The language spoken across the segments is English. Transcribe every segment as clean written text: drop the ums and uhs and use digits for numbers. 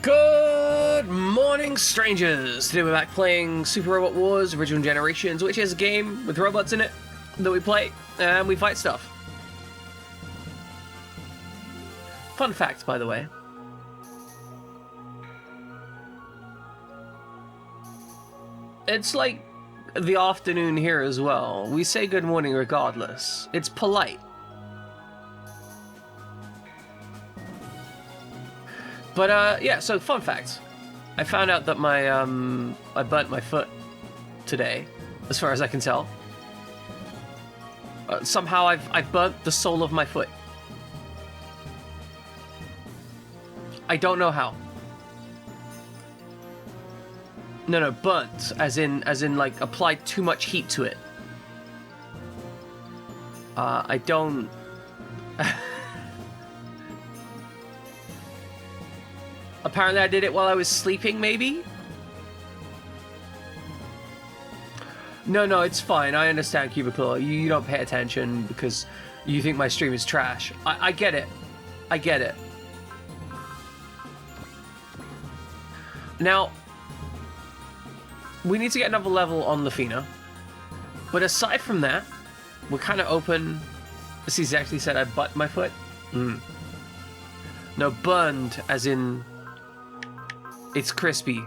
Good morning, strangers! Today we're back playing Super Robot Wars Original Generations, which is a game with robots in it that we play, and we fight stuff. Fun fact, by the way. It's like the afternoon here as well. We say good morning regardless. It's polite. But, yeah, so fun fact. I found out that I burnt my foot today, as far as I can tell. Somehow I've burnt the sole of my foot. I don't know how. No, burnt, as in, like, applied too much heat to it. I don't... Apparently I did it while I was sleeping, maybe? No, it's fine. I understand, Cubicle. You don't pay attention because you think my stream is trash. I get it. I get it. Now, we need to get another level on the Fina. But aside from that, we're kind of open. He's actually said I butt my foot. No, burned, as in... It's crispy.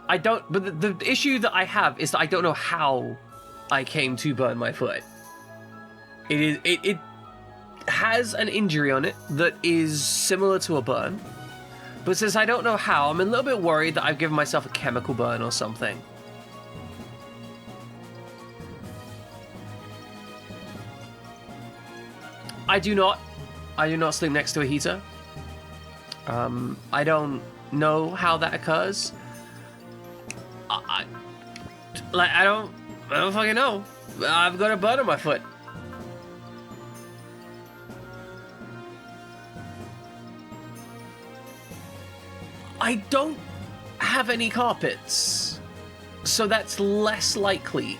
But the issue that I have is that I don't know how I came to burn my foot. It has an injury on it that is similar to a burn. But since I don't know how, I'm a little bit worried that I've given myself a chemical burn or something. I do not sleep next to a heater. I don't know how that occurs. I don't fucking know. I've got a burn on my foot. I don't have any carpets, so that's less likely.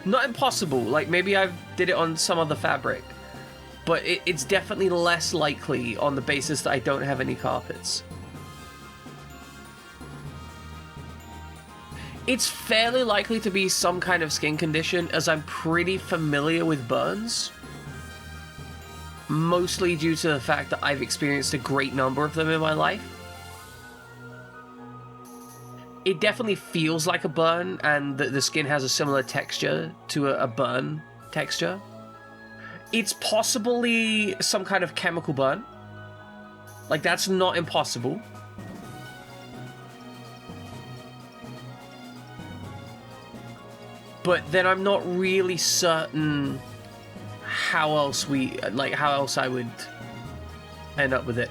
Not impossible, like maybe I did it on some other fabric. But it's definitely less likely on the basis that I don't have any carpets. It's fairly likely to be some kind of skin condition, as I'm pretty familiar with burns. Mostly due to the fact that I've experienced a great number of them in my life. It definitely feels like a burn, and the skin has a similar texture to a burn texture. It's possibly some kind of chemical burn. Like, that's not impossible. But then I'm not really certain how else I would end up with it.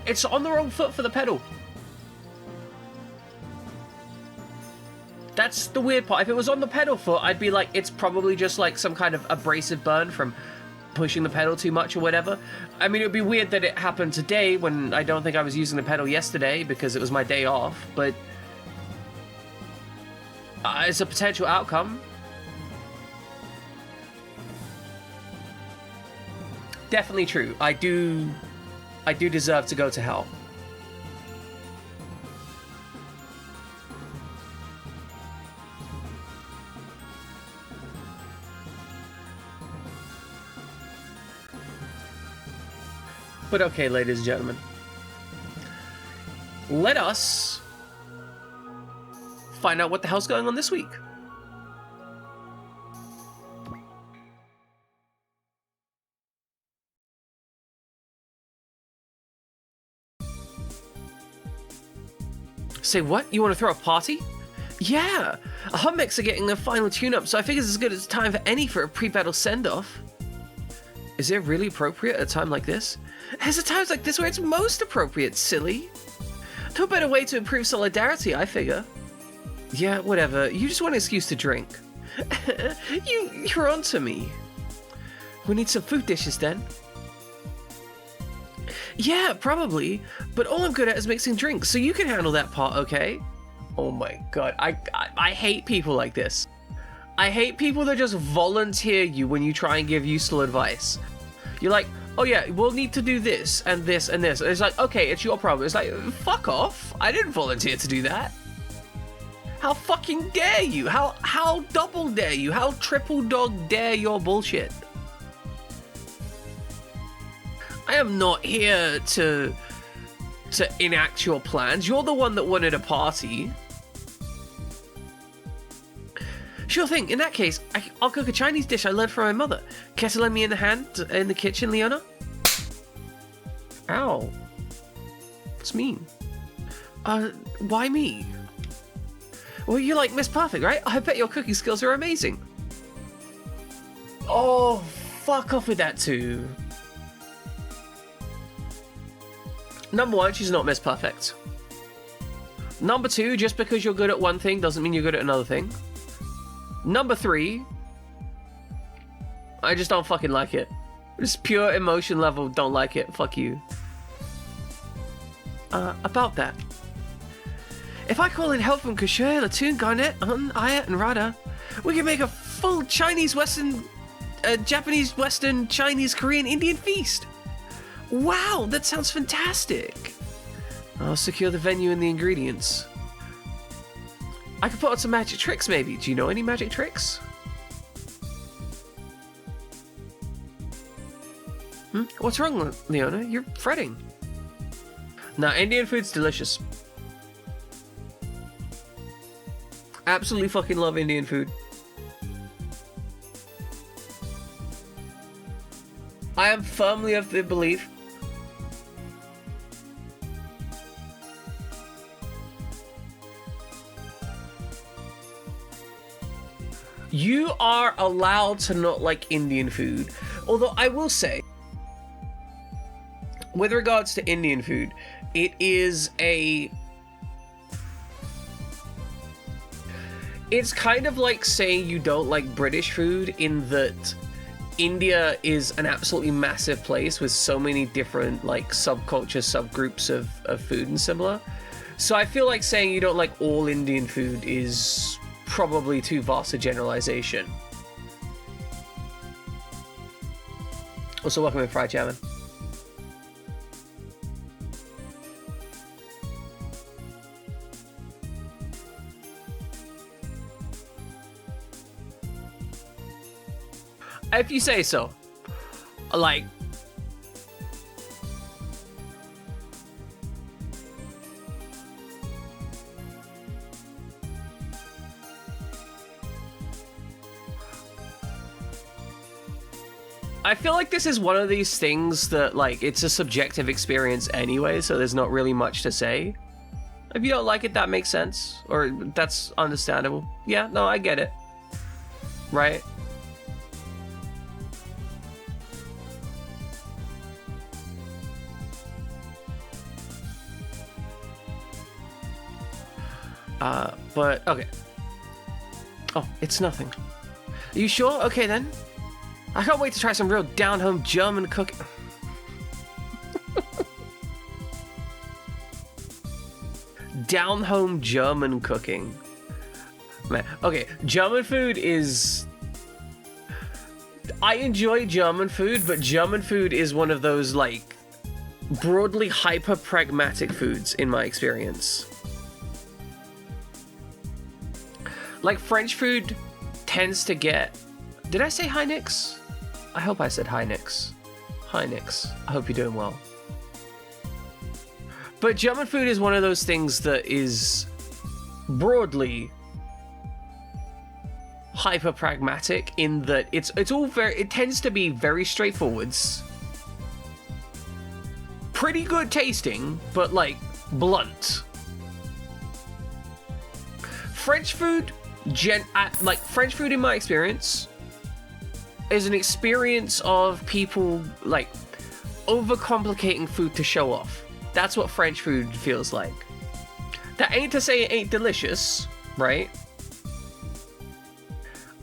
It's on the wrong foot for the pedal. That's the weird part. If it was on the pedal foot, I'd be like, it's probably just like some kind of abrasive burn from pushing the pedal too much or whatever. I mean, it would be weird that it happened today when I don't think I was using the pedal yesterday because it was my day off, but it's a potential outcome. Definitely true. I do deserve to go to hell. But okay, ladies and gentlemen, let us find out what the hell's going on this week. Say what? You want to throw a party? Yeah! Our mechs are getting their final tune-up, so I figure it's as good as time for any for a pre-battle send-off. Is it really appropriate at a time like this? There's times like this where it's most appropriate, silly. No better way to improve solidarity, I figure. Yeah, whatever. You just want an excuse to drink. You're onto me. We need some food dishes then. Yeah, probably. But all I'm good at is mixing drinks, so you can handle that part, okay? Oh my god, I hate people like this. I hate people that just volunteer you when you try and give useful advice. You're like, oh yeah, we'll need to do this and this and this. And it's like, okay, it's your problem. It's like, fuck off. I didn't volunteer to do that. How fucking dare you? How double dare you? How triple dog dare your bullshit? I am not here to enact your plans. You're the one that wanted a party. Sure thing. In that case, I'll cook a Chinese dish I learned from my mother. Care to lend me in the kitchen, Leona? Ow. What's mean? Why me? Well, you're like Miss Perfect, right? I bet your cooking skills are amazing. Oh, fuck off with that too. Number one, she's not Miss Perfect. Number two, just because you're good at one thing doesn't mean you're good at another thing. Number three, I just don't fucking like it. Just pure emotion level, don't like it. Fuck you. About that. If I call in help from Kasher, Latun, Garnet, Ayat, and Rada, we can make a full Chinese, Western, Japanese, Western, Chinese, Korean, Indian feast. Wow, that sounds fantastic. I'll secure the venue and the ingredients. I could put on some magic tricks, maybe. Do you know any magic tricks? What's wrong, Leona? You're fretting. Nah, Indian food's delicious. Absolutely fucking love Indian food. I am firmly of the belief you are allowed to not like Indian food. Although I will say, with regards to Indian food, it is it's kind of like saying you don't like British food, in that India is an absolutely massive place with so many different like subculture, subgroups of food and similar. So I feel like saying you don't like all Indian food is probably too vast a generalization. Also, welcome in, Fried Chairman. If you say so. Like, I feel like this is one of these things that, like, it's a subjective experience anyway, so there's not really much to say. If you don't like it, that makes sense. Or that's understandable. Yeah, no, I get it. Right? But, okay. Oh, it's nothing. Are you sure? Okay, then. I can't wait to try some real down-home German cooking. Down-home German cooking. Man, okay, German food is... I enjoy German food, but German food is one of those, like, broadly hyper-pragmatic foods, in my experience. Like, French food tends to get... Did I say hi, Nix? I hope I said hi, Nix. Hi, Nix. I hope you're doing well. But German food is one of those things that is broadly hyper-pragmatic, in that it's all very... It tends to be very straightforwards. Pretty good tasting, but, like, blunt. French food... like, French food, in my experience, is an experience of people, like, overcomplicating food to show off. That's what French food feels like. That ain't to say it ain't delicious, right?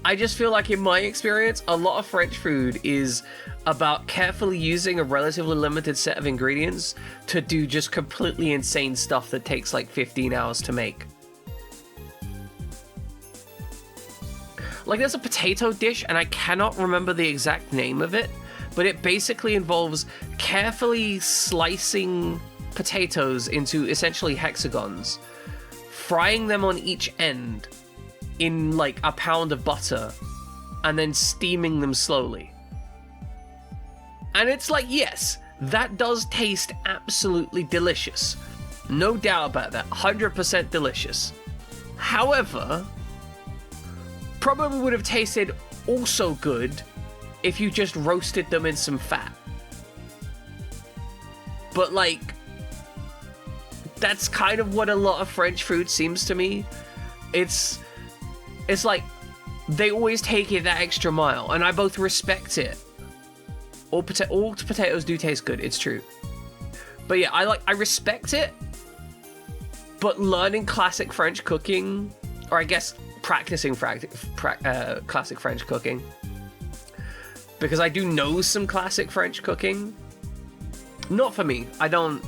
I just feel like, in my experience, a lot of French food is about carefully using a relatively limited set of ingredients to do just completely insane stuff that takes, like, 15 hours to make. Like, there's a potato dish, and I cannot remember the exact name of it, but it basically involves carefully slicing potatoes into essentially hexagons, frying them on each end in like a pound of butter, and then steaming them slowly. And it's like, yes, that does taste absolutely delicious. No doubt about that. 100% delicious. However, probably would have tasted also good if you just roasted them in some fat. But like, that's kind of what a lot of French food seems to me. It's like they always take it that extra mile, and I both respect it. All potatoes do taste good, it's true. But yeah, I respect it. But learning classic French cooking, or I guess practicing classic French cooking, because I do know some classic French cooking. Not for me. I'm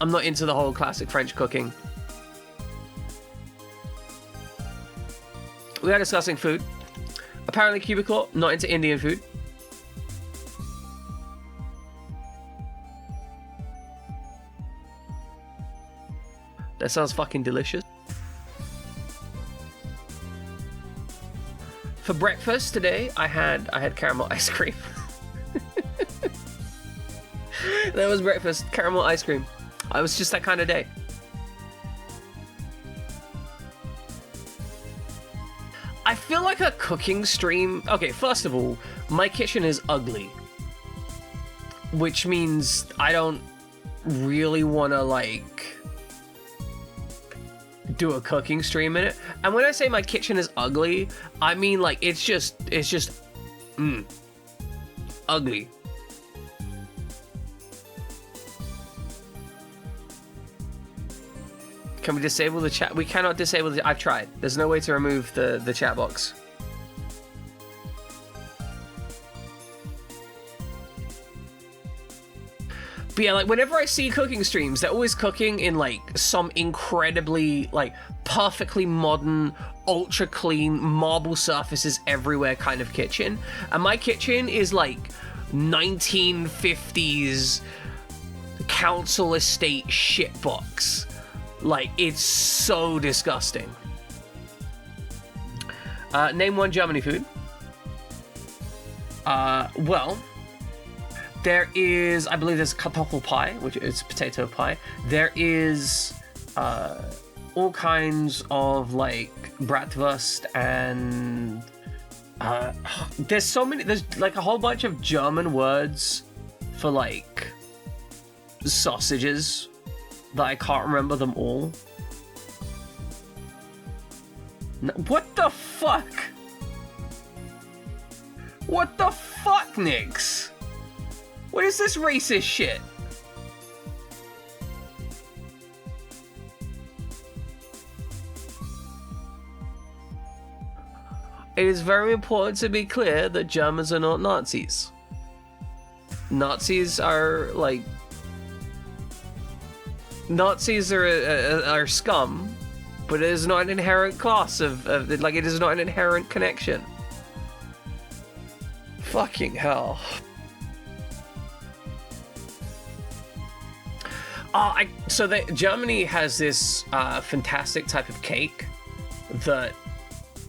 not into the whole classic French cooking. We are discussing food. Apparently Cubicle, not into Indian food. That sounds fucking delicious. For breakfast today, I had caramel ice cream. That was breakfast, caramel ice cream. I was just that kind of day. I feel like a cooking stream... Okay, first of all, my kitchen is ugly. Which means I don't really want to, like, do a cooking stream in it. And when I say my kitchen is ugly, I mean, like, it's just ugly. Can we disable the chat? We cannot disable the... I've tried. There's no way to remove the chat box. But yeah, like, whenever I see cooking streams, they're always cooking in, like, some incredibly, like, perfectly modern, ultra clean, marble surfaces everywhere kind of kitchen. And my kitchen is, like, 1950s council estate shitbox. Like, it's so disgusting. Name one Germany food. Well, there is, I believe there's Kartoffel pie, which is potato pie. There is all kinds of, like, bratwurst and there's so many, there's like a whole bunch of German words for, like, sausages that I can't remember them all. What the fuck? What the fuck, Nix? What is this racist shit? It is very important to be clear that Germans are not Nazis. Nazis are, like... Nazis are scum, but it is not an inherent class of like, it is not an inherent connection. Fucking hell. Germany has this fantastic type of cake that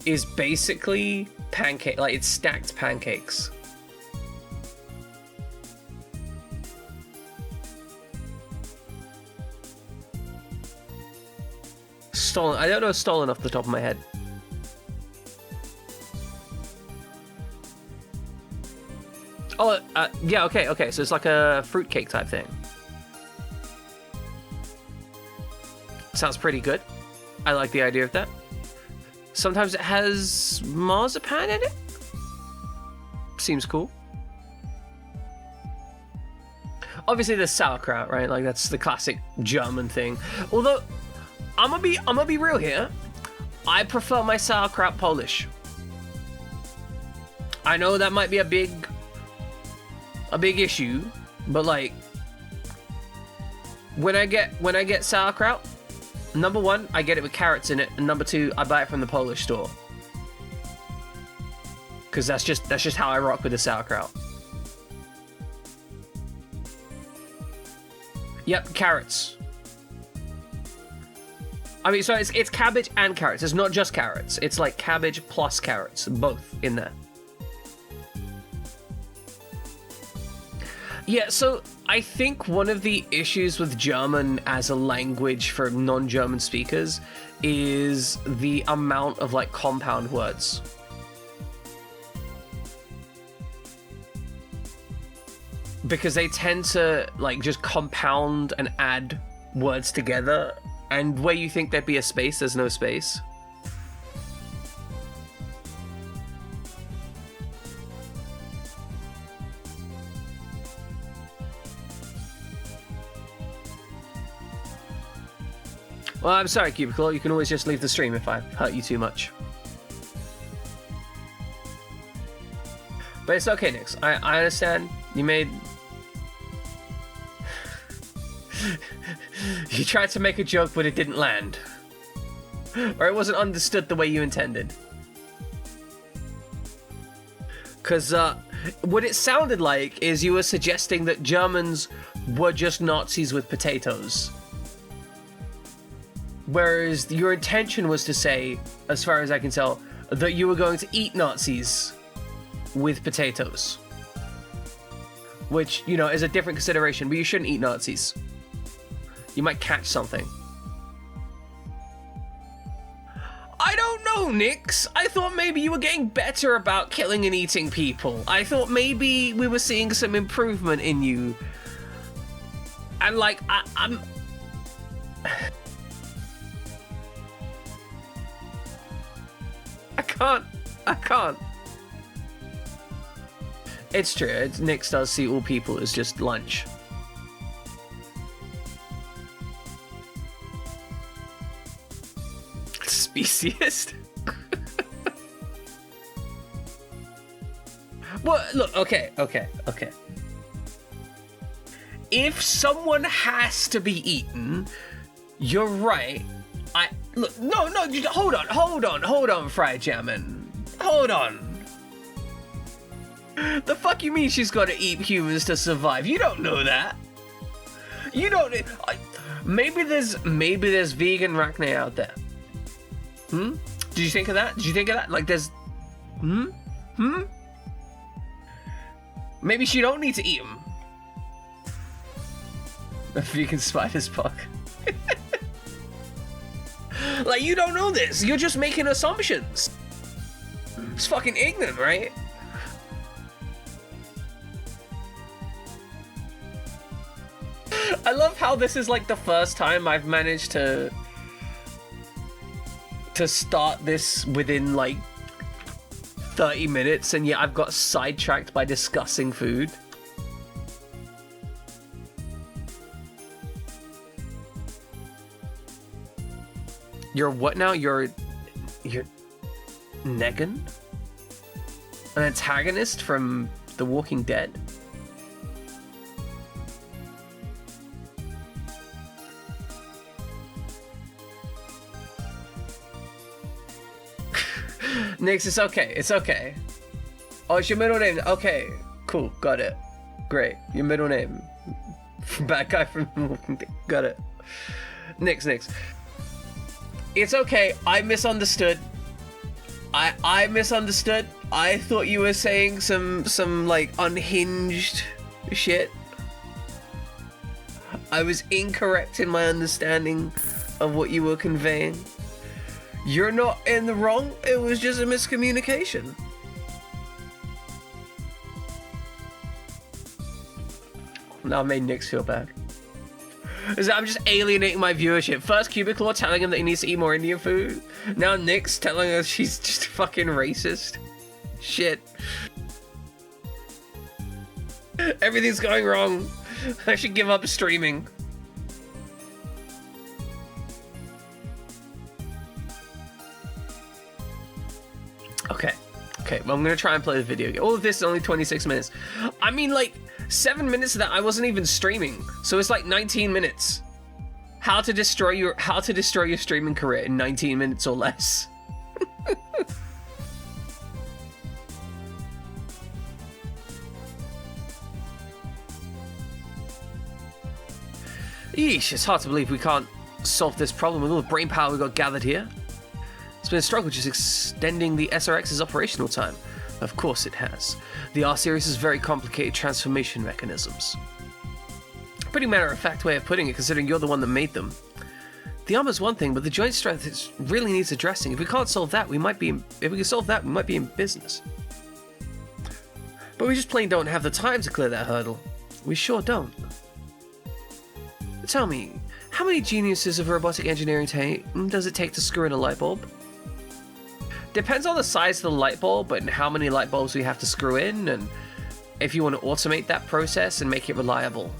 is basically pancake, like, it's stacked pancakes. Stolen. I don't know stolen off the top of my head. Oh, yeah, okay. So it's like a fruitcake type thing. Sounds pretty good. I like the idea of that. Sometimes it has marzipan in it. Seems cool. Obviously, there's sauerkraut, right? Like, that's the classic German thing. Although, I'm gonna be real here. I prefer my sauerkraut Polish. I know that might be a big issue, but, like, when I get sauerkraut, number one, I get it with carrots in it, and number two, I buy it from the Polish store. Because that's just how I rock with the sauerkraut. Yep, carrots. I mean, so it's cabbage and carrots. It's not just carrots. It's like cabbage plus carrots, both in there. Yeah, so I think one of the issues with German as a language for non-German speakers is the amount of like compound words. Because they tend to like just compound and add words together, and where you think there'd be a space, there's no space. Well, I'm sorry, Cubicle. You can always just leave the stream if I hurt you too much. But it's okay, Nix. I understand. You made... You tried to make a joke, but it didn't land. Or it wasn't understood the way you intended. Because what it sounded like is you were suggesting that Germans were just Nazis with potatoes. Whereas your intention was to say, as far as I can tell, that you were going to eat Nazis with potatoes. Which, you know, is a different consideration, but you shouldn't eat Nazis. You might catch something. I don't know, Nix. I thought maybe you were getting better about killing and eating people. I thought maybe we were seeing some improvement in you. And like, I'm... I can't. It's true. Nix does see all people as just lunch. Speciest? Well, look, okay. If someone has to be eaten, you're right. Look, no, hold on, Fried Jammin'. Hold on. The fuck you mean she's gotta eat humans to survive? You don't know that. You don't... Maybe there's vegan Rachne out there. Did you think of that? Like there's... Maybe she don't need to eat them. A vegan spider's puck. Like, you don't know this. You're just making assumptions. It's fucking ignorant, right? I love how this is like the first time I've managed to start this within like 30 minutes, and yet I've got sidetracked by discussing food. You're what now? You're Negan? An antagonist from The Walking Dead? Nix, it's okay. Oh, it's your middle name. Okay, cool, got it. Great, your middle name. Bad guy from The Walking Dead. Got it. Nix. It's okay, I misunderstood. I misunderstood. I thought you were saying some like unhinged shit. I was incorrect in my understanding of what you were conveying. You're not in the wrong, it was just a miscommunication. Now I made Nix feel bad. I'm just alienating my viewership. First Cubicle telling him that he needs to eat more Indian food. Now Nix telling us she's just fucking racist. Shit. Everything's going wrong. I should give up streaming. Okay, well, I'm gonna try and play the video game. All of this is only 26 minutes. I mean, like, 7 minutes of that I wasn't even streaming, so it's like 19 minutes. How to destroy your streaming career in 19 minutes or less. Yeesh, it's hard to believe we can't solve this problem with all the brain power we got gathered here. It's been a struggle just extending the SRX's operational time. Of course it has. The R-Series is very complicated transformation mechanisms. Pretty matter-of-fact way of putting it, considering you're the one that made them. The armor's one thing, but the joint strength really needs addressing. If we can't solve that, we might be in business. But we just plain don't have the time to clear that hurdle. We sure don't. Tell me, how many geniuses of robotic engineering does it take to screw in a light bulb? Depends on the size of the light bulb and how many light bulbs we have to screw in, and if you want to automate that process and make it reliable.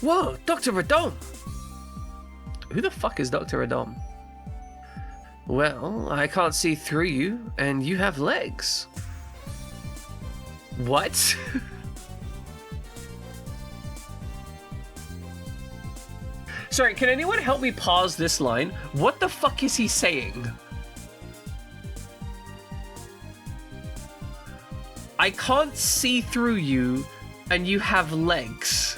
Whoa, Dr. Radom! Who the fuck is Dr. Radom? Well, I can't see through you, and you have legs. What? Sorry, can anyone help me pause this line? What the fuck is he saying? I can't see through you, and you have legs.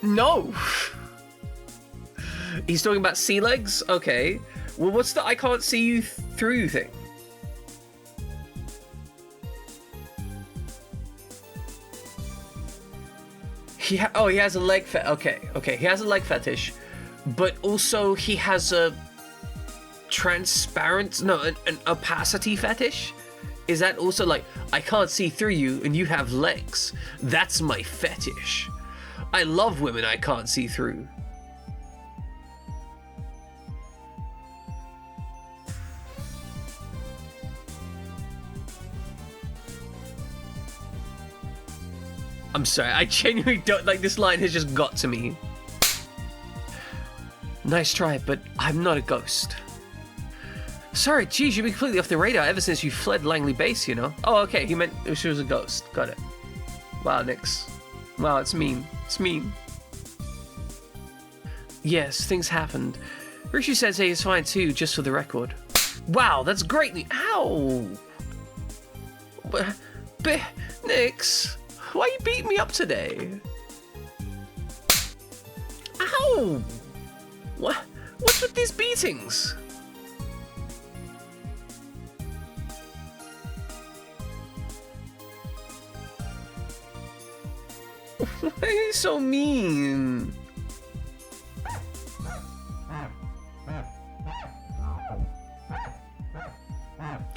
No. He's talking about sea legs? Okay. Well, what's the I can't see you through you thing? He has a leg okay, he has a leg fetish, but also he has a an opacity fetish? Is that also like, I can't see through you and you have legs? That's my fetish. I love women I can't see through. I'm sorry, I genuinely don't, like, this line has just got to me. Nice try, but I'm not a ghost. Sorry, geez, you've been completely off the radar ever since you fled Langley Base, you know? Oh, okay, he meant she was a ghost. Got it. Wow, Nix. Wow, it's mean. It's mean. Yes, things happened. Rishi Sensei is fine too, just for the record. Wow, that's great. Ow! But Nix, why you beating me up today? Ow! What's with these beatings? Why are you so mean?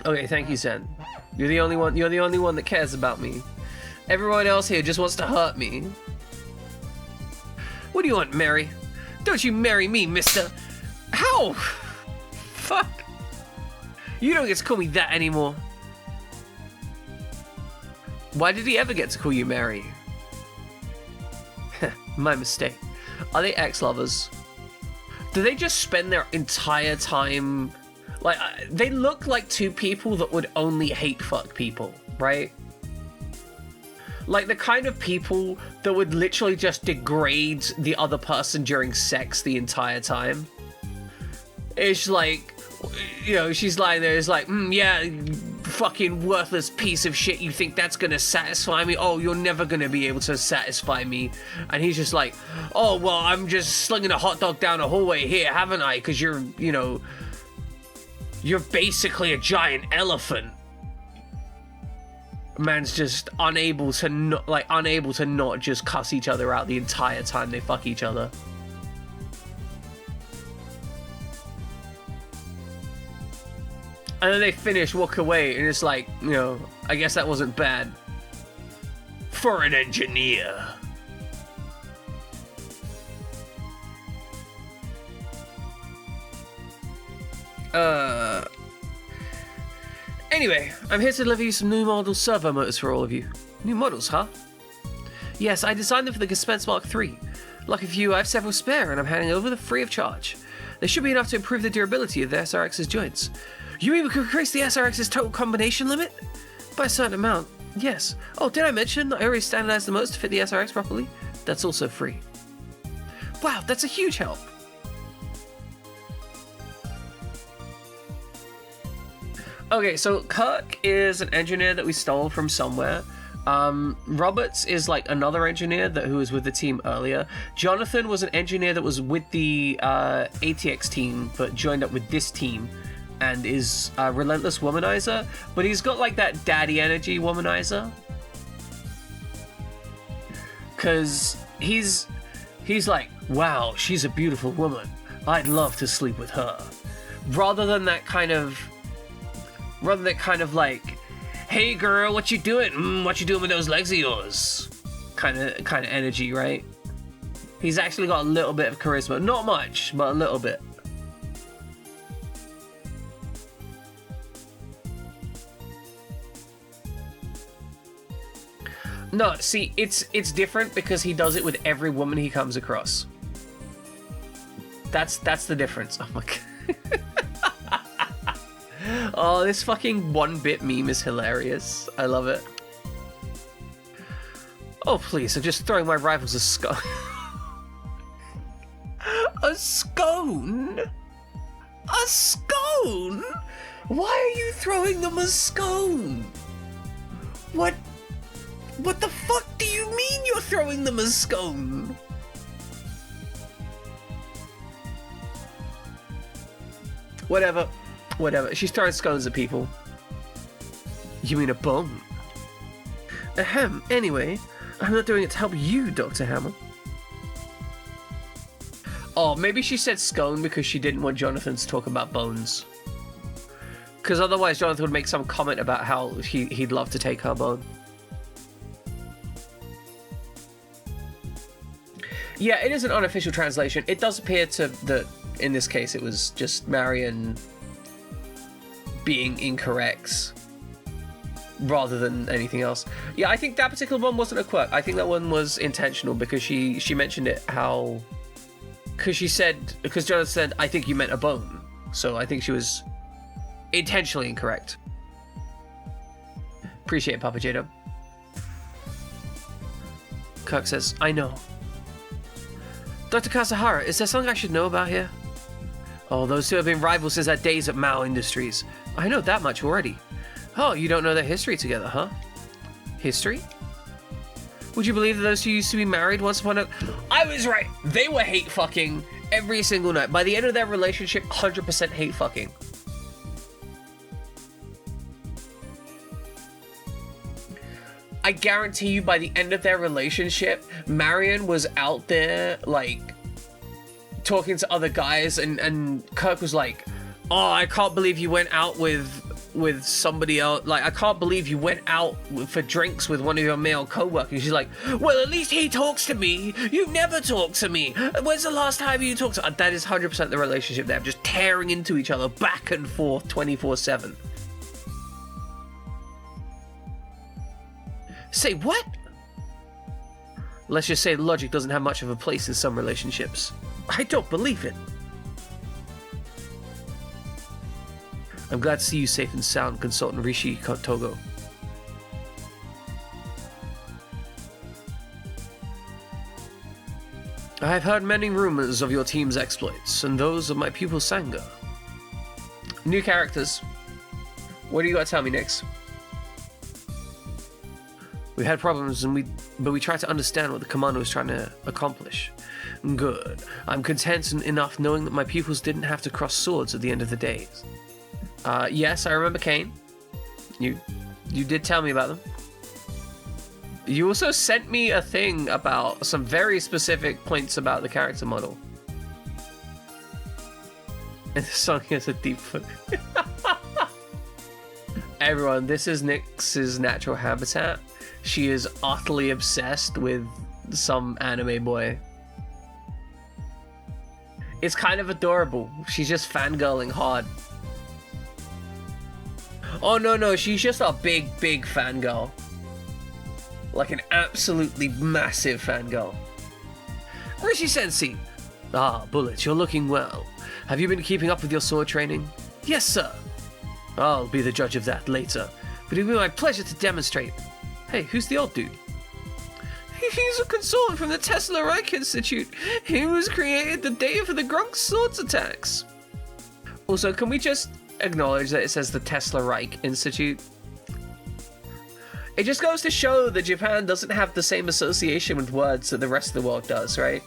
Okay, thank you, Sen. You're the only one that cares about me. Everyone else here just wants to hurt me. What do you want, Mary? Don't you marry me, mister. How? Fuck. You don't get to call me that anymore. Why did he ever get to call you Mary? My mistake. Are they ex-lovers? Do they just spend their entire time... Like, they look like two people that would only hate fuck people, right? Like the kind of people that would literally just degrade the other person during sex the entire time. It's like, you know, she's lying there, it's like, yeah, you fucking worthless piece of shit, you think that's gonna satisfy me? Oh, you're never gonna be able to satisfy me. And he's just like, oh, well, I'm just slinging a hot dog down a hallway here, haven't I? Because you're, you know, you're basically a giant elephant. Man's just unable to not just cuss each other out the entire time they fuck each other. And then they finish, walk away, and it's like, you know, I guess that wasn't bad. For an engineer. Anyway, I'm here to deliver you some new model servo motors for all of you. New models, huh? Yes, I designed them for the Gespenst Mark III. Lucky for you, I have several spare, and I'm handing over them free of charge. They should be enough to improve the durability of the SRX's joints. You mean we could increase the SRX's total combination limit? By a certain amount, yes. Oh, did I mention I already standardized the motors to fit the SRX properly? That's also free. Wow, that's a huge help. Okay, so Kirk is an engineer that we stole from somewhere. Roberts is like another engineer who was with the team earlier. Jonathan was an engineer that was with the ATX team but joined up with this team and is a relentless womanizer, but he's got like that daddy energy womanizer. Cause he's like, wow, she's a beautiful woman. I'd love to sleep with her. Rather than that kind of like, hey girl, what you doing? What you doing with those legs of yours? Kind of energy, right? He's actually got a little bit of charisma. Not much, but a little bit. No, see, it's different because he does it with every woman he comes across. That's the difference. Oh my god. Oh, this fucking 1-bit meme is hilarious. I love it. Oh, please, I'm just throwing my rivals a scone. A scone? A scone? Why are you throwing them a scone? What the fuck do you mean you're throwing them a scone? Whatever. She's throwing scones at people. You mean a bone? Ahem. Anyway, I'm not doing it to help you, Dr. Hamill. Oh, maybe she said scone because she didn't want Jonathan to talk about bones. Because otherwise Jonathan would make some comment about how he'd love to take her bone. Yeah, it is an unofficial translation. It does appear that in this case it was just Marion being incorrect rather than anything else. Yeah, I think that particular one wasn't a quirk. I think that one was intentional because she mentioned it because Jonathan said, I think you meant a bone. So I think she was intentionally incorrect. Appreciate it, Papa Jado. Kirk says, I know. Dr. Kasahara, is there something I should know about here? Oh, those two have been rivals since their days at Mao Industries. I know that much already. Oh, you don't know their history together, huh? History? Would you believe that those two used to be married once upon a... I was right! They were hate fucking every single night. By the end of their relationship, 100% hate fucking. I guarantee you by the end of their relationship, Marion was out there, like, talking to other guys, and Kirk was like, oh, I can't believe you went out with somebody else. Like, I can't believe you went out for drinks with one of your male co-workers. She's like, well, at least he talks to me. You never talk to me. When's the last time you talked to... That is 100% the relationship there. Just tearing into each other back and forth 24/7. Say what? Let's just say logic doesn't have much of a place in some relationships. I don't believe it. I'm glad to see you safe and sound, Consultant Rishi Togo. I have heard many rumors of your team's exploits, and those of my pupil Sangha. New characters. What do you got to tell me, Nix? We had problems, but we tried to understand what the commander was trying to accomplish. Good. I'm content enough knowing that my pupils didn't have to cross swords at the end of the day. Yes, I remember Kane. You did tell me about them. You also sent me a thing about some very specific points about the character model. And the song has a deep foot. Everyone, this is Nyx's natural habitat. She is utterly obsessed with some anime boy. It's kind of adorable. She's just fangirling hard. Oh, no, she's just a big fangirl. Like an absolutely massive fangirl. Rishi-sensei. Ah, Bullet, you're looking well. Have you been keeping up with your sword training? Yes, sir. I'll be the judge of that later, but it'll be my pleasure to demonstrate. Hey, who's the old dude? He's a consultant from the Tesla Reich Institute. He was created the day for the Grunk swords attacks. Also, can we just acknowledge that it says the Tesla Reich Institute. It just goes to show that Japan doesn't have the same association with words that the rest of the world does, right?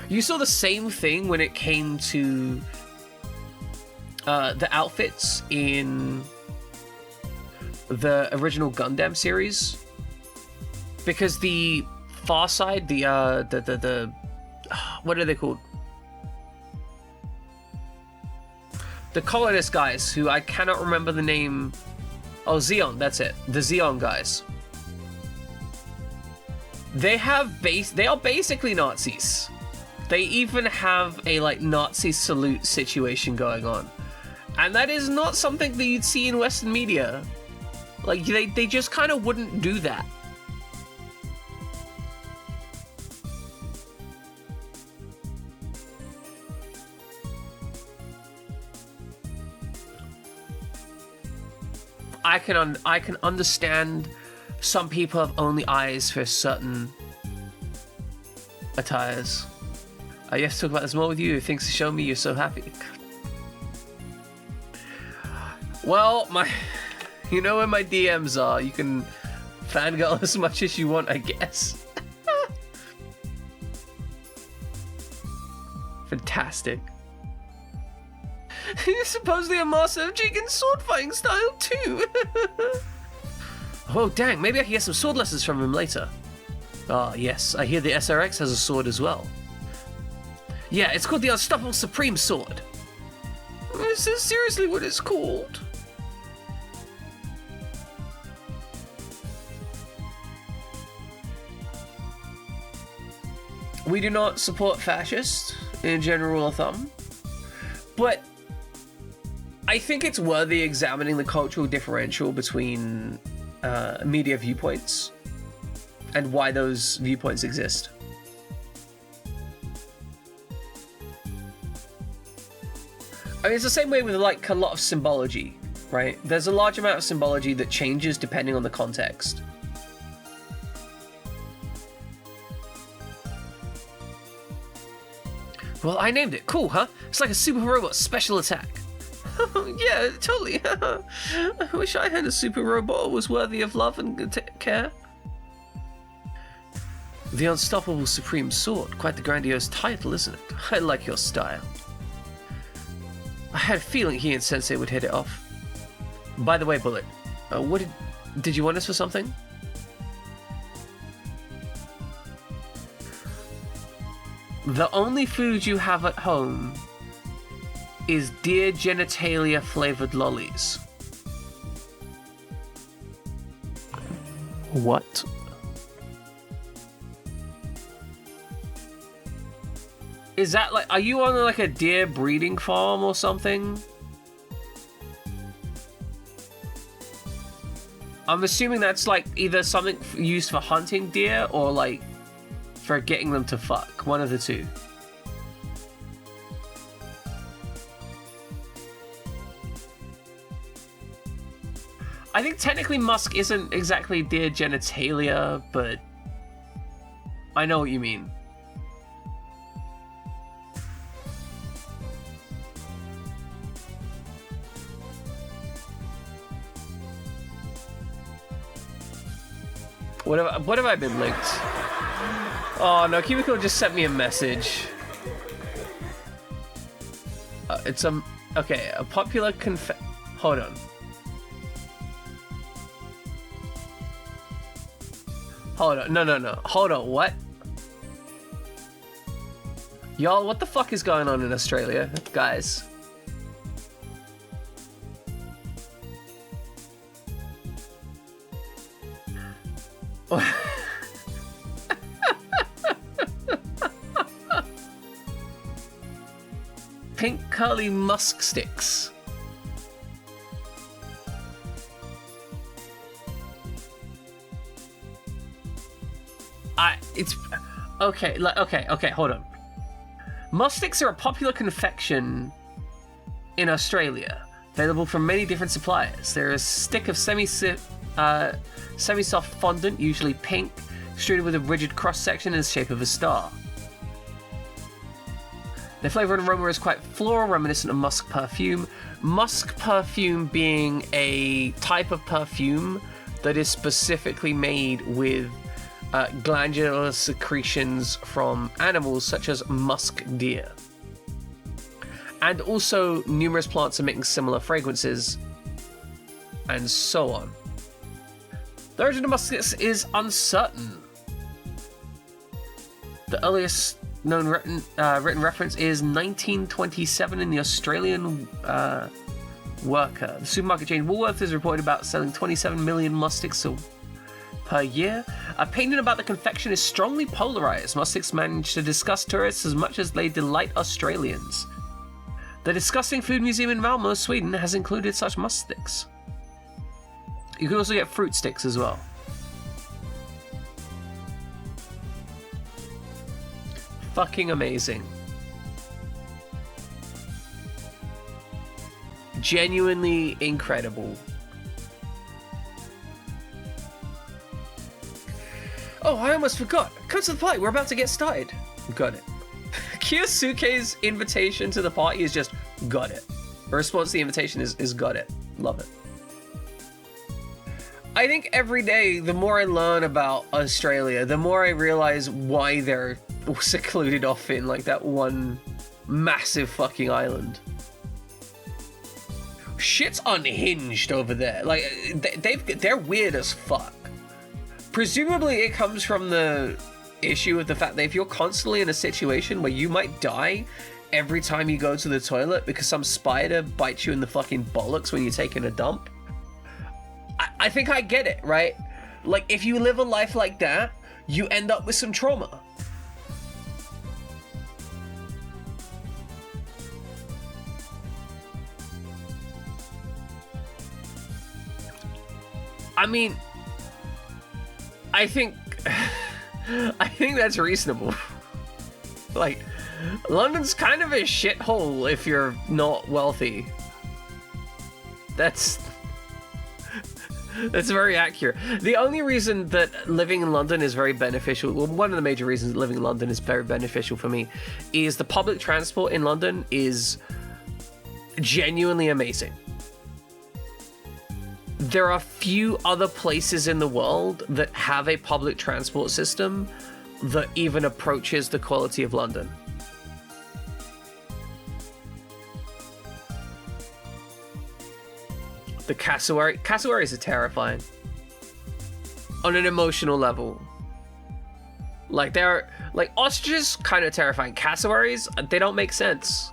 You saw the same thing when it came to the outfits in the original Gundam series, because the Far Side, the what are they called? The colonist guys, who I cannot remember the name. Oh, Zeon, that's it. The Zeon guys. They are basically Nazis. They even have a like Nazi salute situation going on. And that is not something that you'd see in Western media. Like, they just kind of wouldn't do that. I can understand some people have only eyes for certain attires. I have to talk about this more with you. Thanks for showing me you're so happy. Well, you know where my DMs are. You can fangirl as much as you want, I guess. Fantastic. He's supposedly a master of Jigen's sword fighting style too. Oh dang, maybe I can get some sword lessons from him later. Ah yes, I hear the SRX has a sword as well. Yeah, it's called the Unstoppable Supreme Sword. This is seriously what it's called. We do not support fascists in general rule of thumb, but I think it's worthy examining the cultural differential between media viewpoints and why those viewpoints exist. I mean, it's the same way with like a lot of symbology, right? There's a large amount of symbology that changes depending on the context. Well, I named it. Cool, huh? It's like a super robot special attack. Yeah, totally. I wish I had a super robot was worthy of love and care. The Unstoppable Supreme Sword. Quite the grandiose title, isn't it? I like your style. I had a feeling he and Sensei would hit it off. By the way, Bullet, did you want us for something? The only food you have at home is deer genitalia flavored lollies. What? Is that like, are you on like a deer breeding farm or something? I'm assuming that's like either something used for hunting deer or like for getting them to fuck. One of the two. I think technically musk isn't exactly deer genitalia, but I know what you mean. What have I been linked? Oh no, Kimiko just sent me a message. It's okay, a popular hold on. Hold on, no. Hold on, what? Y'all, what the fuck is going on in Australia, guys? Pink curly musk sticks. Okay, hold on. Musk sticks are a popular confection in Australia, available from many different suppliers. They're a stick of semi-soft fondant, usually pink, extruded with a rigid cross-section in the shape of a star. The flavor and aroma is quite floral, reminiscent of musk perfume. Musk perfume being a type of perfume that is specifically made with glandular secretions from animals such as musk deer. And also numerous plants emitting similar fragrances, and so on. The origin of muskets is uncertain. The earliest known written reference is 1927 in the Australian Worker. The supermarket chain Woolworths is reported about selling 27 million mustics per year. A painting about the confection is strongly polarized. Mustics manage to disgust tourists as much as they delight Australians. The Disgusting Food Museum in Malmo, Sweden, has included such mustics. You can also get fruit sticks as well. Fucking amazing. Genuinely incredible. Oh, I almost forgot. Come to the party, we're about to get started. Got it. Kiyosuke's invitation to the party is just, got it. The response to the invitation is got it. Love it. I think every day, the more I learn about Australia, the more I realize why they're secluded off in like that one massive fucking island. Shit's unhinged over there. Like, they're weird as fuck. Presumably it comes from the issue of the fact that if you're constantly in a situation where you might die every time you go to the toilet because some spider bites you in the fucking bollocks when you're taking a dump, I think I get it, right? Like, if you live a life like that, you end up with some trauma. I mean, I think that's reasonable. Like, London's kind of a shithole if you're not wealthy. That's very accurate. The only reason that living in London is very beneficial, well, one of the major reasons that living in London is very beneficial for me, is the public transport in London is genuinely amazing. There are few other places in the world that have a public transport system that even approaches the quality of London. The cassowaries are terrifying on an emotional level. Like, they're like, ostriches kind of terrifying. Cassowaries, they don't make sense.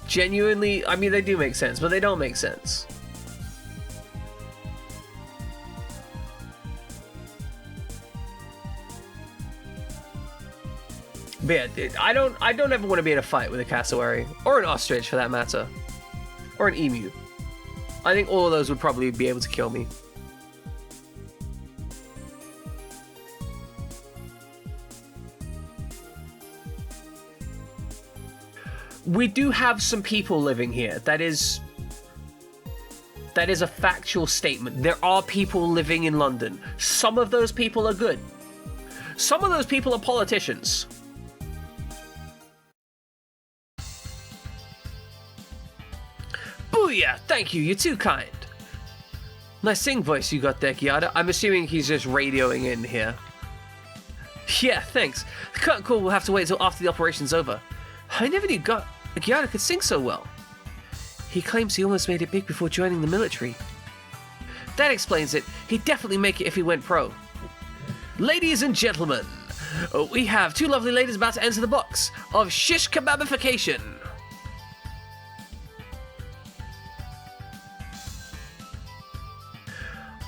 Genuinely, I mean, they do make sense, but they don't make sense. But yeah, I don't ever want to be in a fight with a cassowary, or an ostrich for that matter, or an emu. I think all of those would probably be able to kill me. We do have some people living here. That is a factual statement. There are people living in London. Some of those people are good. Some of those people are politicians. Booyah! Thank you, you're too kind. Nice sing voice you got there, Giada. I'm assuming he's just radioing in here. Yeah, thanks. The curtain call will have to wait until after the operation's over. I never knew Giada could sing so well. He claims he almost made it big before joining the military. That explains it. He'd definitely make it if he went pro. Ladies and gentlemen, we have two lovely ladies about to enter the box of shish kebabification.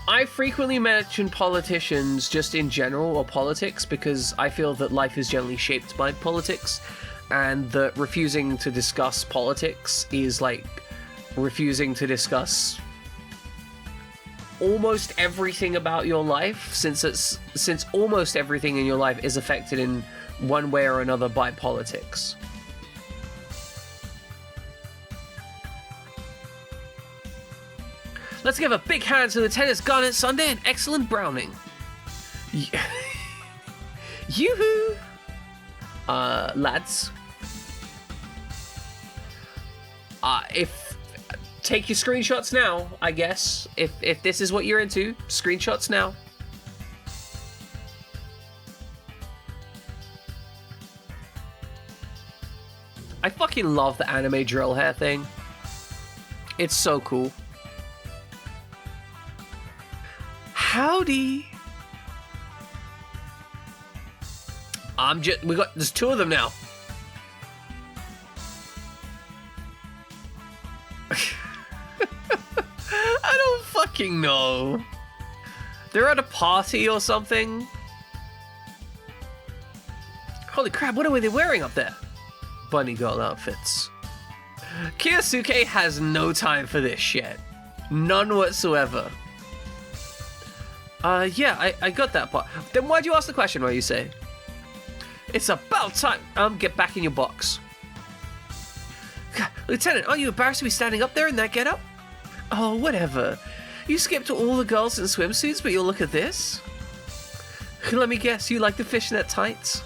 I frequently mention politicians just in general, or politics, because I feel that life is generally shaped by politics, and that refusing to discuss politics is like refusing to discuss almost everything about your life, since almost everything in your life is affected in one way or another by politics. Let's give a big hand to Lieutenant Garnet Sunday and excellent Browning. Yoo-hoo! Lads. Take your screenshots now, I guess. If this is what you're into, screenshots now. I fucking love the anime drill hair thing. It's so cool. Howdy. There's two of them now. I don't fucking know. They're at a party or something. Holy crap, what are they wearing up there? Bunny girl outfits. Kyosuke has no time for this shit. None whatsoever. Yeah, I got that part. Then why'd you ask the question, what you say? It's about time. Get back in your box. Lieutenant, aren't you embarrassed to be standing up there in that getup? Oh, whatever. You skipped all the girls in swimsuits, but you'll look at this? Let me guess, you like the fishnet tights?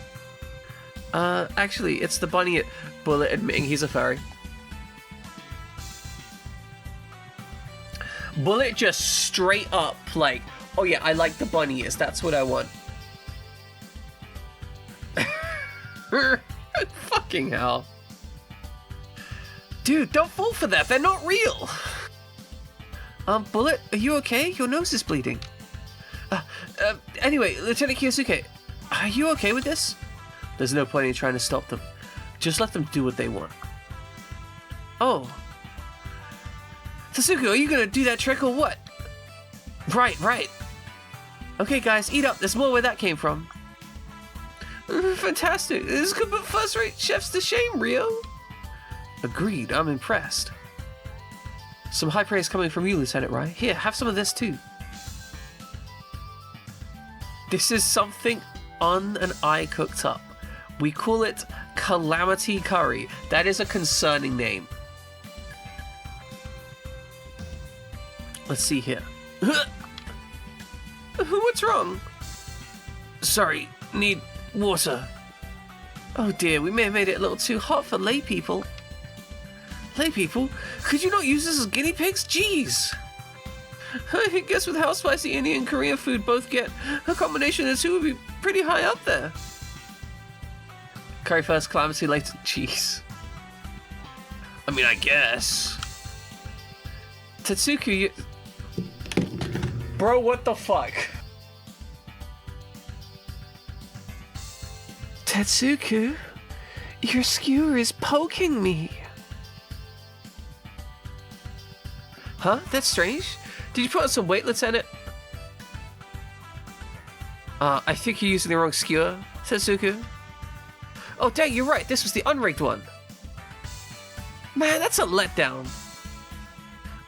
Actually, it's the bunny at Bullet admitting he's a furry. Bullet just straight up like, oh yeah, I like the bunny ears, that's what I want. Fucking hell. Dude, don't fall for that, they're not real. Bullet, are you okay? Your nose is bleeding. Anyway, Lieutenant Kyosuke, are you okay with this? There's no point in trying to stop them. Just let them do what they want. Oh. Tatsuko, are you gonna do that trick or what? Right. Okay, guys, eat up. There's more where that came from. Fantastic. This could put first-rate chefs to shame, Rio. Agreed. I'm impressed. Some high praise coming from you, Lieutenant, right? Here, have some of this too. This is something Un and I cooked up. We call it Calamity Curry. That is a concerning name. Let's see here. What's wrong? Sorry, need water. Oh dear, we may have made it a little too hot for lay people. Lay people? Could you not use this as guinea pigs? Jeez! I guess with how spicy Indian and Korean food both get, a combination of the two would be pretty high up there. Curry first, calamity later. Jeez. I mean, I guess. Tatsuku, you... Bro, what the fuck? Tatsuku, your skewer is poking me. Huh? That's strange. Did you put on some weight, Lieutenant? I think you're using the wrong skewer, Tatsuku. Oh, dang, you're right. This was the unrigged one. Man, that's a letdown.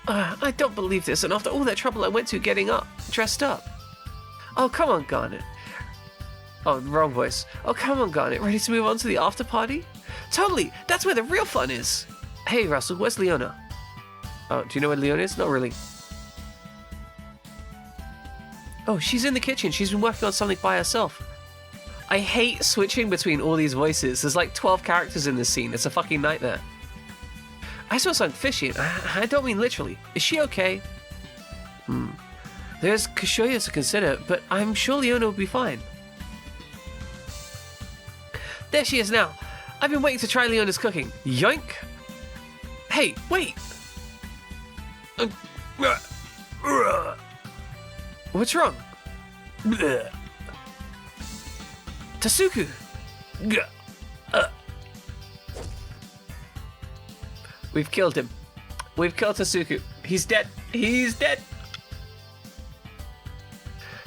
I don't believe this, and after all that trouble I went to getting dressed up. Oh, come on, Garnet. Oh, wrong voice. Oh, come on, Garnet. Ready to move on to the after party? Totally. That's where the real fun is. Hey, Russell, where's Leona? Oh, do you know where Leona is? Not really. Oh, she's in the kitchen. She's been working on something by herself. I hate switching between all these voices. There's like 12 characters in this scene. It's a fucking nightmare. I saw something fishy. I don't mean literally. Is she okay? There's Kashoya to consider, but I'm sure Leona will be fine. There she is now. I've been waiting to try Leona's cooking. Yoink! Hey, wait! What's wrong? Tatsuku! We've killed him. We've killed Tatsuku. He's dead. He's dead.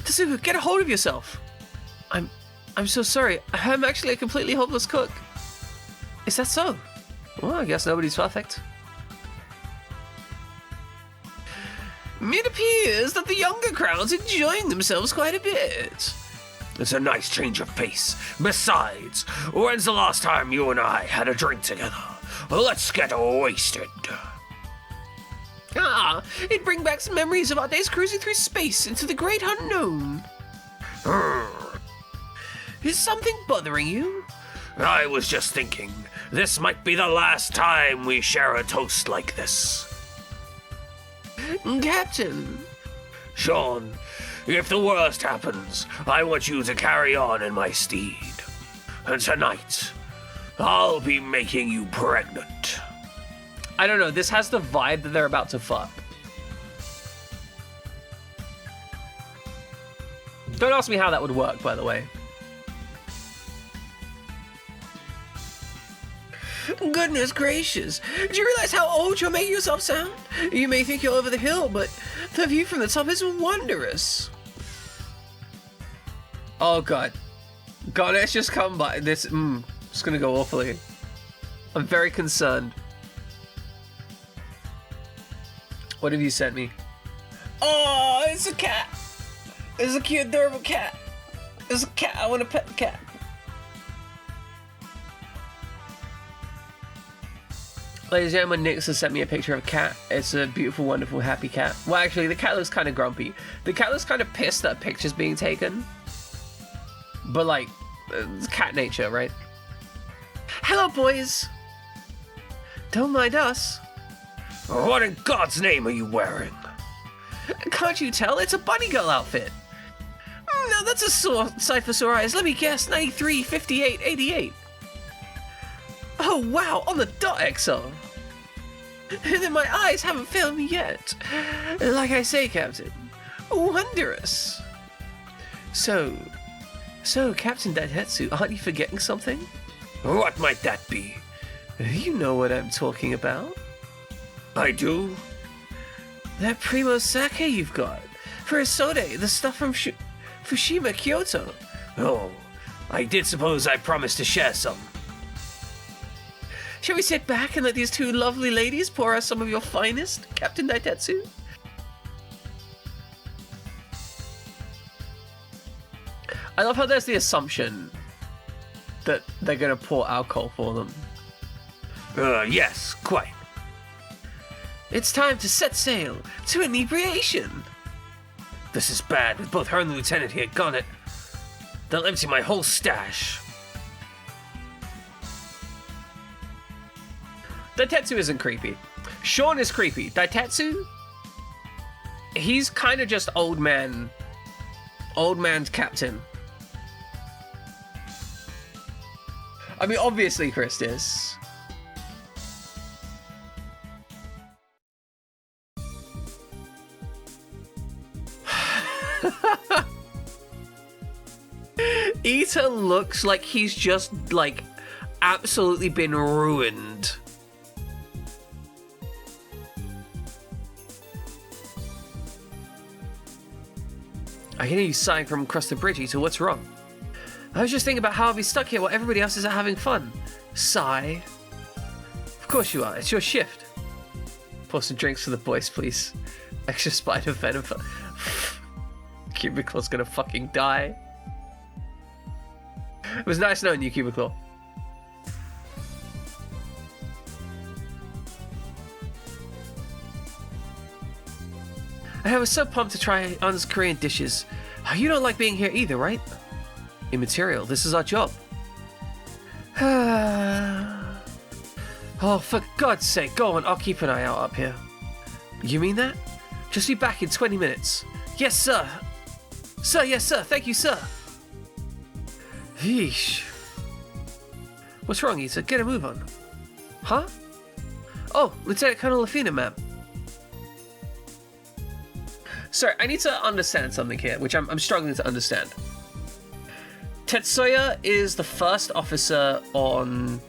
Tatsuku, get a hold of yourself. I'm so sorry. I'm actually a completely hopeless cook. Is that so? Well, I guess nobody's perfect. It appears that the younger crowd's enjoying themselves quite a bit. It's a nice change of pace. Besides, when's the last time you and I had a drink together? Let's get wasted. It'd bring back some memories of our days cruising through space into the great unknown. Is something bothering you? I was just thinking, this might be the last time we share a toast like this. Captain. Sean, if the worst happens, I want you to carry on in my steed. And tonight, I'll be making you pregnant. I don't know, this has the vibe that they're about to fuck. Don't ask me how that would work, by the way. Goodness gracious. Do you realize how old you're making yourself sound? You may think you're over the hill, but the view from the top is wondrous. Oh god. God, let's just come by. This, it's gonna go awfully. I'm very concerned. What have you sent me? Oh, it's a cat. It's a cute, adorable cat. It's a cat. I want to pet the cat. Ladies and gentlemen, Nix has sent me a picture of a cat. It's a beautiful, wonderful, happy cat. Well, actually, the cat looks kind of grumpy. The cat looks kind of pissed that a picture's being taken. But, like, it's cat nature, right? Hello, boys. Don't mind us. What in God's name are you wearing? Can't you tell? It's a bunny girl outfit. No, that's a sight for sore eyes. Let me guess, 93, 58, 88. Oh, wow, on the dot, XO. And then my eyes haven't failed me yet. Like I say, Captain, wondrous. So, Captain Daitetsu, aren't you forgetting something? What might that be? You know what I'm talking about. I do? That primo sake you've got. For a sode, the stuff from Fushima, Kyoto. Oh, I did suppose I promised to share some. Shall we sit back and let these two lovely ladies pour us some of your finest, Captain Daitetsu? I love how there's the assumption that they're going to pour alcohol for them. Yes, quite. It's time to set sail to inebriation. This is bad, with both her and the lieutenant here. Got it. They'll empty my whole stash. Daitetsu isn't creepy. Sean is creepy. Daitetsu, he's kind of just old man's captain. I mean, obviously Chris is. Ita looks like he's just, like, absolutely been ruined. I hear you sighing from across the bridge, Ita. What's wrong? I was just thinking about how I'll be stuck here while everybody else is out having fun. Sigh. Of course you are. It's your shift. Pour some drinks for the boys, please. Extra spider venom. Cubicle's gonna fucking die. It was nice knowing you, Cubicle. I was so pumped to try An's Korean dishes. You don't like being here either, right? Immaterial. This is our job. Oh, for God's sake, go on. I'll keep an eye out up here. You mean that? Just be back in 20 minutes. Yes, sir. Sir, yes, sir. Thank you, sir. Yeesh. What's wrong, Ita? Get a move on. Huh? Oh, Lieutenant Colonel Lafina, ma'am. Sorry, I need to understand something here, which I'm struggling to understand. Tetsuya is the first officer on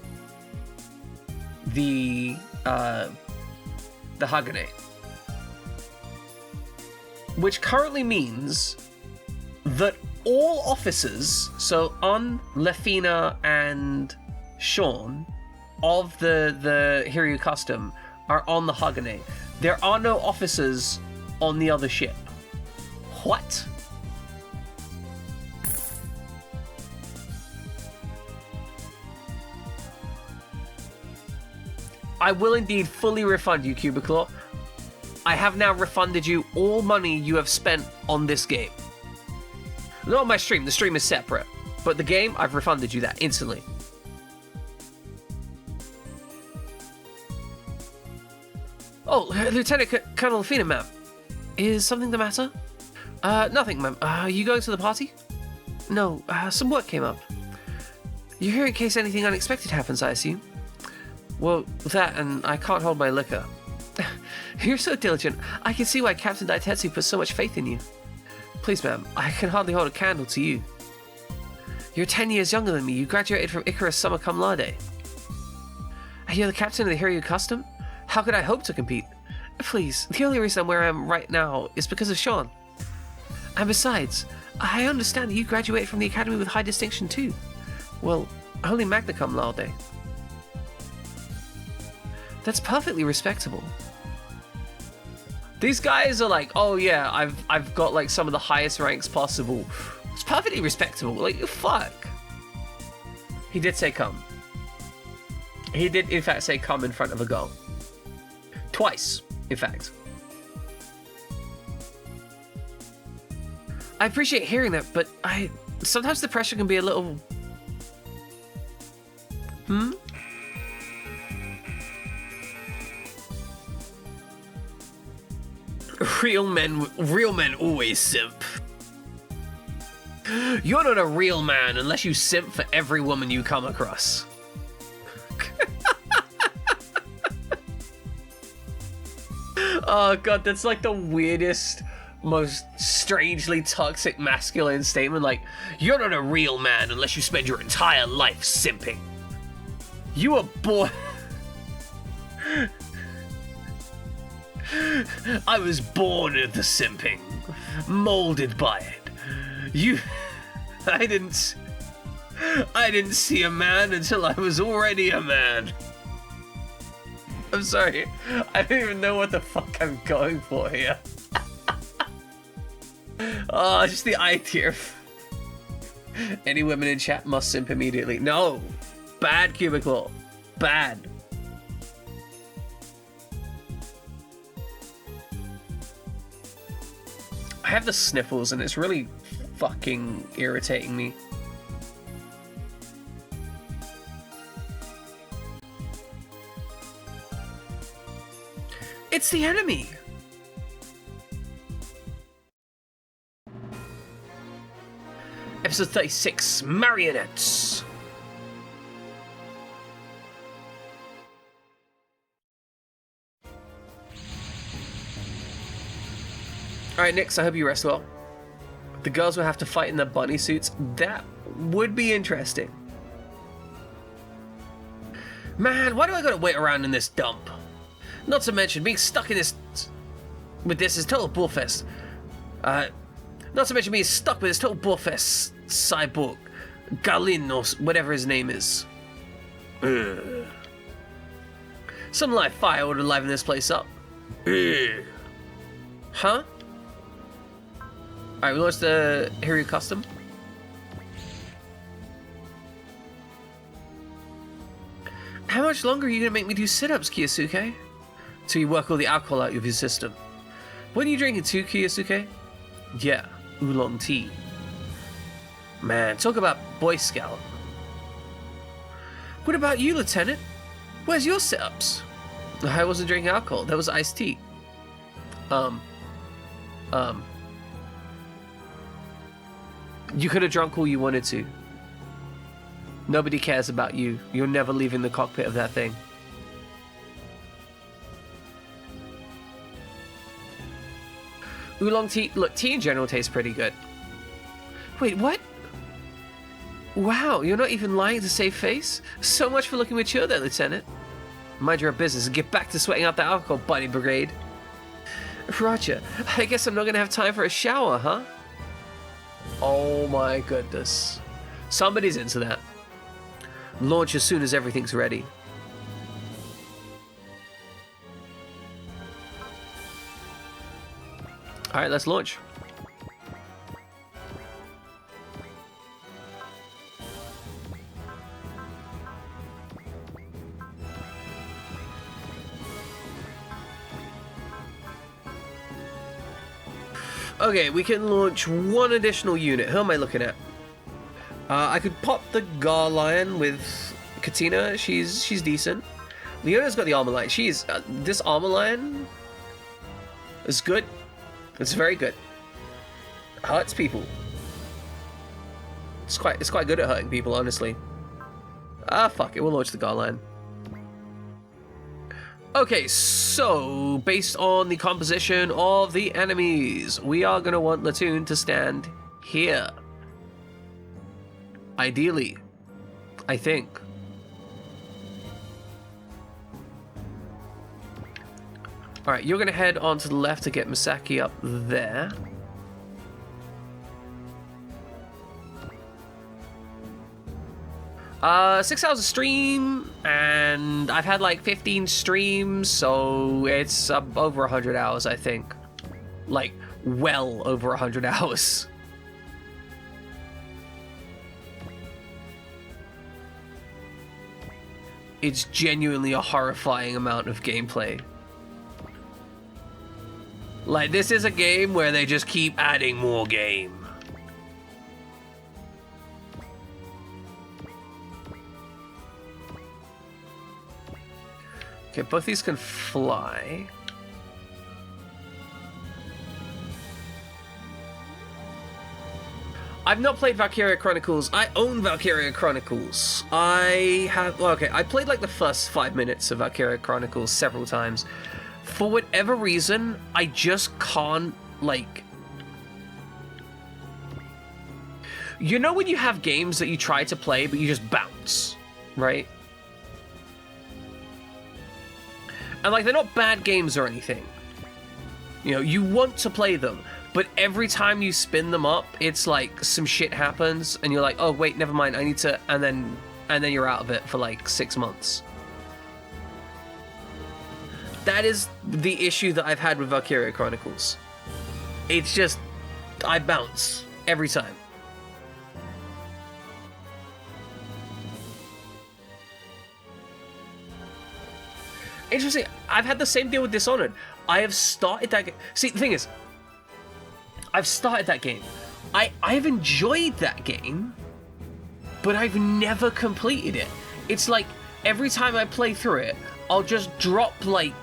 the Hagane, which currently means that all officers, so Lefina and Sean of the Hiryu Custom, are on the Hagane. There are no officers on the other ship. What? I will indeed fully refund you, Cubicle. I have now refunded you all money you have spent on this game. Not on my stream. The stream is separate. But the game, I've refunded you that instantly. Oh, Lieutenant Colonel Athena, ma'am. Is something the matter? Nothing, ma'am. Are you going to the party? No, some work came up. You're here in case anything unexpected happens, I assume? Well, that, and I can't hold my liquor. You're so diligent. I can see why Captain Daitetsu put so much faith in you. Please, ma'am, I can hardly hold a candle to you. You're 10 years younger than me. You graduated from Icarus Summa Cum Laude. And you're the captain of the Hiryu Custom? How could I hope to compete? Please, the only reason I'm where I am right now is because of Sean. And besides, I understand that you graduated from the academy with high distinction too. Well, only magna cum laude. That's perfectly respectable. These guys are like, oh yeah, I've got like some of the highest ranks possible. It's perfectly respectable. Like, fuck. He did say come. He did in fact say come in front of a girl. Twice, in fact. I appreciate hearing that, but sometimes the pressure can be a little... Real men always simp. You're not a real man unless you simp for every woman you come across. Oh god, that's like the weirdest, most strangely toxic masculine statement. Like, you're not a real man unless you spend your entire life simping. You were born... I was born of the simping, molded by it. I didn't see a man until I was already a man. I'm sorry, I don't even know what the fuck I'm going for here. Oh, just the idea of any women in chat must simp immediately. No, bad cubicle, bad. I have the sniffles and it's really fucking irritating me. It's the enemy! Episode 36, Marionettes. Alright, Nix, I hope you rest well. The girls will have to fight in their bunny suits. That would be interesting. Man, why do I gotta wait around in this dump? Not to mention, being stuck in this... with this is total bullfest. Not to mention being stuck with this total bullfest cyborg. Galin, or whatever his name is. Ugh. Some live fire would liven this place up. Ugh. Huh? Alright, we launched the Hiryu Custom. How much longer are you gonna make me do sit-ups, Kiyosuke? Till you work all the alcohol out of your system. What are you drinking too, Kiyosuke? Yeah, oolong tea. Man, talk about Boy Scout. What about you, Lieutenant? Where's your sit-ups? I wasn't drinking alcohol, that was iced tea. You could have drunk all you wanted to. Nobody cares about you. You're never leaving the cockpit of that thing. Oolong tea, look, tea in general tastes pretty good. Wait, what? Wow, you're not even lying to save face? So much for looking mature there, Lieutenant. Mind your business and get back to sweating out the alcohol, Bunny Brigade. Roger, I guess I'm not gonna have time for a shower, huh? Oh my goodness. Somebody's into that. Launch as soon as everything's ready. Alright, let's launch. Okay, we can launch one additional unit. Who am I looking at? I could pop the Gar Lion with Katina. She's decent. Leona's got the Armor Lion. She's this Armor Lion is good. It's very good. Hurts people. It's quite good at hurting people, honestly. Fuck it. We'll launch the Gar Lion. Okay, so based on the composition of the enemies, we are gonna want Latoon to stand here. Ideally, I think. Alright, you're gonna head on to the left to get Misaki up there. Uh, 6 hours of stream, and I've had like 15 streams, so it's over 100 hours, I think. Like, well over 100 hours. It's genuinely a horrifying amount of gameplay. Like, this is a game where they just keep adding more game. Okay, both these can fly. I've not played Valkyria Chronicles. I own Valkyria Chronicles. I have... Well, okay, I played like the first 5 minutes of Valkyria Chronicles several times. For whatever reason, I just can't, like... You know when you have games that you try to play, but you just bounce, right? And, like, they're not bad games or anything. You know, you want to play them, but every time you spin them up, it's like some shit happens, and you're like, oh, wait, never mind, I need to... And then you're out of it for, like, 6 months. That is the issue that I've had with Valkyria Chronicles. It's just... I bounce every time. Interesting. I've had the same deal with Dishonored. I have started that game. See, the thing is, I've started that game. I've enjoyed that game, but I've never completed it. It's like every time I play through it, I'll just drop like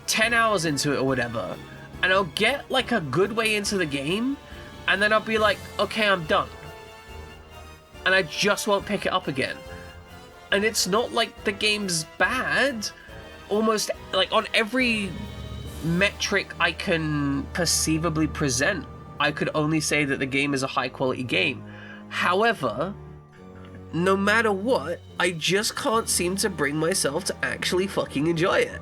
10 hours into it or whatever, and I'll get like a good way into the game, and then I'll be like, okay, I'm done. And I just won't pick it up again. And it's not like the game's bad. Almost like on every metric I can perceivably present, I could only say that the game is a high quality game. However, no matter what, I just can't seem to bring myself to actually fucking enjoy it.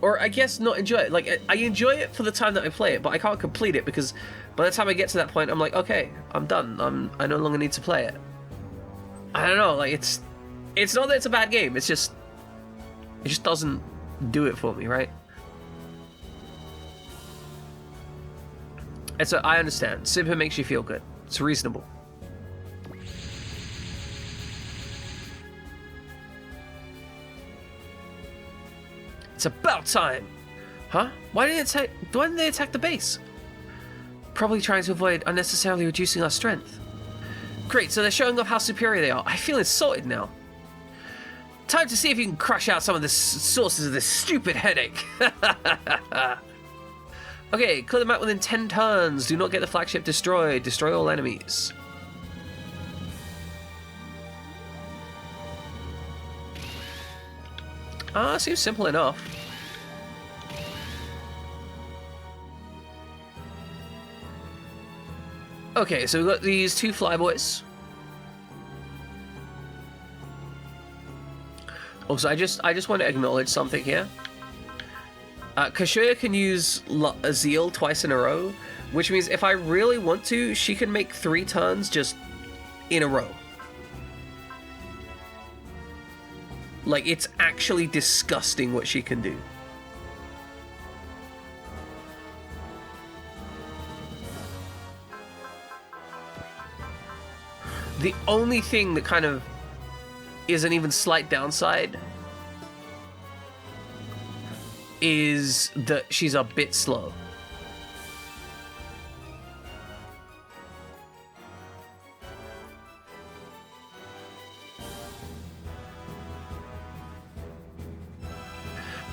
Or I guess not enjoy it. Like, I enjoy it for the time that I play it, but I can't complete it because by the time I get to that point, I'm like, okay, I'm done. I no longer need to play it. I don't know, like, it's not that it's a bad game, it just doesn't do it for me, right? And so, I understand. Simpa makes you feel good. It's reasonable. It's about time! Huh? Why didn't they attack the base? Probably trying to avoid unnecessarily reducing our strength. Great, so they're showing off how superior they are. I feel insulted now. Time to see if you can crush out some of the sources of this stupid headache. Okay, clear them out within 10 turns. Do not get the flagship destroyed. Destroy all enemies. Seems simple enough. Okay, so we've got these two flyboys. Also, I just want to acknowledge something here. Kashuya can use Azil twice in a row, which means if I really want to, she can make 3 turns just in a row. Like, it's actually disgusting what she can do. The only thing that kind of is an even slight downside is that she's a bit slow.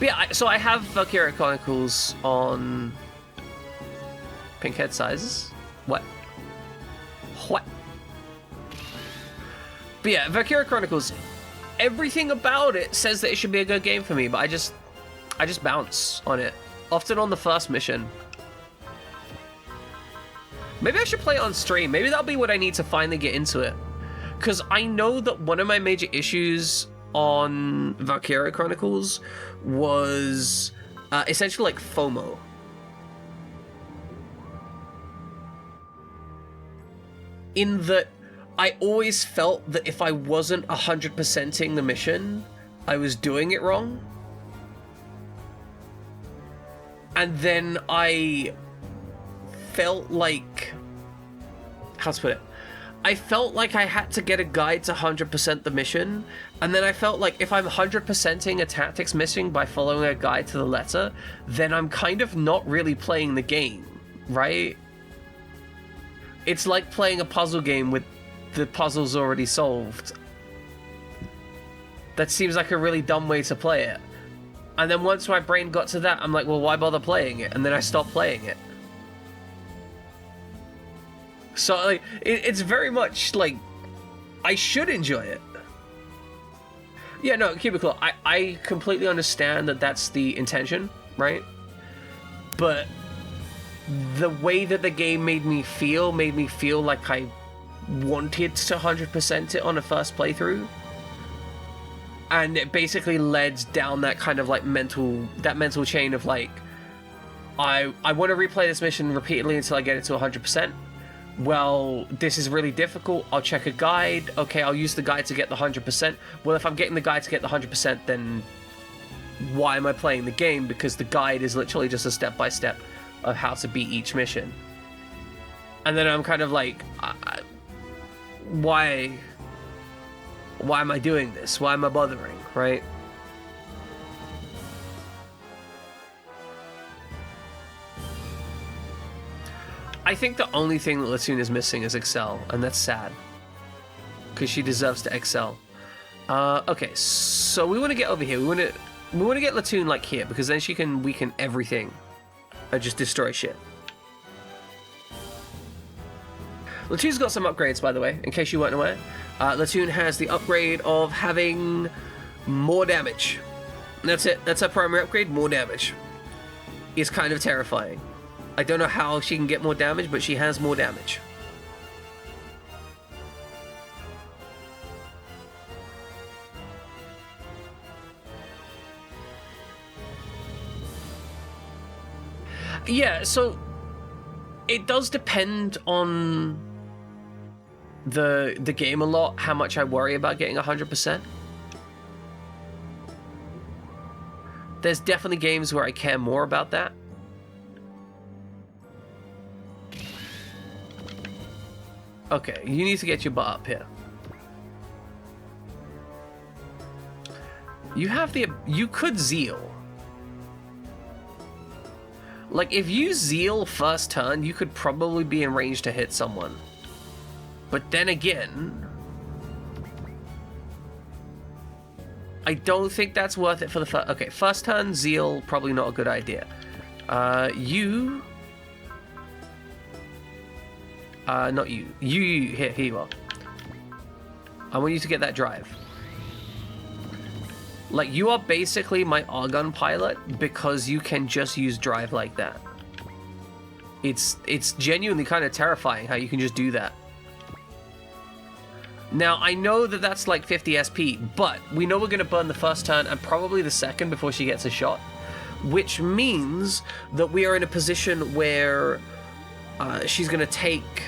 But yeah, so I have Valkyria Chronicles on pink head sizes. What? What? But yeah, Valkyria Chronicles, everything about it says that it should be a good game for me, but I just bounce on it. Often on the first mission. Maybe I should play it on stream. Maybe that'll be what I need to finally get into it. Because I know that one of my major issues on Valkyria Chronicles was essentially like FOMO. In that I always felt that if I wasn't 100%ing the mission, I was doing it wrong. And then I felt like... how to put it? I felt like I had to get a guide to 100% the mission, and then I felt like if I'm 100%ing a tactics mission by following a guide to the letter, then I'm kind of not really playing the game, right? It's like playing a puzzle game with the puzzles already solved. That seems like a really dumb way to play it. And then once my brain got to that, I'm like, well, why bother playing it? And then I stopped playing it. So, like, it's very much, like, I should enjoy it. Yeah, no, Cubicle, I completely understand that that's the intention, right? But the way that the game made me feel like I wanted to 100% it on a first playthrough. And it basically led down that kind of, like, mental chain of, like, I want to replay this mission repeatedly until I get it to 100%. Well, this is really difficult. I'll check a guide. Okay, I'll use the guide to get the 100%. Well, if I'm getting the guide to get the 100%, then why am I playing the game? Because the guide is literally just a step-by-step of how to beat each mission. And then I'm kind of like, why am I doing this? Why am I bothering, right? I think the only thing that Latoon is missing is excel, and that's sad. Because she deserves to excel. Okay, so we want to get over here. We want to get Latoon, like, here, because then she can weaken everything and just destroy shit. Latoon's got some upgrades, by the way, in case you weren't aware. Latoon has the upgrade of having more damage. That's it. That's her primary upgrade, more damage. It's kind of terrifying. I don't know how she can get more damage, but she has more damage. Yeah, so it does depend on the game a lot, how much I worry about getting 100%. There's definitely games where I care more about that. Okay, you need to get your butt up here. You could zeal. Like, if you zeal first turn, you could probably be in range to hit someone. But then again, I don't think that's worth it for the first... Okay, first turn, zeal, probably not a good idea. Not you. Here you are. I want you to get that drive. Like, you are basically my Argon pilot because you can just use drive like that. It's genuinely kind of terrifying how you can just do that. Now, I know that that's like 50 SP, but we know we're going to burn the first turn and probably the second before she gets a shot, which means that we are in a position where she's going to take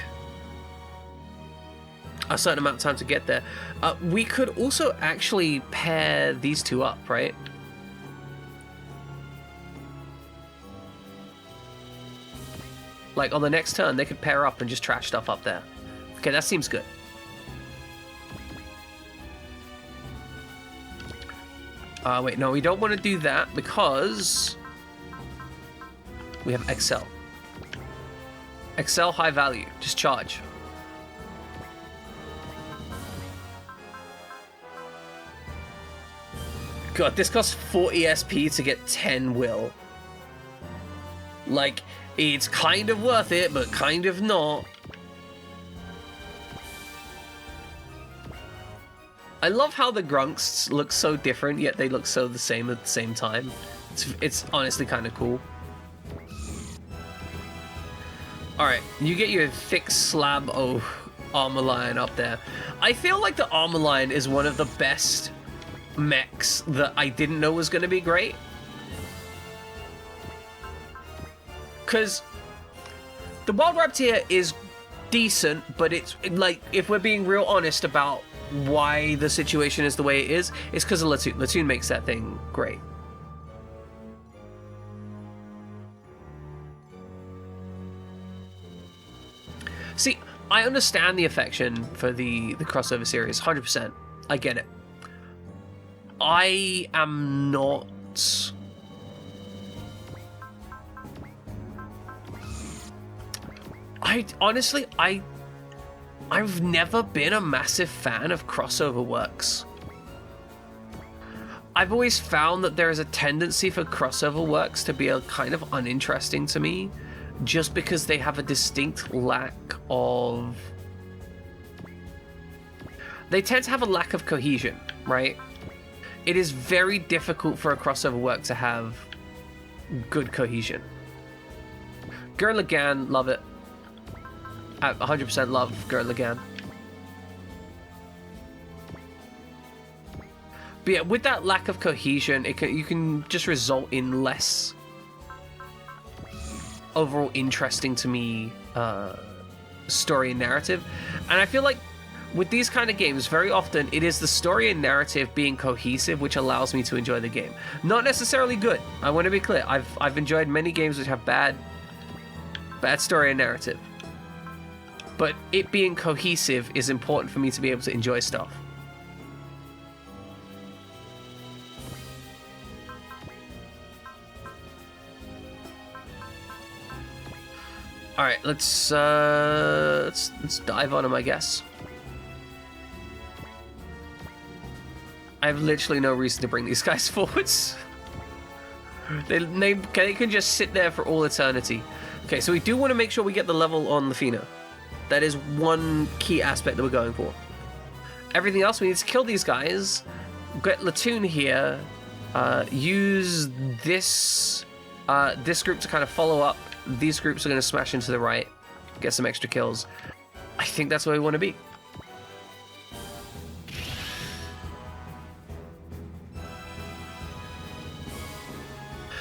a certain amount of time to get there. We could also actually pair these two up, right? Like, on the next turn, they could pair up and just trash stuff up there. Okay, that seems good. Wait, no, we don't want to do that because we have Excel. Excel high value, just charge. god, this costs 40 SP to get 10 will. Like, it's kind of worth it, but kind of not. I love how the grunks look so different, yet they look so the same at the same time. It's honestly kind of cool. Alright, you get your thick slab of armor line up there. I feel like the armor line is one of the best mechs that I didn't know was going to be great. Because the Wild Raptor is decent, but it's like, if we're being real honest about why the situation is the way it is, it's because of Latoon. Latoon makes that thing great. See, I understand the affection for the crossover series, 100%. I get it. I am not... honestly, I've never been a massive fan of crossover works. I've always found that there is a tendency for crossover works to be a kind of uninteresting to me, just because they have a distinct lack of... They tend to have a lack of cohesion, right? It is very difficult for a crossover work to have good cohesion. Gurren Lagann, love it. I 100% love Gurren Lagann. But yeah, with that lack of cohesion, you can just result in less overall interesting to me story and narrative. And I feel like with these kind of games, very often it is the story and narrative being cohesive which allows me to enjoy the game. Not necessarily good. I want to be clear. I've enjoyed many games which have bad story and narrative. But it being cohesive is important for me to be able to enjoy stuff. All right, let's dive on them, I guess. I have literally no reason to bring these guys forwards. They can just sit there for all eternity. Okay, so we do want to make sure we get the level on Lafina. That is one key aspect that we're going for. Everything else, we need to kill these guys, get Latoon here, use this group to kind of follow up. These groups are going to smash into the right, get some extra kills. I think that's where we want to be.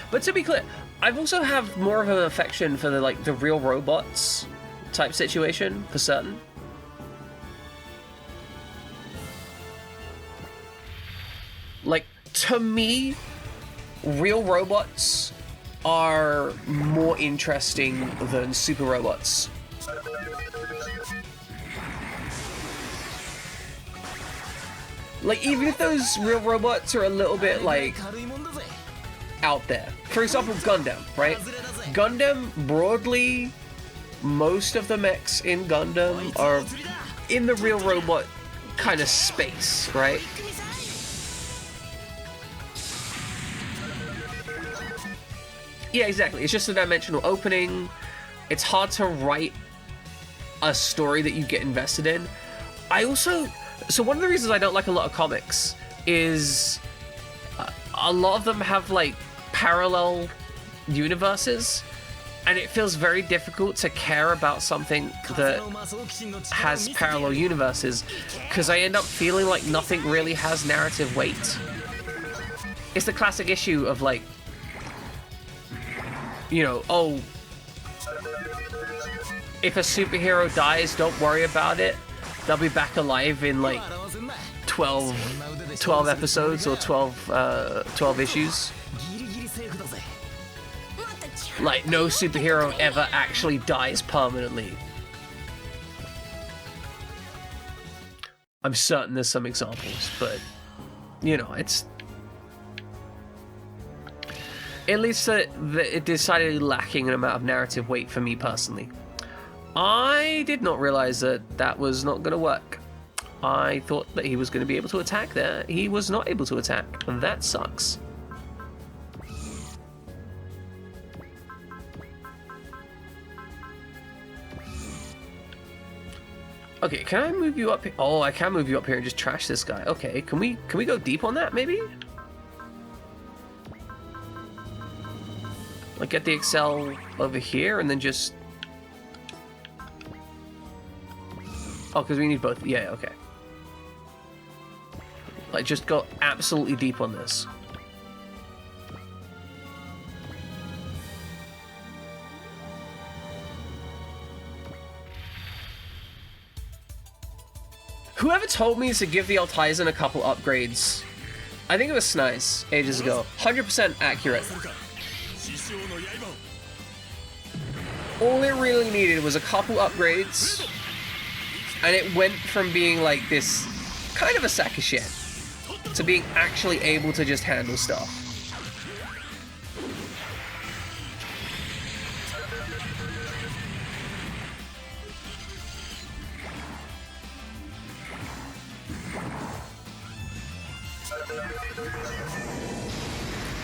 But to be clear, I've also have more of an affection for the real robots type situation for certain. Like, to me, real robots are more interesting than super robots. Like, even if those real robots are a little bit, like, out there. For example, Gundam, right? Gundam, broadly, most of the mechs in Gundam are in the real robot kind of space, right? Yeah, exactly. It's just a dimensional opening. It's hard to write a story that you get invested in. So one of the reasons I don't like a lot of comics is a lot of them have like parallel universes, and it feels very difficult to care about something that has parallel universes because I end up feeling like nothing really has narrative weight. It's the classic issue of like, you know, oh, if a superhero dies, don't worry about it. They'll be back alive in like 12 episodes or 12 issues. Like, no superhero ever actually dies permanently. I'm certain there's some examples, but, you know, it leads to it decidedly lacking an amount of narrative weight for me personally. I did not realize that was not going to work. I thought that he was going to be able to attack there. He was not able to attack. And that sucks. Okay, can I move you up here? Oh, I can move you up here and just trash this guy. Okay, can we go deep on that, maybe? Like, get the Excel over here and then just... Oh, because we need both. Yeah, okay. Like, just go absolutely deep on this. Whoever told me to give the Altizen a couple upgrades, I think it was nice ages ago. 100% accurate. All it really needed was a couple upgrades, and it went from being like this kind of a sack of shit to being actually able to just handle stuff.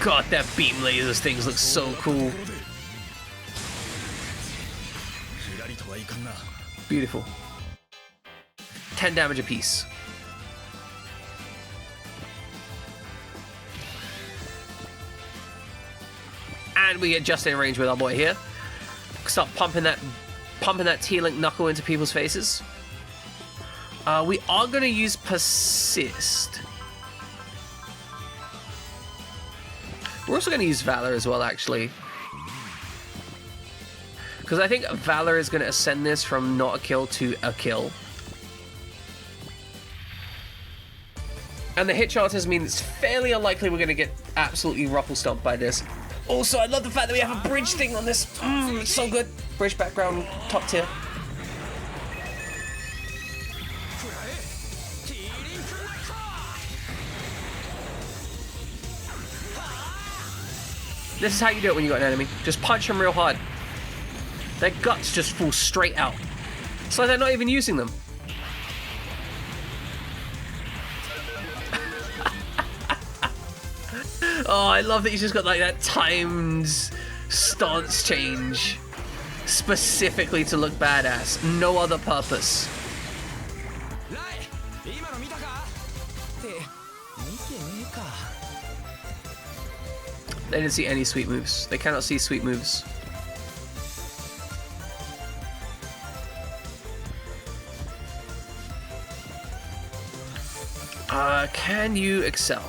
God, that beam lasers things look so cool. Beautiful. 10 damage apiece. And we get just in range with our boy here. Start pumping that T-Link knuckle into people's faces. We are going to use Persist. We're also going to use Valor as well, actually. Because I think Valor is going to ascend this from not a kill to a kill. And the hit chances mean it's fairly unlikely we're going to get absolutely ruffle stomped by this. Also, I love the fact that we have a bridge thing on this. It's so good. Bridge background, top tier. This is how you do it when you got an enemy. Just punch them real hard. Their guts just fall straight out. It's like they're not even using them. Oh, I love that he's just got like that timed stance change. Specifically to look badass. No other purpose. They didn't see any sweet moves. They cannot see sweet moves. Can you excel?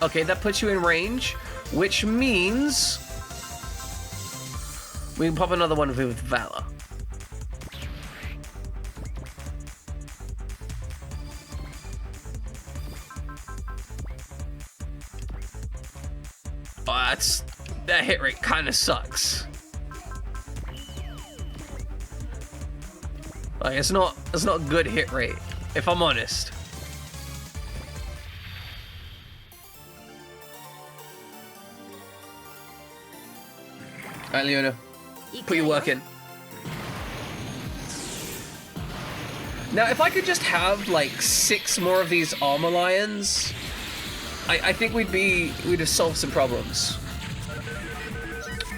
Okay, that puts you in range, which means we can pop another one with Valor. Oh, that hit rate kind of sucks. Like, it's not a good hit rate, if I'm honest. Alright, Leona, put your work in. Now, if I could just have like 6 more of these armor lions, I think we'd have solved some problems.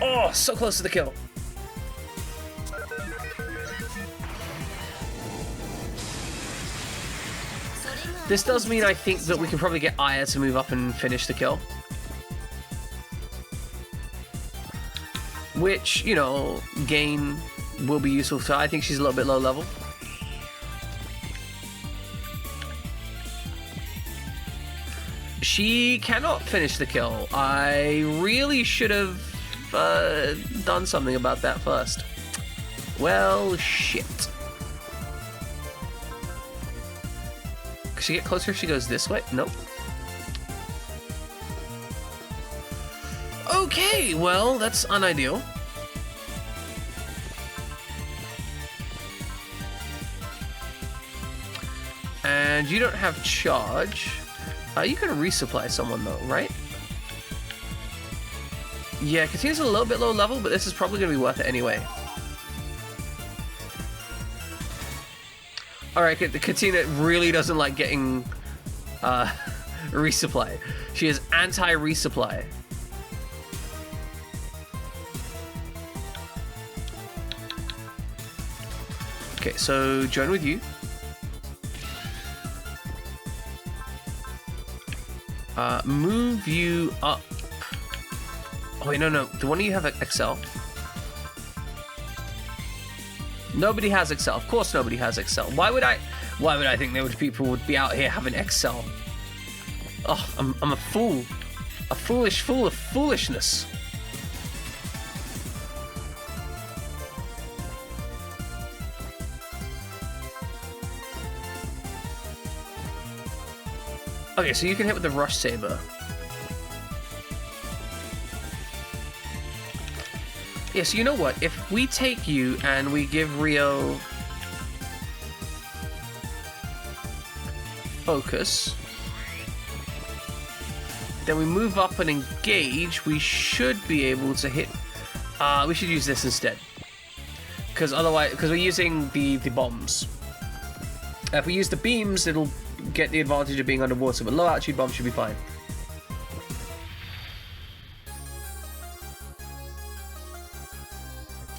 Oh, so close to the kill. This does mean I think that we can probably get Aya to move up and finish the kill. Which, you know, Gain will be useful to her. I think she's a little bit low level. She cannot finish the kill. I really should have done something about that first. Well, shit. Could she get closer if she goes this way? Nope. Okay, well, that's unideal. And you don't have charge. You can resupply someone though, right? Yeah, Katina's a little bit low level, but this is probably going to be worth it anyway. Alright, Katina really doesn't like getting resupply. She is anti-resupply. Okay, so join with you. Move you up. Oh wait, no. Do one of you have Excel? Nobody has Excel. Of course nobody has Excel. Why would I think people would be out here having Excel? Oh, I'm a fool. A foolish fool of foolishness. Okay, so you can hit with the Rush Saber. Yeah, so you know what? If we take you and we give Rio focus, then we move up and engage, we should be able to hit... we should use this instead. Because otherwise, because we're using the bombs. If we use the beams, it'll get the advantage of being underwater, but low altitude bombs should be fine.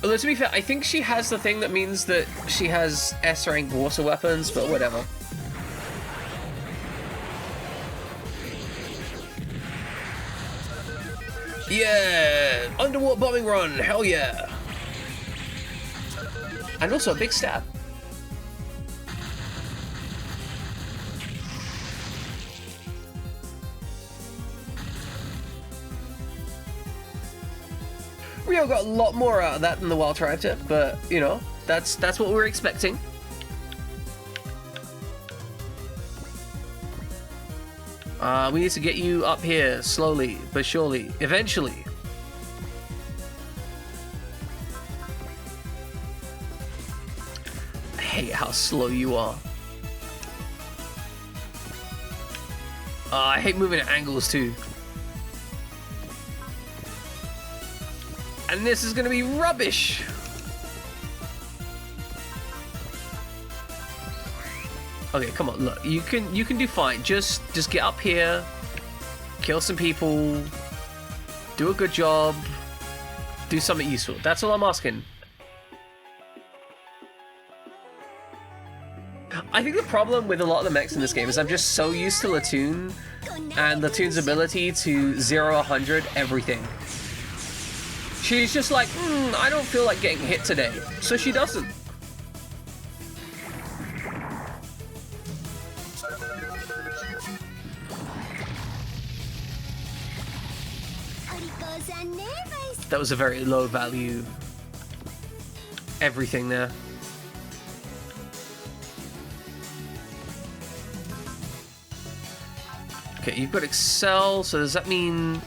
Although to be fair, I think she has the thing that means that she has S rank water weapons, but whatever. Yeah! Underwater bombing run! Hell yeah! And also a big stab. Rio got a lot more out of that than the Wild Tribe tip, but you know, that's what we were expecting. We need to get you up here slowly but surely, eventually. I hate how slow you are. I hate moving at angles too. And this is gonna be rubbish. Okay, come on, look, you can do fine. Just get up here, kill some people, do a good job, do something useful. That's all I'm asking. I think the problem with a lot of the mechs in this game is I'm just so used to Latoon and Latoon's ability to 0-100 everything. She's just like, I don't feel like getting hit today, so she doesn't. That was a very low value everything there. Okay, you've got Excel, so does that mean...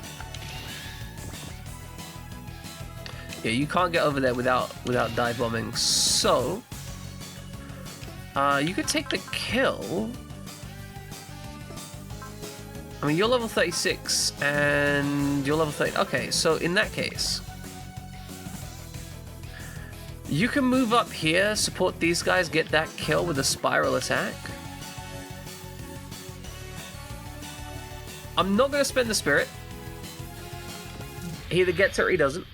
Yeah, you can't get over there without dive bombing, so... you could take the kill. I mean, you're level 36, and you're level 30. Okay, so in that case... You can move up here, support these guys, get that kill with a spiral attack. I'm not going to spend the spirit. He either gets it or he doesn't.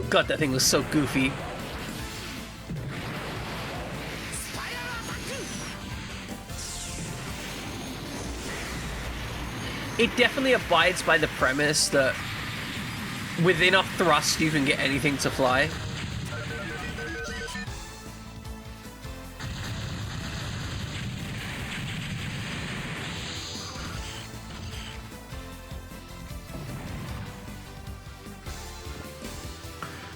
God, that thing was so goofy. It definitely abides by the premise that with enough thrust you can get anything to fly.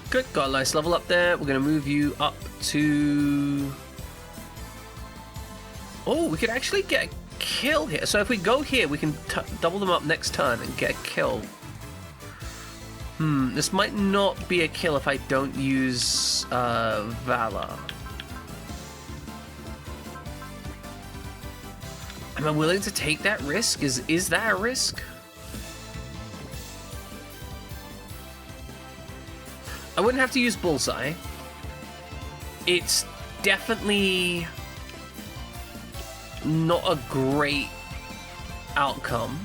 Good, got a nice level up there. We're going to move you up to... Oh, we could actually get a kill here. So if we go here, we can double them up next turn and get a kill. This might not be a kill if I don't use Valor. Am I willing to take that risk? Is that a risk? I wouldn't have to use Bullseye. It's definitely not a great outcome.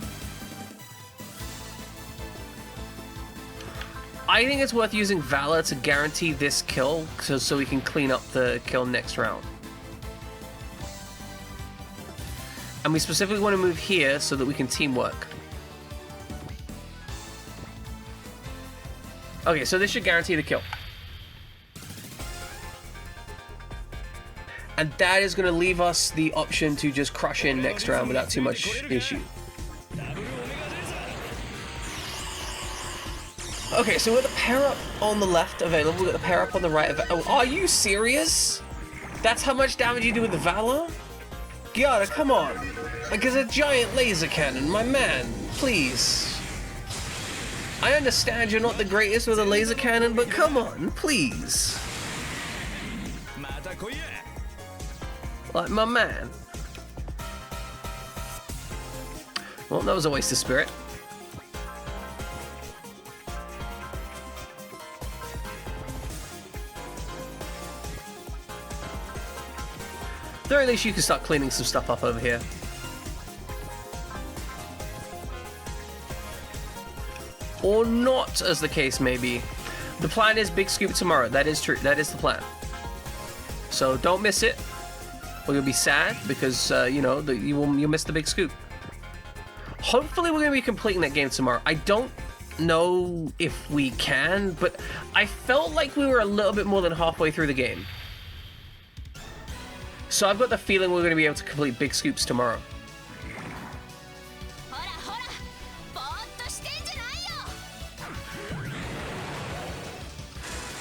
I think it's worth using Valor to guarantee this kill so we can clean up the kill next round. And we specifically want to move here so that we can teamwork. Okay, so this should guarantee the kill. And that is going to leave us the option to just crush in next round without too much issue. Okay, so we've got the pair up on the left available, we've got the pair up on the right available. Oh, are you serious? That's how much damage you do with the Valor? God, come on. Like, it's a giant laser cannon, my man. Please. I understand you're not the greatest with a laser cannon, but come on, please. Like, my man. Well, that was a waste of spirit. At the very least, you can start cleaning some stuff up over here. Or not, as the case may be. The plan is big scoop tomorrow. That is true. That is the plan. So don't miss it. Or you'll be sad because, you know, you'll miss the big scoop. Hopefully we're going to be completing that game tomorrow. I don't know if we can, but I felt like we were a little bit more than halfway through the game. So I've got the feeling we're going to be able to complete big scoops tomorrow.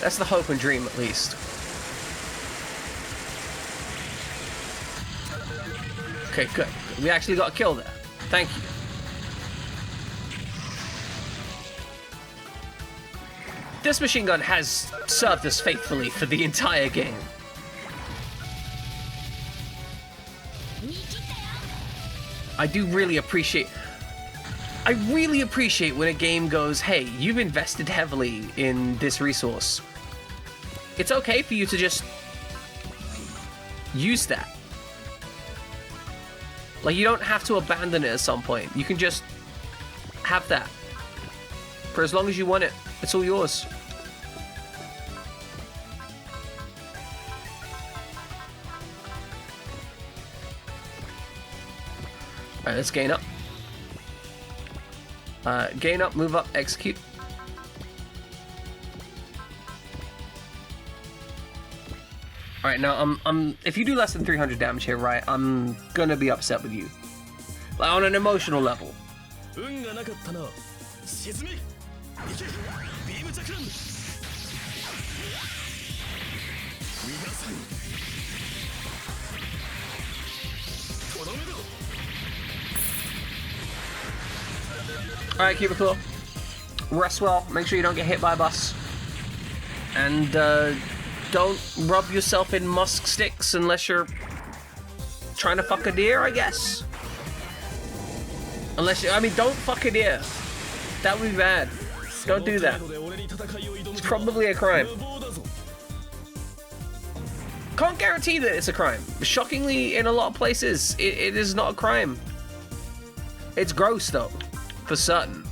That's the hope and dream, at least. Okay, good. We actually got a kill there. Thank you. This machine gun has served us faithfully for the entire game. I really appreciate when a game goes, hey, you've invested heavily in this resource. It's okay for you to just use that. Like, you don't have to abandon it at some point. You can just have that. For as long as you want it. It's all yours. Alright, let's gain up. Gain up, move up, execute. Alright, now if you do less than 300 damage here, right, I'm gonna be upset with you. Like, on an emotional level. Alright, keep it cool. Rest well, make sure you don't get hit by a bus. And, don't rub yourself in musk sticks unless you're trying to fuck a deer, I guess. Don't fuck a deer. That would be bad. Don't do that. It's probably a crime. Can't guarantee that it's a crime. Shockingly, in a lot of places, it is not a crime. It's gross, though, for certain.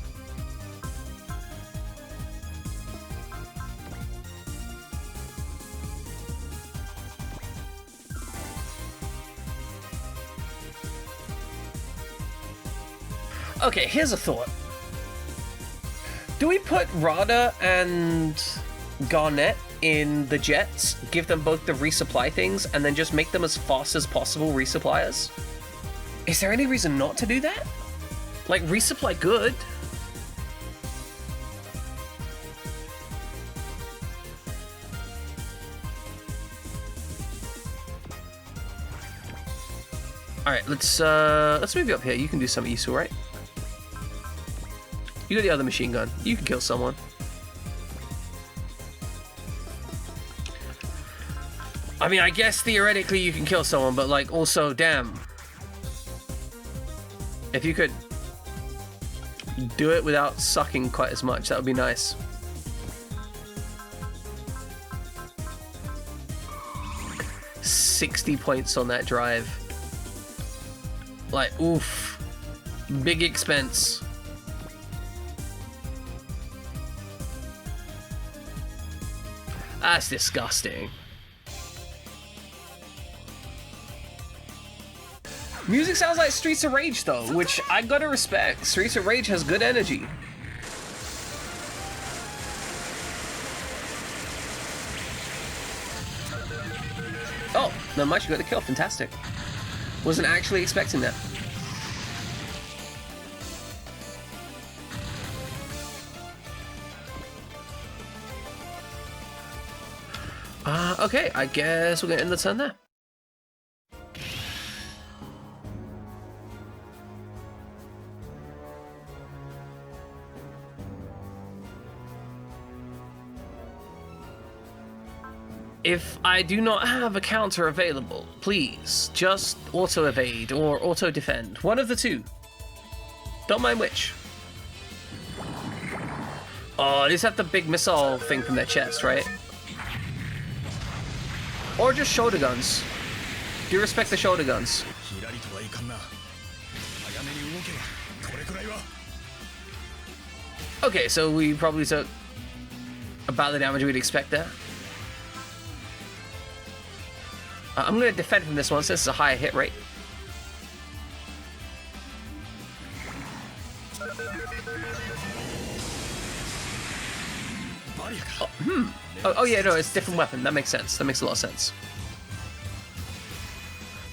Okay, here's a thought. Do we put Rada and Garnet in the jets, give them both the resupply things, and then just make them as fast as possible resuppliers? Is there any reason not to do that? Like, resupply good. Alright, let's move you up here. You can do something useful, right? You got the other machine gun. You can kill someone. I mean, I guess theoretically you can kill someone, but like, also, damn. If you could do it without sucking quite as much, that would be nice. $60 points on that drive. Like, oof. Big expense. That's disgusting. Music sounds like Streets of Rage though, which I gotta respect. Streets of Rage has good energy. Oh, no, much you got the kill. Fantastic. Wasn't actually expecting that. Okay, I guess we're gonna end the turn there. If I do not have a counter available, please just auto-evade or auto-defend. One of the two. Don't mind which. Oh, these have the big missile thing from their chest, right? Or just shoulder guns. Do you respect the shoulder guns? Okay, so we probably took about the damage we'd expect there. I'm going to defend from this one since it's a higher hit rate. Oh, yeah, no, it's a different weapon. That makes sense. That makes a lot of sense.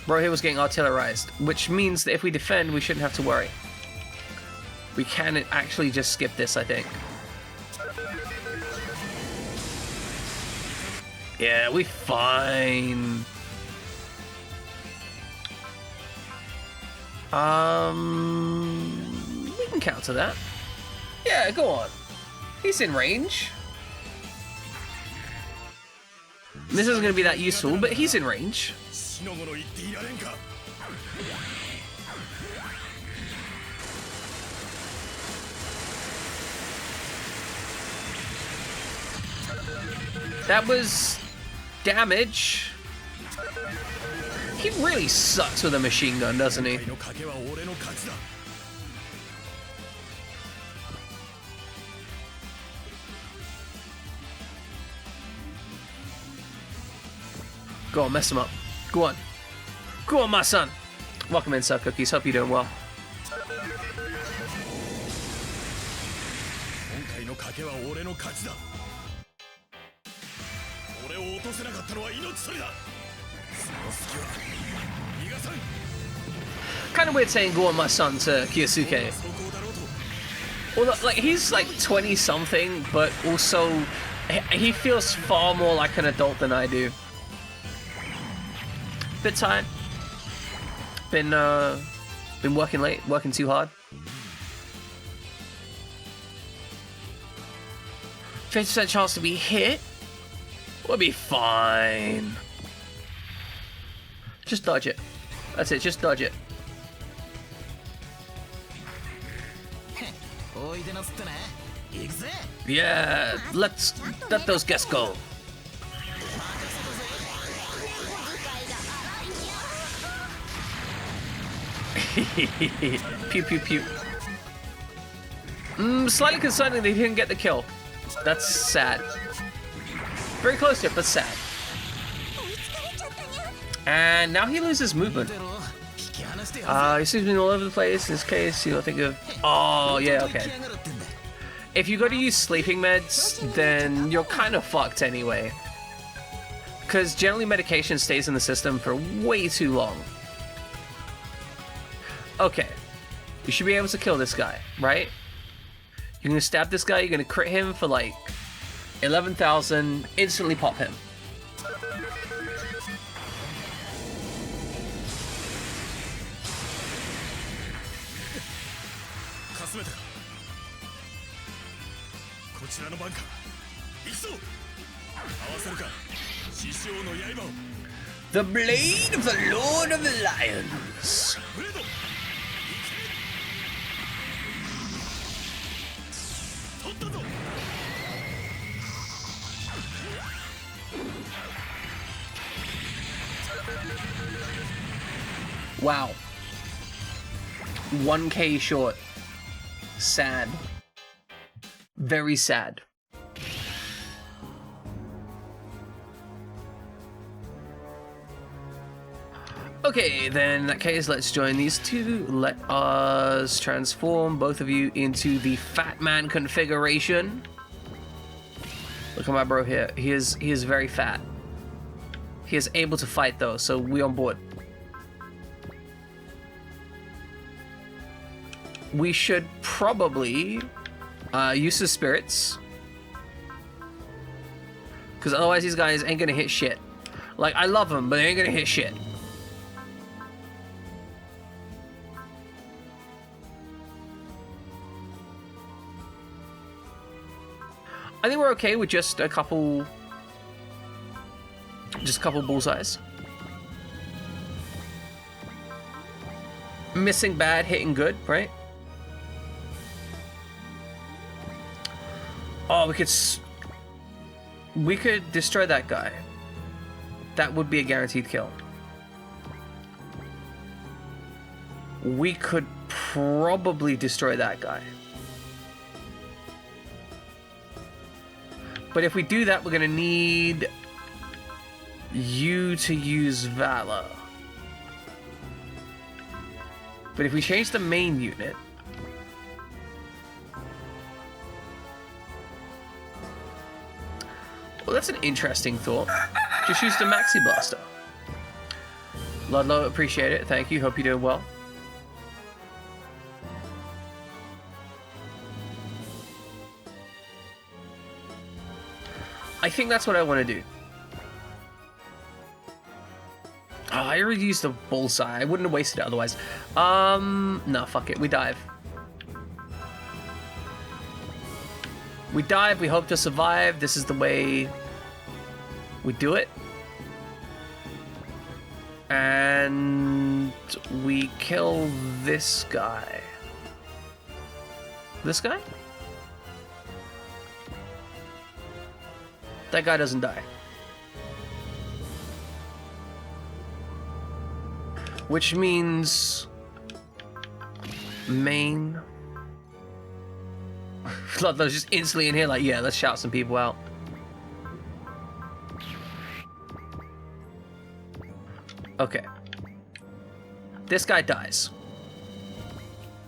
Bro here was getting artillerized, which means that if we defend, we shouldn't have to worry. We can actually just skip this, I think. Yeah, we fine. We can counter that. Yeah, go on. He's in range. This isn't going to be that useful, but he's in range. That was damage. He really sucks with a machine gun, doesn't he? Go on, mess him up. Go on. Go on, my son. Welcome in, Sir Cookies. Hope you're doing well. Kind of weird saying "go on, my son" to Kiyosuke. Well, like he's like 20 something, but also he feels far more like an adult than I do. Bit tired. Been working late, working too hard. 50% chance to be hit. We'll be fine. Just dodge it. That's it, just dodge it. Yeah, let those guests go. Pew pew pew. Slightly concerning they didn't get the kill. That's sad. Very close to it, but sad. And now he loses movement. He seems to be all over the place. In this case, you'll think of... Oh, yeah, okay. If you got to use sleeping meds, then you're kind of fucked anyway. Because generally medication stays in the system for way too long. Okay. You should be able to kill this guy, right? You're going to stab this guy, you're going to crit him for like 11,000, instantly pop him. The blade of the Lord of the Lions. Wow. 1K short. Sad. Very sad. Okay, then in that case, let's join these two. Let us transform both of you into the Fat Man configuration. Look at my bro here. He is very fat. He is able to fight though, so we on board. We should probably use the spirits, because otherwise these guys ain't gonna hit shit. Like, I love them, but they ain't gonna hit shit. I think we're okay with just a couple bullseyes. Missing bad, hitting good, right? Oh, we could destroy that guy. That would be a guaranteed kill. We could probably destroy that guy. But if we do that, we're gonna need you to use Valor. But if we change the main unit, well, that's an interesting thought. Just use the Maxi Blaster. Ludlow, appreciate it. Thank you. Hope you're doing well. I think that's what I want to do. Oh, I already used the bullseye. I wouldn't have wasted it otherwise. No, fuck it. We dive. We dive. We hope to survive. This is the way we do it. And we kill this guy. This guy? That guy doesn't die. Which means main. Ludlow's just instantly in here like, yeah, let's shout some people out. Okay. This guy dies.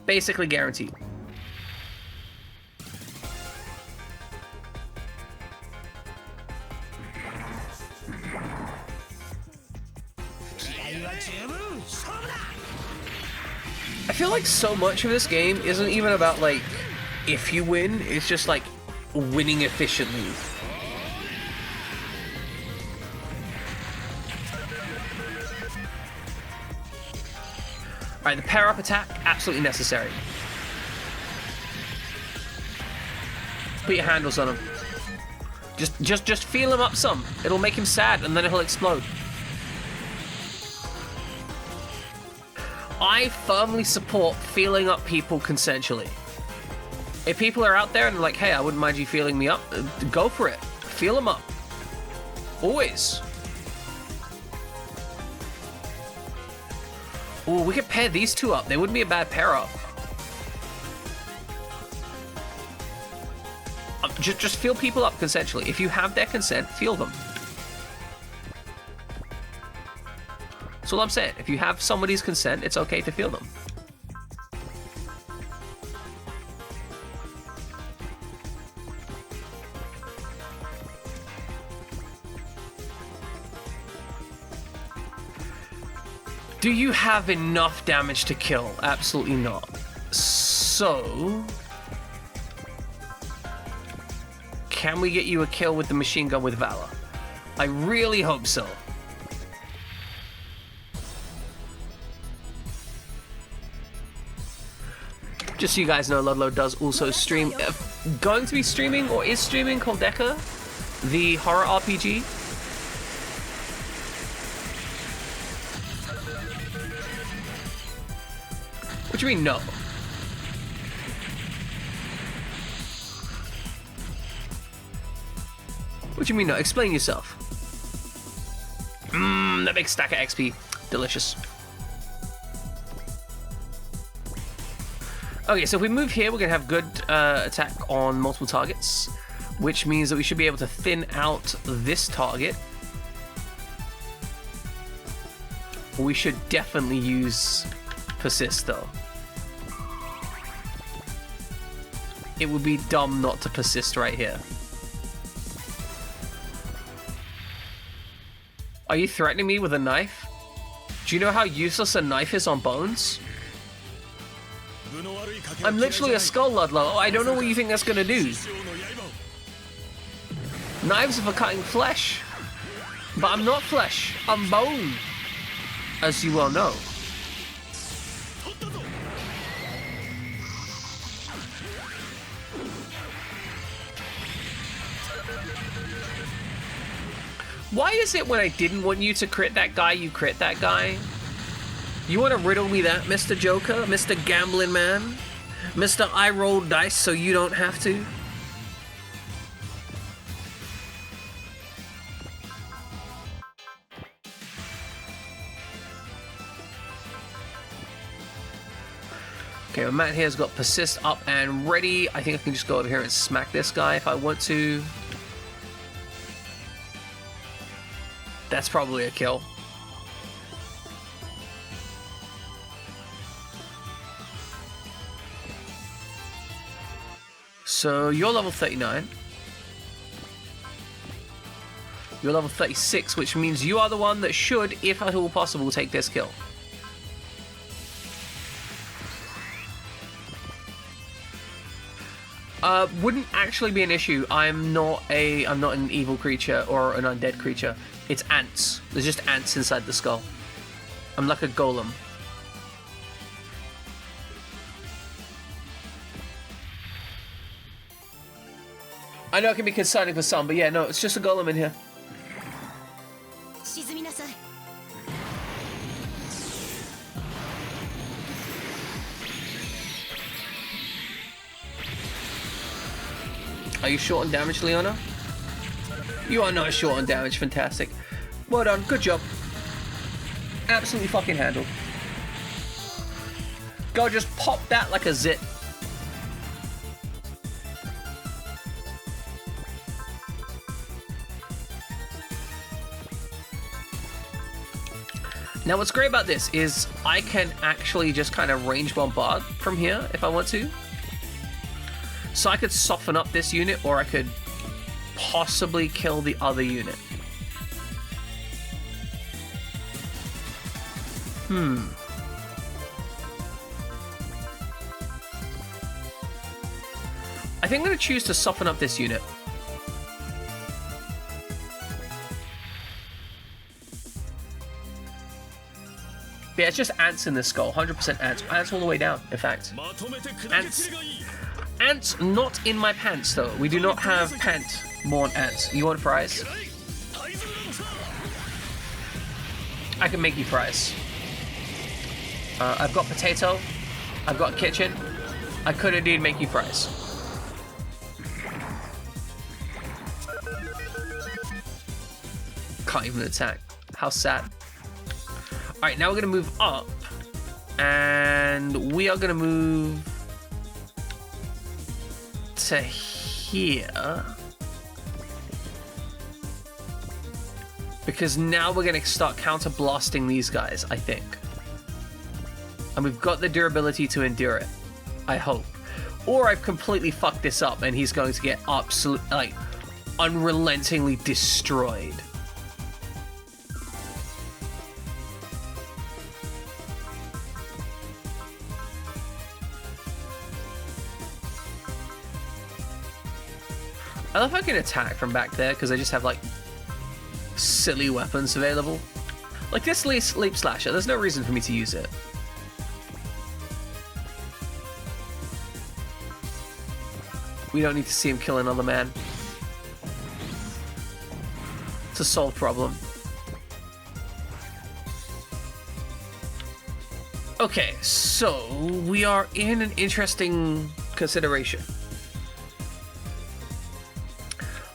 Basically guaranteed. I feel like so much of this game isn't even about, like, if you win, it's just, like, winning efficiently. Alright, the pair up attack, absolutely necessary. Put your handles on him. Just feel him up some. It'll make him sad, and then he'll explode. I firmly support feeling up people consensually. If people are out there and like, hey, I wouldn't mind you feeling me up, go for it. Feel them up. Always. Ooh, we could pair these two up. They wouldn't be a bad pair up. Just feel people up consensually. If you have their consent, feel them. That's all I'm saying. If you have somebody's consent, it's okay to feel them. Do you have enough damage to kill? Absolutely not. So, can we get you a kill with the machine gun with Valor? I really hope so. Just so you guys know, Ludlow does also stream, going to be streaming, or is streaming, Coldeka, the horror RPG. What do you mean, no? What do you mean, no? Explain yourself. That big stack of XP. Delicious. Okay, so if we move here, we're going to have good attack on multiple targets, which means that we should be able to thin out this target. We should definitely use Persist, though. It would be dumb not to Persist right here. Are you threatening me with a knife? Do you know how useless a knife is on bones? I'm literally a skull Ludlow. I don't know what you think that's gonna do. Knives are for cutting flesh. But I'm not flesh, I'm bone. As you well know. Why is it when I didn't want you to crit that guy, you crit that guy? You want to riddle me that, Mr. Joker? Mr. Gambling Man? Mr. I roll dice so you don't have to? Okay, well, Matt here's got Persist up and ready. I think I can just go over here and smack this guy if I want to. That's probably a kill. So you're level 39. You're level 36, which means you are the one that should, if at all possible, take this kill. Wouldn't actually be an issue. I'm not an evil creature or an undead creature. It's ants. There's just ants inside the skull. I'm like a golem. I know it can be concerning for some, but yeah, no, it's just a golem in here. Are you short on damage, Leona? You are not short on damage. Fantastic. Well done. Good job. Absolutely fucking handled. Go just pop that like a zit. Now what's great about this is I can actually just kind of range bombard from here if I want to. So I could soften up this unit, or I could possibly kill the other unit. I think I'm going to choose to soften up this unit. Yeah, it's just ants in this skull. 100% ants. Ants all the way down, in fact. Ants. Ants not in my pants, though. We do not have pant-born ants. You want fries? I can make you fries. I've got potato. I've got kitchen. I could indeed make you fries. Can't even attack. How sad. Alright, now we're going to move up. And we are going to move to here. Because now we're going to start counter-blasting these guys, I think. And we've got the durability to endure it. I hope. Or I've completely fucked this up and he's going to get absolutely, like, unrelentingly destroyed. I love if I can attack from back there because I just have, like, silly weapons available. Like this Leap Slasher, there's no reason for me to use it. We don't need to see him kill another man. It's a solved problem. Okay, so we are in an interesting consideration.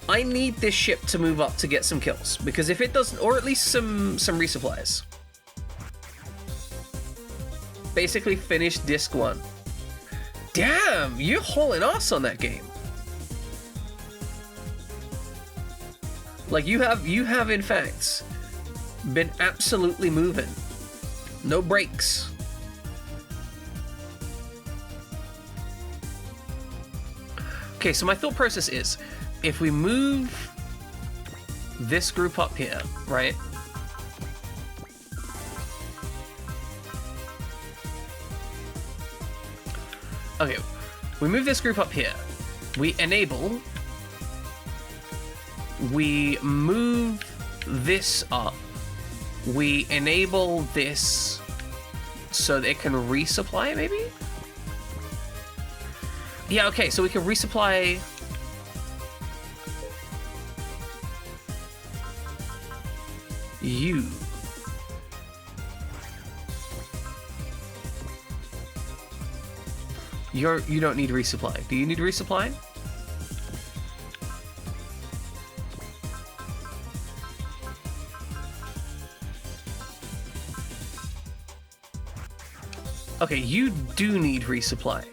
I need this ship to move up to get some kills, because if it doesn't, or at least some resupplies. Basically finish disc 1. Damn, you're hauling ass on that game. Like, you have in fact been absolutely moving. No breaks. Okay, so my thought process is, if we move this group up here, right? Okay, we move this group up here. We enable. We move this up. We enable this so that it can resupply, maybe? Yeah, okay, so we can resupply... you. You don't need resupply. Do you need resupply? Okay, you do need resupply.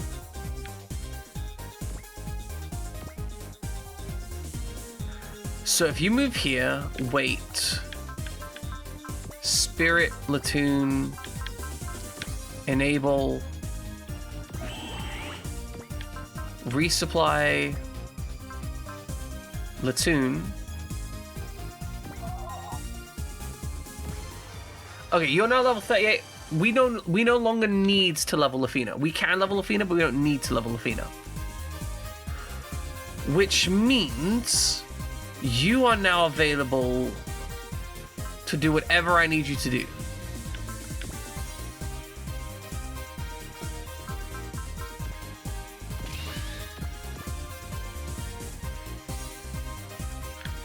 So if you move here, wait. Spirit, Latoon, enable, resupply, Latoon. Okay, you're now level 38. We no longer need to level Athena. We can level Athena, but we don't need to level Athena. Which means you are now available to do whatever I need you to do.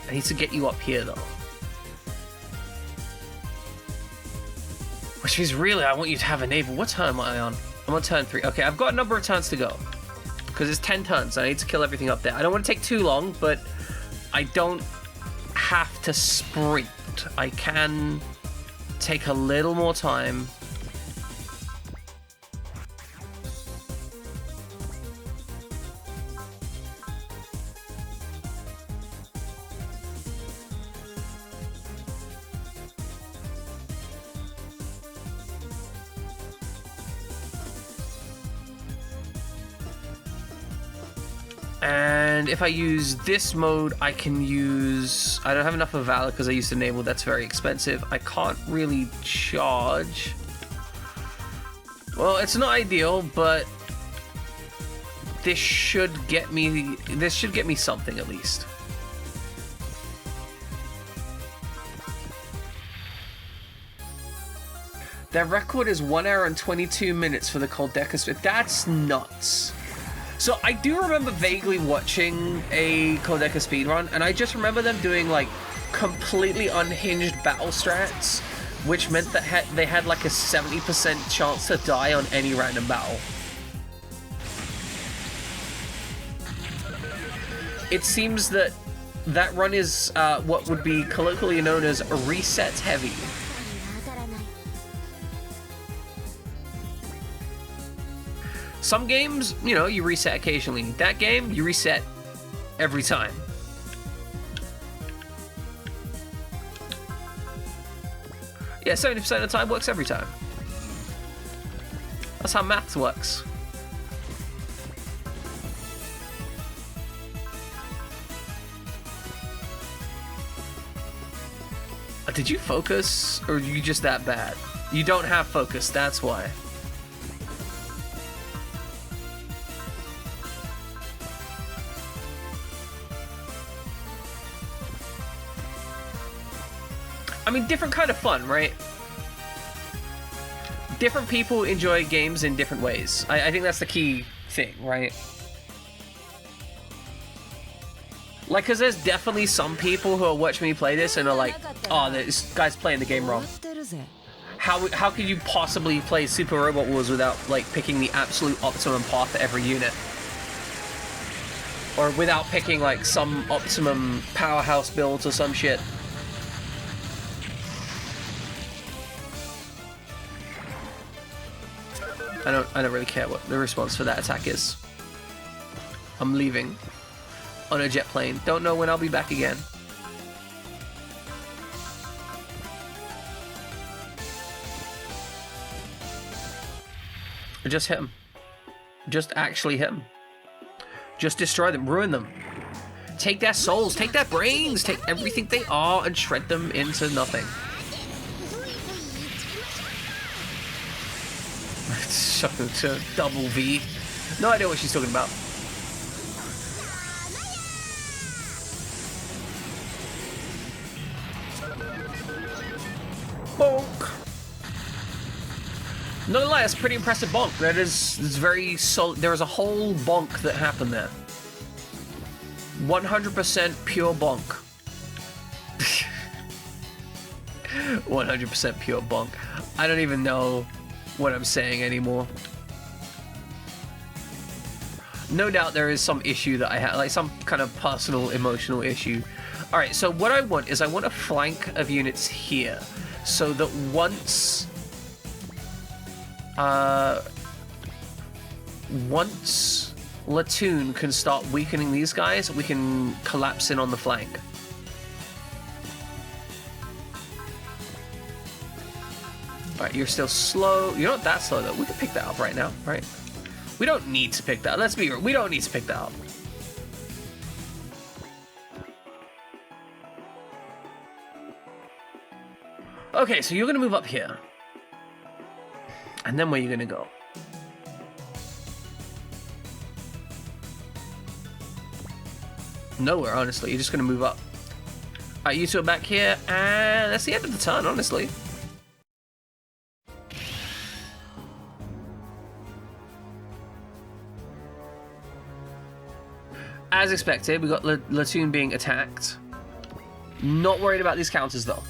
I need to get you up here though. Which means really I want you to have enable. What turn am I on? I'm on turn 3. Okay, I've got a number of turns to go. Because it's 10 turns. I need to kill everything up there. I don't want to take too long, but I don't have to sprint. I can take a little more time. And if I use this mode, I can use... I don't have enough of Valor because I used Enable. That's very expensive. I can't really charge. Well, it's not ideal, but this should get me... This should get me something at least. Their record is 1 hour and 22 minutes for the Coldeka Speed. That's nuts. So I do remember vaguely watching a Coldeka speedrun, and I just remember them doing like completely unhinged battle strats, which meant that they had like a 70% chance to die on any random battle. It seems that that run is what would be colloquially known as reset heavy. Some games, you know, you reset occasionally. That game, you reset every time. Yeah, 70% of the time works every time. That's how maths works. Did you focus, or are you just that bad? You don't have focus, that's why. I mean, different kind of fun, right? Different people enjoy games in different ways. I think that's the key thing, right? Like, because there's definitely some people who are watching me play this and are like, oh, this guy's playing the game wrong. How could you possibly play Super Robot Wars without, like, picking the absolute optimum path for every unit? Or without picking, like, some optimum powerhouse builds or some shit? I don't really care what the response for that attack is. I'm leaving on a jet plane. Don't know when I'll be back again. Just hit him. Just actually hit him. Just destroy them. Ruin them. Take their souls. Take their brains. Take everything they are and shred them into nothing. So double V. No idea what she's talking about. Bonk. Not gonna lie, that's a pretty impressive bonk. That is very solid. There was a whole bonk that happened there. 100% pure bonk. 100% pure bonk. I don't even know what I'm saying anymore. No doubt there is some issue that I have, like some kind of personal emotional issue. Alright, so what I want is I want a flank of units here, so that once Latoon can start weakening these guys, we can collapse in on the flank. Alright, you're still slow. You're not that slow though. We can pick that up right now, right? We don't need to pick that. Let's be real. We don't need to pick that up. Okay, so you're gonna move up here. And then where are you gonna go? Nowhere, honestly. You're just gonna move up. Alright, you two are back here, and that's the end of the turn, honestly. As expected, we got Latoon being attacked. Not worried about these counters, though.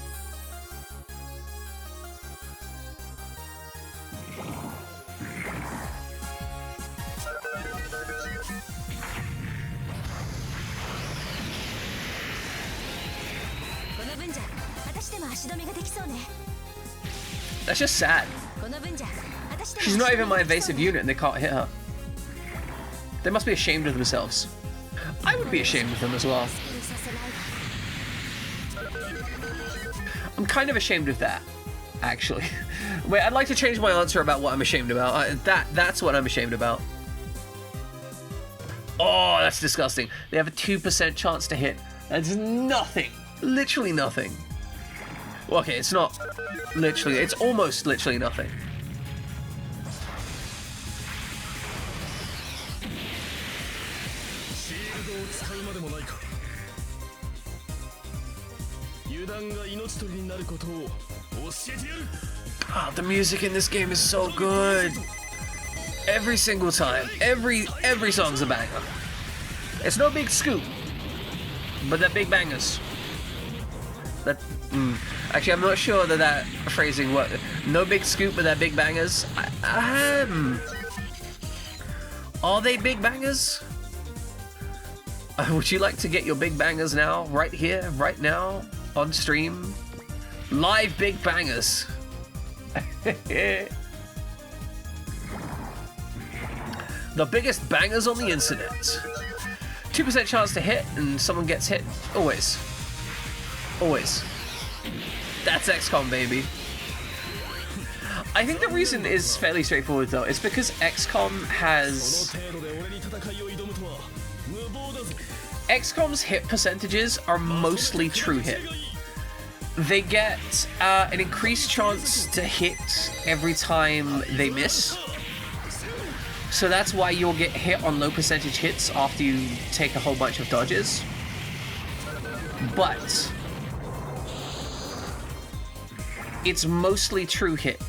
That's just sad. She's not even my evasive unit and they can't hit her. They must be ashamed of themselves. I would be ashamed of them as well. I'm kind of ashamed of that, actually. Wait, I'd like to change my answer about what I'm ashamed about. That's what I'm ashamed about. Oh, that's disgusting. They have a 2% chance to hit. That's nothing. Literally nothing. Well, okay, it's not literally. It's almost literally nothing. Oh, the music in this game is so good. Every single time. Every song's a banger. It's no big scoop, but they're big bangers. Actually, I'm not sure that phrasing works. No big scoop, but they're big bangers. Are they big bangers? Would you like to get your big bangers now? Right here, right now, on stream? Live big bangers. The biggest bangers on the internet. 2% chance to hit and someone gets hit. Always. Always. That's XCOM, baby. I think the reason is fairly straightforward though. It's because XCOM has... XCOM's hit percentages are mostly true hit. They get an increased chance to hit every time they miss. So that's why you'll get hit on low percentage hits after you take a whole bunch of dodges. But it's mostly true hit.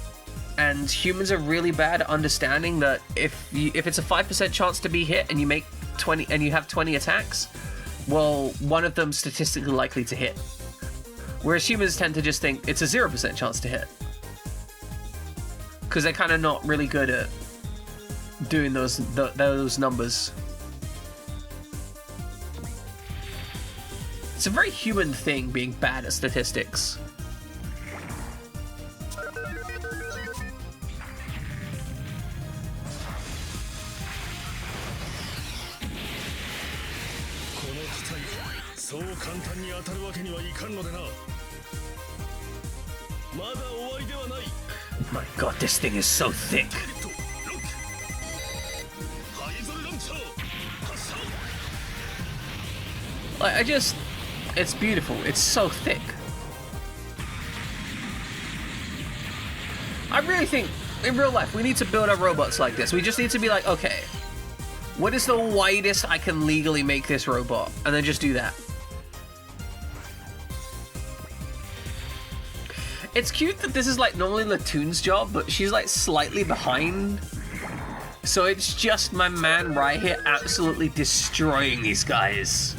And humans are really bad at understanding that if it's a 5% chance to be hit and you make 20 and you have 20 attacks, well, one of them's statistically likely to hit. Whereas humans tend to just think it's a 0% chance to hit. Because they're kind of not really good at doing those numbers. It's a very human thing being bad at statistics. そう簡単に当たるわけにはいかんのでな。まだ終わりではない。 My god, this thing is so thick. ハイゾルランチャー発射。 Like, it's beautiful. It's so thick. I really think, in real life, we need to build our robots like this. We just need to be like, okay, what is the widest I can legally make this robot? And then just do that. It's cute that this is like normally Latoon's job, but she's like slightly behind. So it's just my man right here absolutely destroying these guys.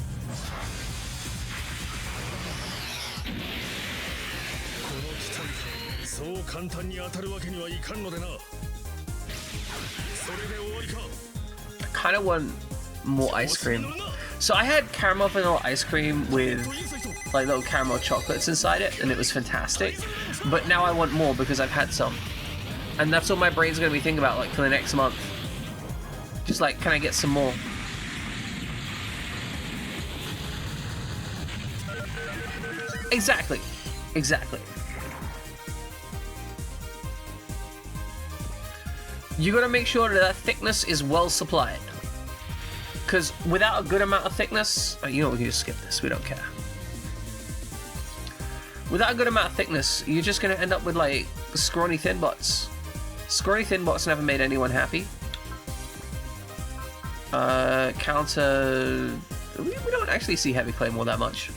そう簡単に当たるわけにはいかんのでな。それで終わりか。 I kind of want more ice cream. So I had caramel vanilla ice cream with like little caramel chocolates inside it, and it was fantastic. But now I want more because I've had some. And that's what my brain's gonna be thinking about like for the next month. Just like, can I get some more? Exactly. Exactly. You gotta make sure that that thickness is well supplied. Because without a good amount of thickness, you know, we can just skip this, we don't care. Without a good amount of thickness, you're just gonna end up with like scrawny thin bots. Scrawny thin bots never made anyone happy. Counter... We don't actually see Heavy Claymore that much.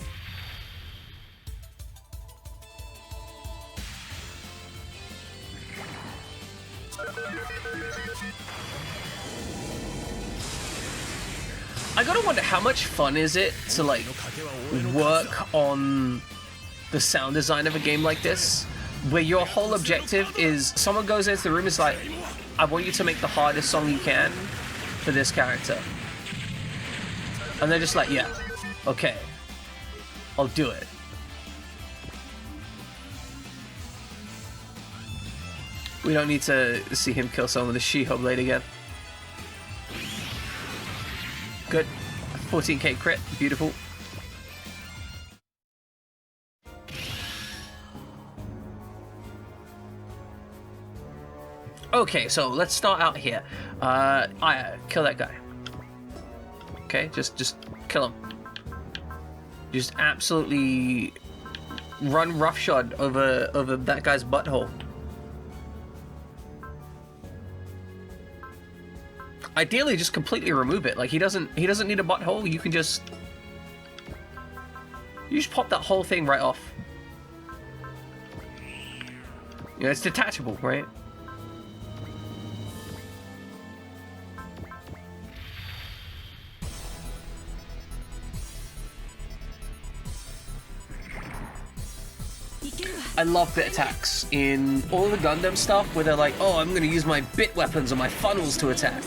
I gotta wonder how much fun is it to like work on the sound design of a game like this, where your whole objective is someone goes into the room and is like, I want you to make the hardest song you can for this character. And they're just like, yeah, okay, I'll do it. We don't need to see him kill someone with a She-Ho blade again. Good. 14k crit. Beautiful. Okay, so let's start out here. Kill that guy. Okay, just kill him. Just absolutely run roughshod over that guy's butthole. Ideally, just completely remove it. Like he doesn't need a butthole. You can just pop that whole thing right off. You know, it's detachable, right? I love bit attacks in all the Gundam stuff where they're like, oh, I'm gonna use my bit weapons or my funnels to attack.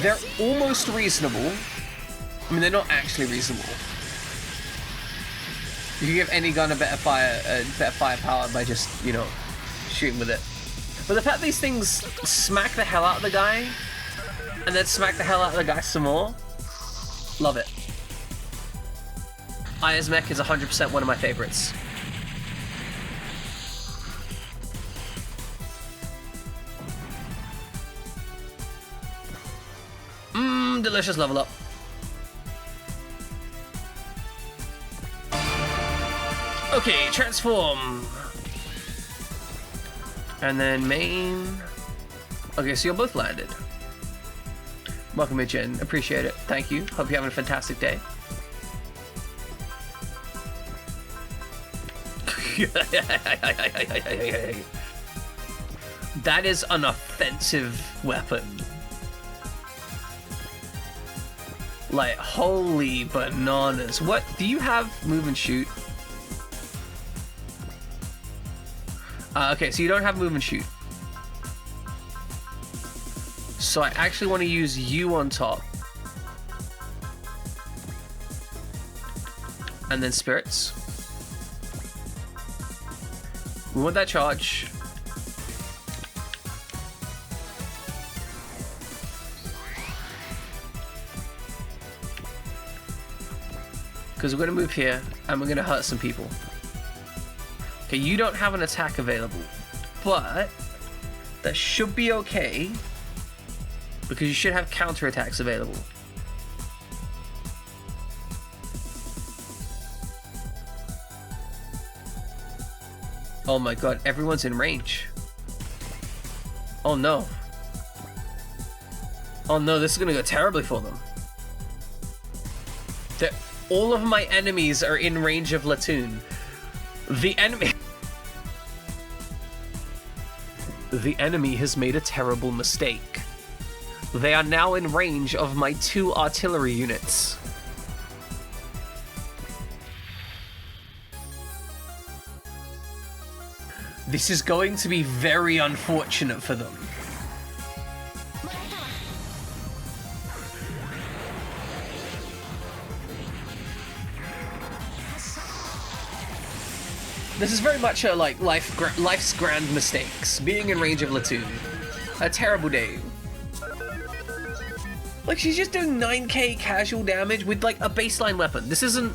They're almost reasonable. I mean, they're not actually reasonable. You can give any gun a better firepower by just, you know, shooting with it. But the fact these things smack the hell out of the guy, and then smack the hell out of the guy some more, love it. Aya's mech is 100% one of my favorites. Delicious level up. Okay, transform. And then main. Okay, so you're both landed. Welcome, Jin. Appreciate it. Thank you. Hope you're having a fantastic day. That is an offensive weapon. Like, holy bananas. What? Do you have move and shoot? Okay, so you don't have move and shoot. So I actually want to use you on top. And then spirits. We want that charge. Because we're going to move here, and we're going to hurt some people. Okay, you don't have an attack available. But that should be okay. Because you should have counterattacks available. Oh my god, everyone's in range. Oh no. Oh no, this is gonna go terribly for them. All of my enemies are in range of Latoon. The enemy has made a terrible mistake. They are now in range of my 2 artillery units. This is going to be very unfortunate for them. This is very much a life's grand mistakes. Being in range of Latoon. A terrible day. Like, she's just doing 9k casual damage with like a baseline weapon. This isn't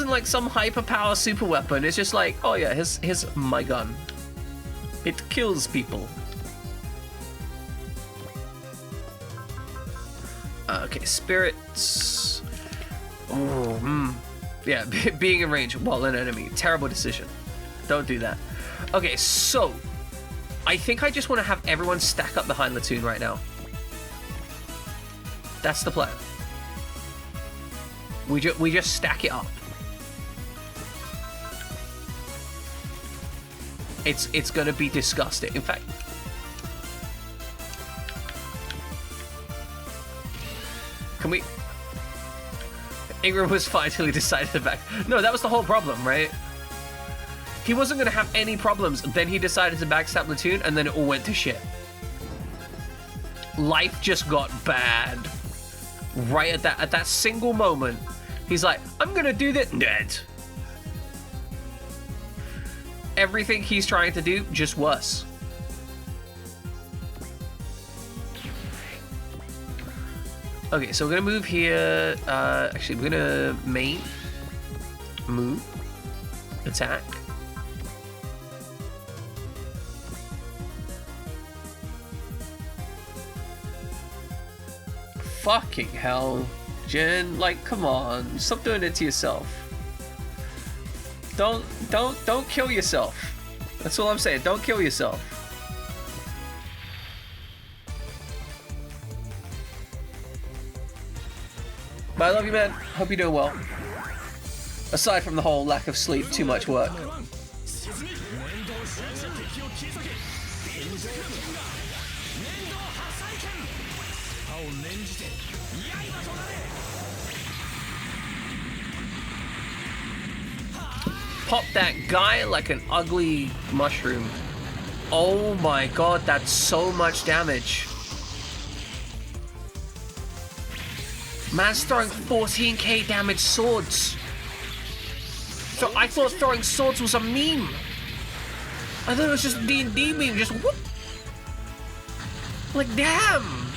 like some hyperpower super weapon. It's just like, oh yeah, here's my gun. It kills people. Okay, spirits. Oh, yeah, being in range while an enemy. Terrible decision. Don't do that. Okay, so I think I just want to have everyone stack up behind Latoon right now. That's the plan. We just stack it up. It's gonna be disgusting. In fact, can we? Ingram was fine till he decided to back. No, that was the whole problem, right? He wasn't gonna have any problems. Then he decided to backstab Latoon, and then it all went to shit. Life just got bad. Right at that single moment, he's like, I'm gonna do this. Dead. Everything he's trying to do, just worse. Okay, so we're gonna move here. Actually, we're gonna main, move, attack. Fucking hell, Jen, like, come on, stop doing it to yourself. Don't kill yourself. That's all I'm saying, don't kill yourself. But I love you, man, hope you're doing well. Aside from the whole lack of sleep, too much work. Pop that guy like an ugly mushroom. Oh my god, that's so much damage. Man's throwing 14k damage swords. So I thought throwing swords was a meme. I thought it was just a D&D meme, just whoop. Like, damn.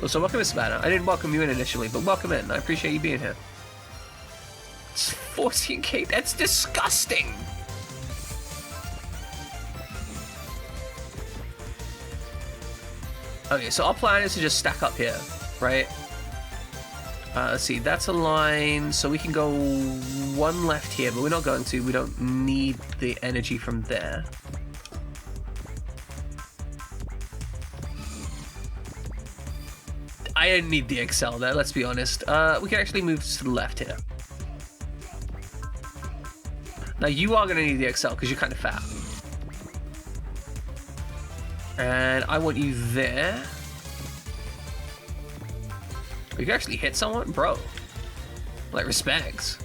So welcome to Savannah. I didn't welcome you in initially, but welcome in. I appreciate you being here. It's 14k, that's disgusting! Okay, so our plan is to just stack up here, right? Let's see, that's a line, so we can go one left here, but we're not going to. We don't need the energy from there. I didn't need the Excel there, let's be honest. We can actually move to the left here. Now you are going to need the Excel because you're kind of fat. And I want you there. You can actually hit someone? Bro. Like, respects.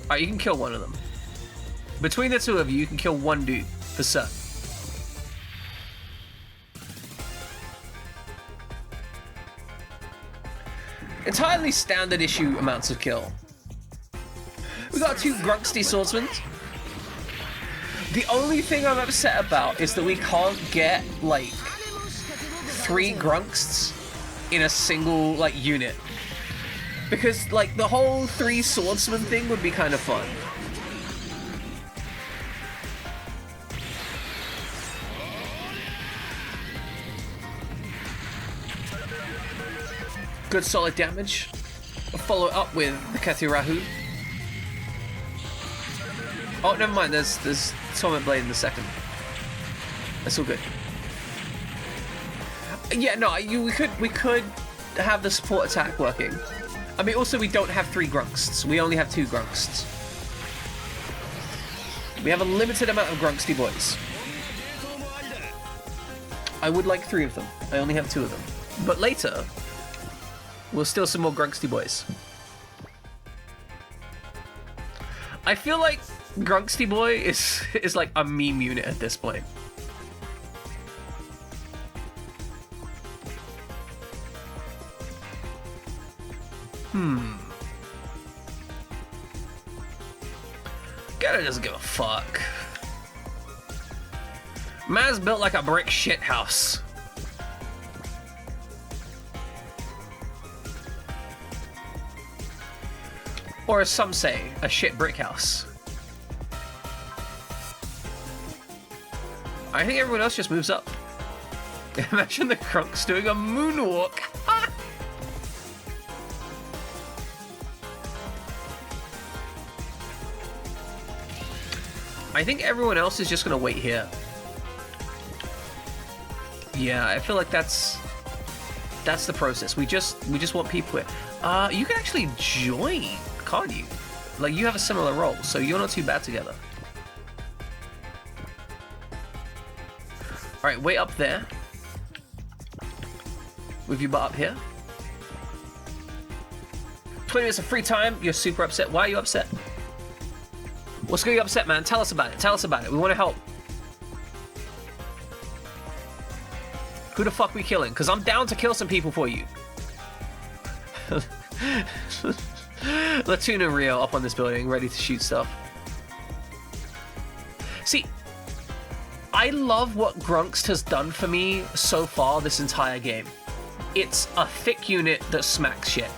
Alright, you can kill one of them. Between the two of you, you can kill one dude, for certain. Entirely standard issue amounts of kill. We got two Grunksty swordsmen. The only thing I'm upset about is that we can't get, like, 3 Grunksts in a single, like, unit. Because, like, the whole 3 swordsman thing would be kind of fun. Good solid damage. I'll follow it up with the Ketu Rahu. Oh, never mind. There's Torment Blade in the second. That's all good. Yeah, no, we could have the support attack working. I mean, also we don't have 3 Grunksts. We only have 2 Grunksts. We have a limited amount of Grunksty boys. I would like 3 of them. I only have 2 of them. But later, we'll steal some more Grunksty boys. I feel like Grunksty boy is like a meme unit at this point. Gotta doesn't give a fuck. Man's built like a brick shit house. Or as some say, a shit brick house. I think everyone else just moves up. Imagine the Krunks doing a moonwalk. I think everyone else is just gonna wait here. Yeah, I feel like that's the process. We just want people here. You can actually join, can't you? Like, you have a similar role, so you're not too bad together. Alright, wait up there. Move your butt up here. 20 minutes of free time, you're super upset. Why are you upset? What's got you upset, man? Tell us about it. Tell us about it. We want to help. Who the fuck we killing? Because I'm down to kill some people for you. Latuna Rio up on this building, ready to shoot stuff. See, I love what Grunkst has done for me so far this entire game. It's a thick unit that smacks shit.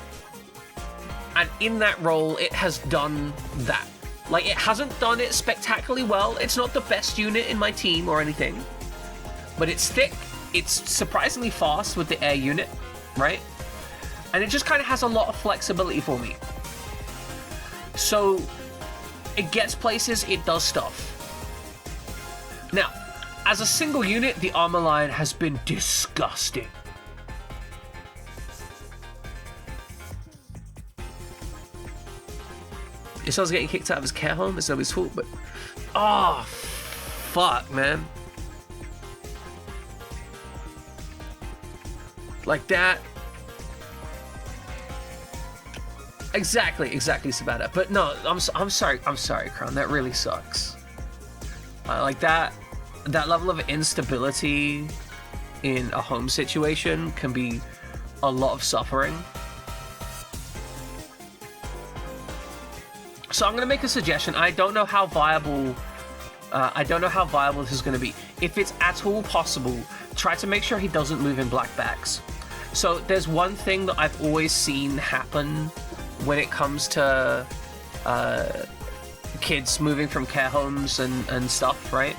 And in that role, it has done that. Like, it hasn't done it spectacularly well. It's not the best unit in my team or anything. But it's thick. It's surprisingly fast with the air unit, right? And it just kind of has a lot of flexibility for me. So, it gets places, it does stuff. Now, as a single unit, the armor line has been disgusting. It sounds getting kicked out of his care home. It's nobody's fault, but... Oh, fuck, man. Like that. Exactly, Sabata. But no, I'm sorry, Crown. That really sucks. Like that level of instability in a home situation can be a lot of suffering. So I'm gonna make a suggestion. I don't know how viable this is gonna be. If it's at all possible, try to make sure he doesn't move in black bags. So there's one thing that I've always seen happen when it comes to kids moving from care homes and stuff, right?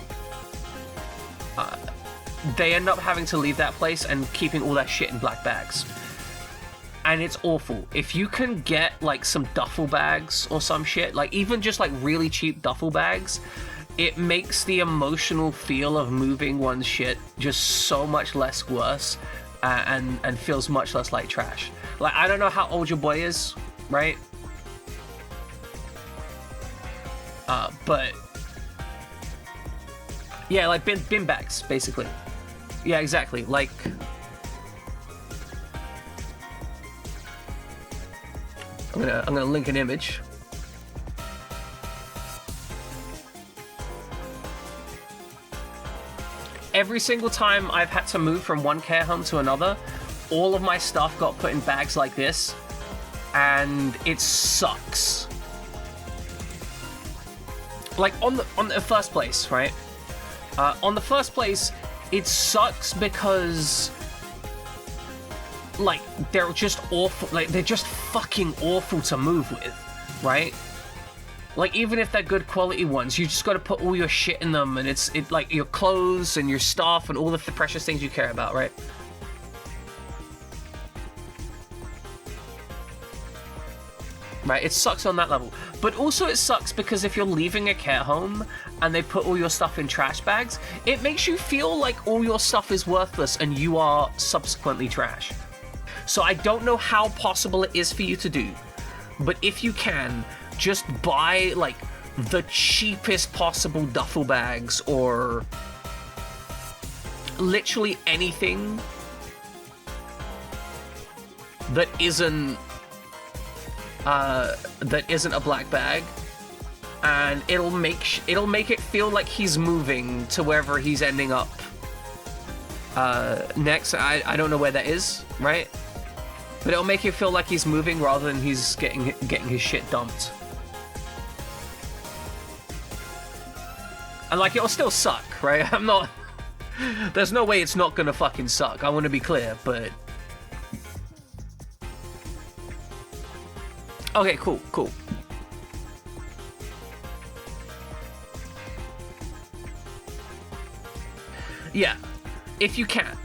They end up having to leave that place and keeping all that shit in black bags. And it's awful. If you can get like some duffel bags or some shit, like even just like really cheap duffel bags, it makes the emotional feel of moving one's shit just so much less worse and feels much less like trash. Like, I don't know how old your boy is, right? But yeah, like bin bags, basically. Yeah, exactly. Like, I'm gonna link an image. Every single time I've had to move from one care home to another, all of my stuff got put in bags like this, and it sucks. like on the first place, right? On the first place, it sucks because like they're just awful. Like they're just fucking awful to move with, right? Like even if they're good quality ones, you just got to put all your shit in them, and it's like your clothes and your stuff and all the precious things you care about, right? Right, it sucks on that level. But also it sucks because if you're leaving a care home and they put all your stuff in trash bags, it makes you feel like all your stuff is worthless and you are subsequently trash. So I don't know how possible it is for you to do, but if you can, just buy like the cheapest possible duffel bags or literally anything that isn't a black bag, and it'll make it feel like he's moving to wherever he's ending up next. I don't know where that is, right? But it'll make you feel like he's moving rather than he's getting his shit dumped. And like it'll still suck, right? I'm not. There's no way it's not gonna fucking suck. I want to be clear, but. Okay, cool. Yeah, if you can.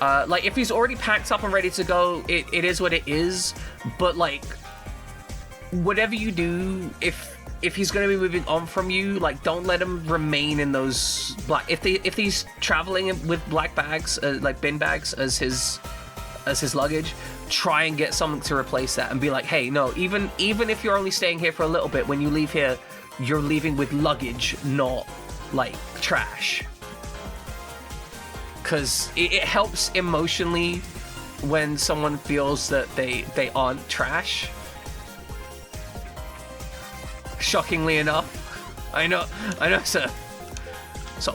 Like, if he's already packed up and ready to go, it is what it is. But, like, whatever you do, if he's going to be moving on from you, like, don't let him remain in those black... If he's traveling with black bags, like bin bags as his luggage, try and get something to replace that and be like, hey, no, even if you're only staying here for a little bit, when you leave here, you're leaving with luggage, not like trash. Because it helps emotionally when someone feels that they aren't trash. Shockingly enough, I know it's a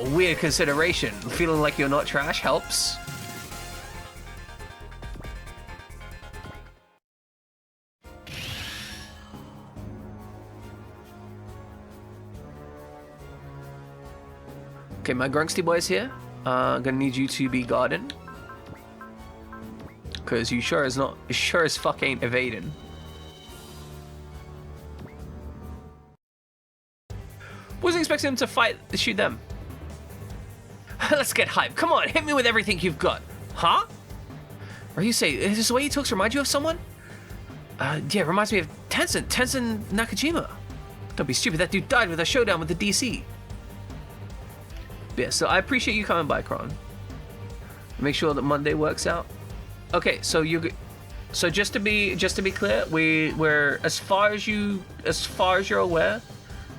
weird consideration. Feeling like you're not trash helps. Okay, my Grunksty boy's here. I'm gonna need you to be guarding, cause you sure as fuck ain't evading. Wasn't expecting him to shoot them. Let's get hype. Come on, hit me with everything you've got. Huh? Or you say, is this the way he talks remind you of someone? Yeah, it reminds me of Tenzin Nakajima. Don't be stupid, that dude died with a showdown with the DC. Yeah, so I appreciate you coming by, Kron. Make sure that Monday works out. Okay, so just to be clear, we're as far as you're aware,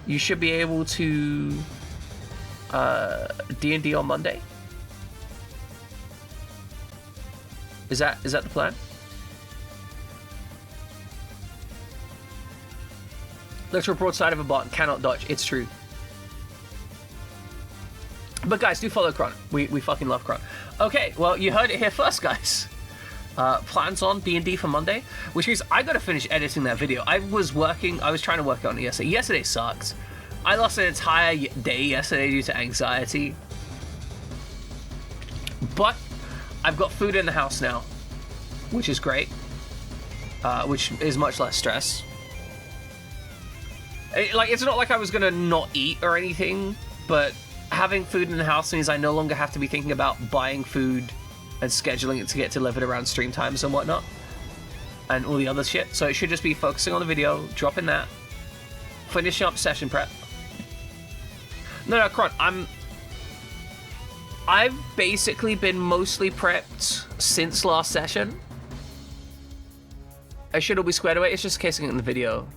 you should be able to D&D on Monday. Is that the plan? Literal broadside of a bot cannot dodge. It's true. But guys, do follow Kron. We fucking love Kron. Okay, well, you heard it here first, guys. Plans on D&D for Monday, which means I gotta finish editing that video. I was trying to work on it yesterday. Yesterday sucked. I lost an entire day yesterday due to anxiety. But I've got food in the house now, which is great. Which is much less stress. It's not like I was gonna not eat or anything, but having food in the house means I no longer have to be thinking about buying food and scheduling it to get delivered around stream times and whatnot, and all the other shit. So it should just be focusing on the video, dropping that, finishing up session prep. No, Kron, I've basically been mostly prepped since last session. I should all be squared away. It's just casing it in the video.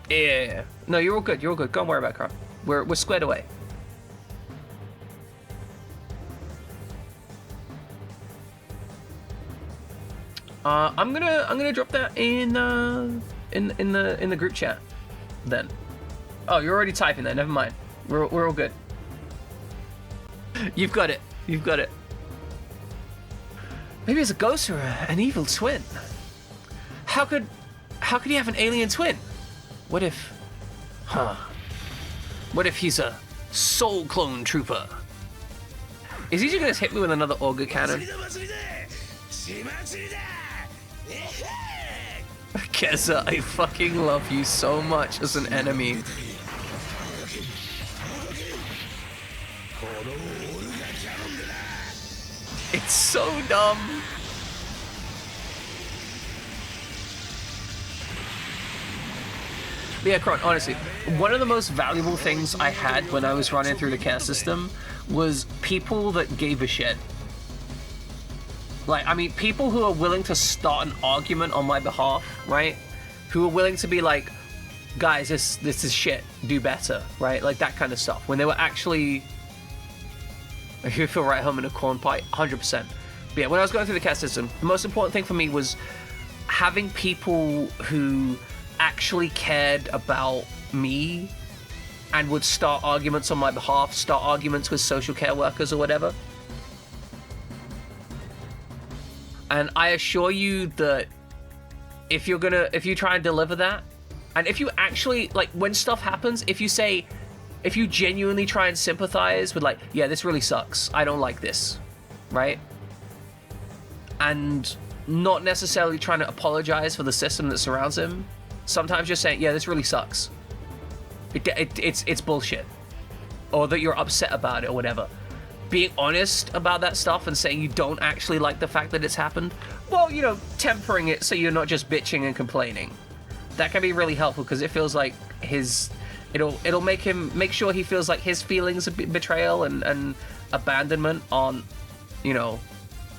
Yeah. No, you're all good. You're all good. Don't worry about it, Kron. We're squared away. I'm gonna drop that in the group chat then. Oh, you're already typing that. Never mind. We're all good. You've got it. You've got it. Maybe it's a ghost or an evil twin. How could he have an alien twin? What if Huh. What if he's a soul clone trooper? Is he just gonna hit me with another auger cannon? Keza, I fucking love you so much as an enemy. It's so dumb. But yeah, Kron, honestly, one of the most valuable things I had when I was running through the care system was people that gave a shit. Like, I mean, people who are willing to start an argument on my behalf, right? Who are willing to be like, guys, this is shit, do better, right? Like that kind of stuff. When they were actually, if you feel right home in a corn pie, 100%. But yeah, when I was going through the care system, the most important thing for me was having people who actually cared about me and would start arguments on my behalf, start arguments with social care workers or whatever. And I assure you that if you try and deliver that, and if you actually, like, when stuff happens, if you genuinely try and sympathize with, like, yeah, this really sucks, I don't like this, right? And not necessarily trying to apologize for the system that surrounds him, sometimes just saying, yeah, this really sucks. It's bullshit. Or that you're upset about it or whatever. Being honest about that stuff and saying you don't actually like the fact that it's happened, well, you know, tempering it so you're not just bitching and complaining. That can be really helpful because it feels like it'll make sure he feels like his feelings of betrayal and abandonment aren't, you know,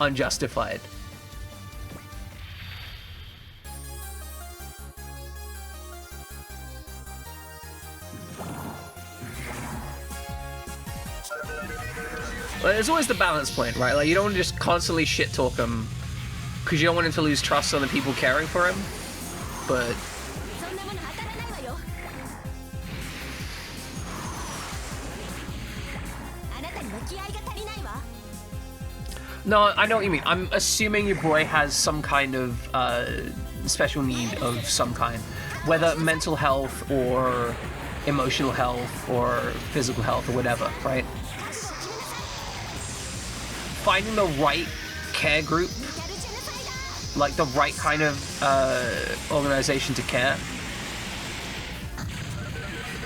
unjustified. Well, there's always the balance point, right? Like, you don't want to just constantly shit talk him because you don't want him to lose trust on the people caring for him. But no, I know what you mean. I'm assuming your boy has some kind of special need of some kind, whether mental health or emotional health or physical health or whatever, right? Finding the right care group, like the right kind of organization to care,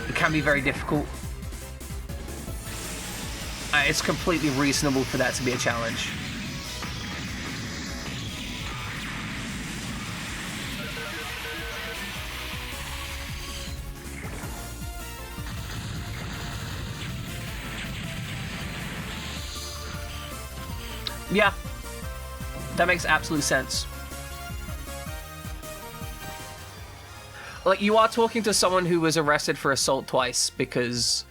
it can be very difficult. It's completely reasonable for that to be a challenge. Yeah, that makes absolute sense. Like, you are talking to someone who was arrested for assault twice because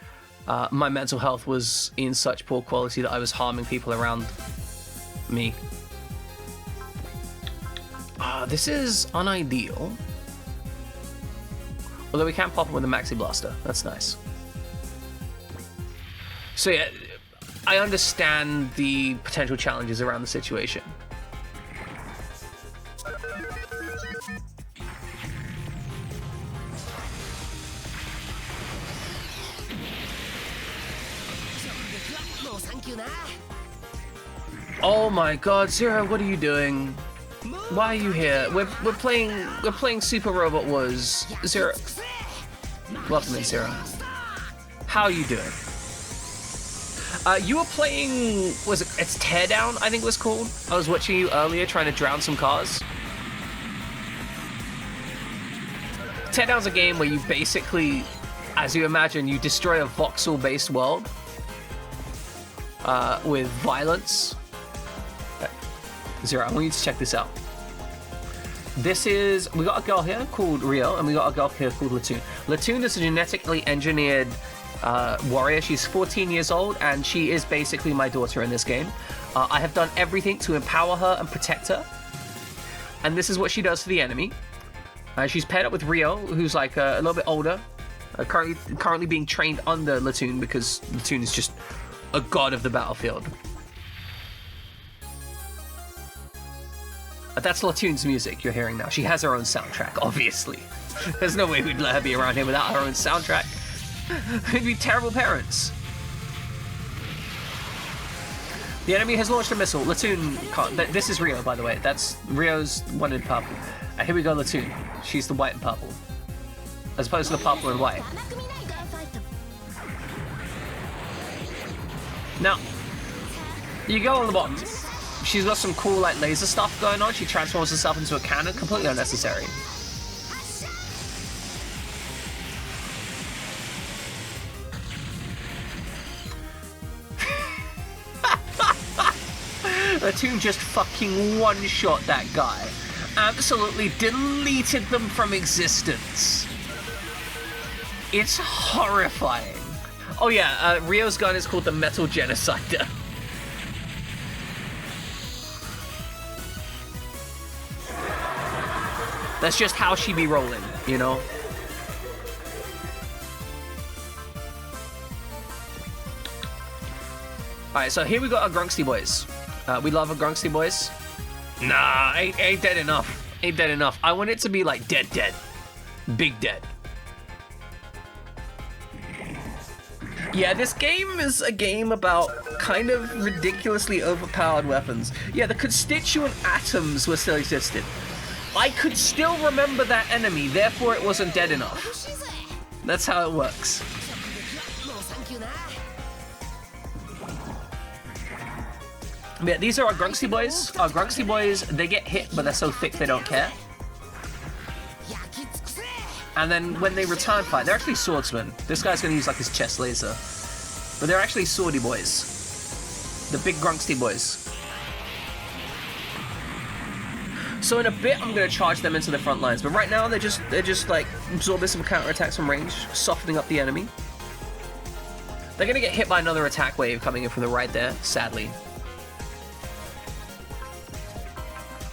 my mental health was in such poor quality that I was harming people around me. This is unideal. Although we can pop him with a maxi blaster. That's nice. So yeah, I understand the potential challenges around the situation. Oh my god, Zero, what are you doing? Why are you here? We're playing Super Robot Wars. Zero. Welcome in, Zero. How are you doing? You were playing, it's Teardown, I think it was called? I was watching you earlier trying to drown some cars. Teardown's a game where you basically, as you imagine, you destroy a voxel-based world with violence. Zero, I want you to check this out. This is, we got a girl here called Rio, and we got a girl here called Latoon. Latoon is a genetically engineered warrior. She's 14 years old, and she is basically my daughter in this game. I have done everything to empower her and protect her, and this is what she does for the enemy. She's paired up with Rio, who's like a little bit older, currently being trained under Latoon because Latoon is just a god of the battlefield. That's Latoon's music you're hearing now. She has her own soundtrack, obviously. There's no way we'd let her be around here without her own soundtrack. We'd be terrible parents. The enemy has launched a missile. Latoon can't. This is Rio, by the way. That's Rio's one in purple. Here we go, Latoon. She's the white and purple. As opposed to the purple and white. Now, you go on the bottom. She's got some cool like laser stuff going on. She transforms herself into a cannon. Completely unnecessary. Latoon just fucking one-shot that guy. Absolutely deleted them from existence. It's horrifying. Oh yeah, Rio's gun is called the Metal Genocider. That's just how she be rolling, you know? Alright, so here we got our Grunksty boys. We love our Grunksty boys. Nah, ain't dead enough. Ain't dead enough. I want it to be like dead. Big dead. Yeah, this game is a game about kind of ridiculously overpowered weapons. Yeah, the constituent atoms were still existed. I could still remember that enemy, therefore it wasn't dead enough. That's how it works. Yeah, these are our Grunksty boys. Our Grunksty boys, they get hit, but they're so thick they don't care. And then when they return fight, they're actually swordsmen. This guy's gonna use like his chest laser. But they're actually swordy boys. The big Grunksty boys. So in a bit, I'm gonna charge them into the front lines. But right now, they're just like absorbing some counterattacks from range, softening up the enemy. They're gonna get hit by another attack wave coming in from the right there, sadly.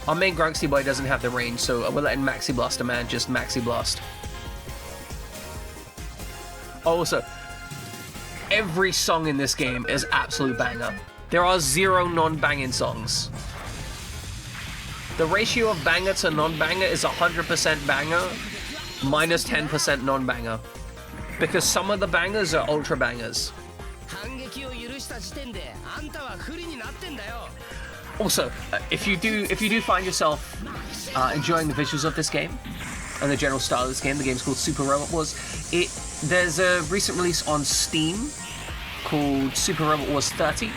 Our main Grunksty boy doesn't have the range, so we're letting Maxi Blaster Man just Maxi Blast. Also, every song in this game is absolute banger. There are 0 non-banging songs. The ratio of banger to non-banger is 100% banger, minus 10% non-banger. Because some of the bangers are ultra bangers. Also, if you do find yourself enjoying the visuals of this game and the general style of this game, the game's called Super Robot Wars. There's a recent release on Steam called Super Robot Wars 30.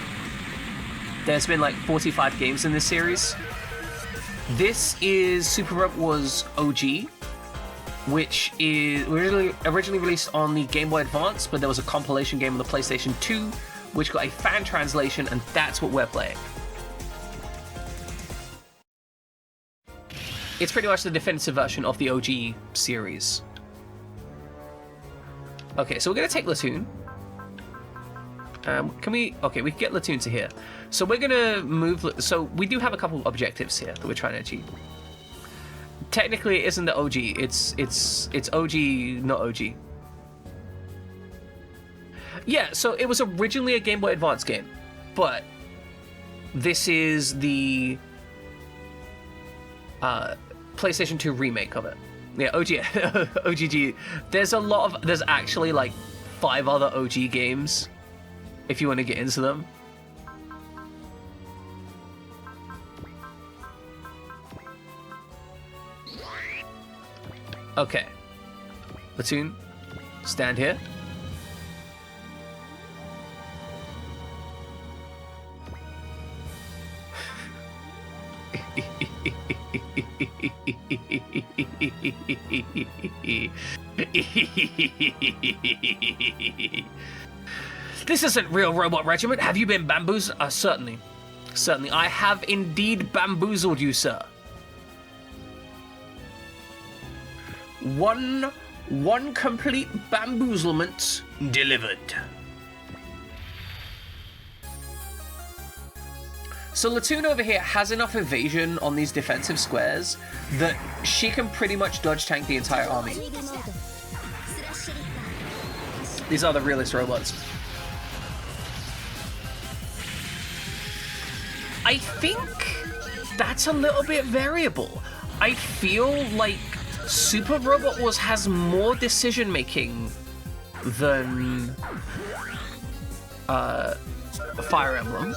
There's been like 45 games in this series. This is Super Robot Wars OG, which is originally released on the Game Boy Advance, but there was a compilation game on the PlayStation 2, which got a fan translation, and that's what we're playing. It's pretty much the definitive version of the OG series. Okay, so we're gonna take Latoon. We can get Latoon to here. So we're gonna move. So we do have a couple objectives here that we're trying to achieve. Technically, it isn't the OG. It's OG, not OG. Yeah. So it was originally a Game Boy Advance game, but this is the PlayStation 2 remake of it. Yeah, OGG. There's actually like 5 other OG games if you want to get into them. Okay. Platoon, stand here. This isn't real Robot Regiment. Have you been bamboozled? Certainly. Certainly. I have indeed bamboozled you, sir. One complete bamboozlement delivered. So Latoon over here has enough evasion on these defensive squares that she can pretty much dodge tank the entire army. These are the realist robots. I think that's a little bit variable. I feel like Super Robot Wars has more decision making than Fire Emblem,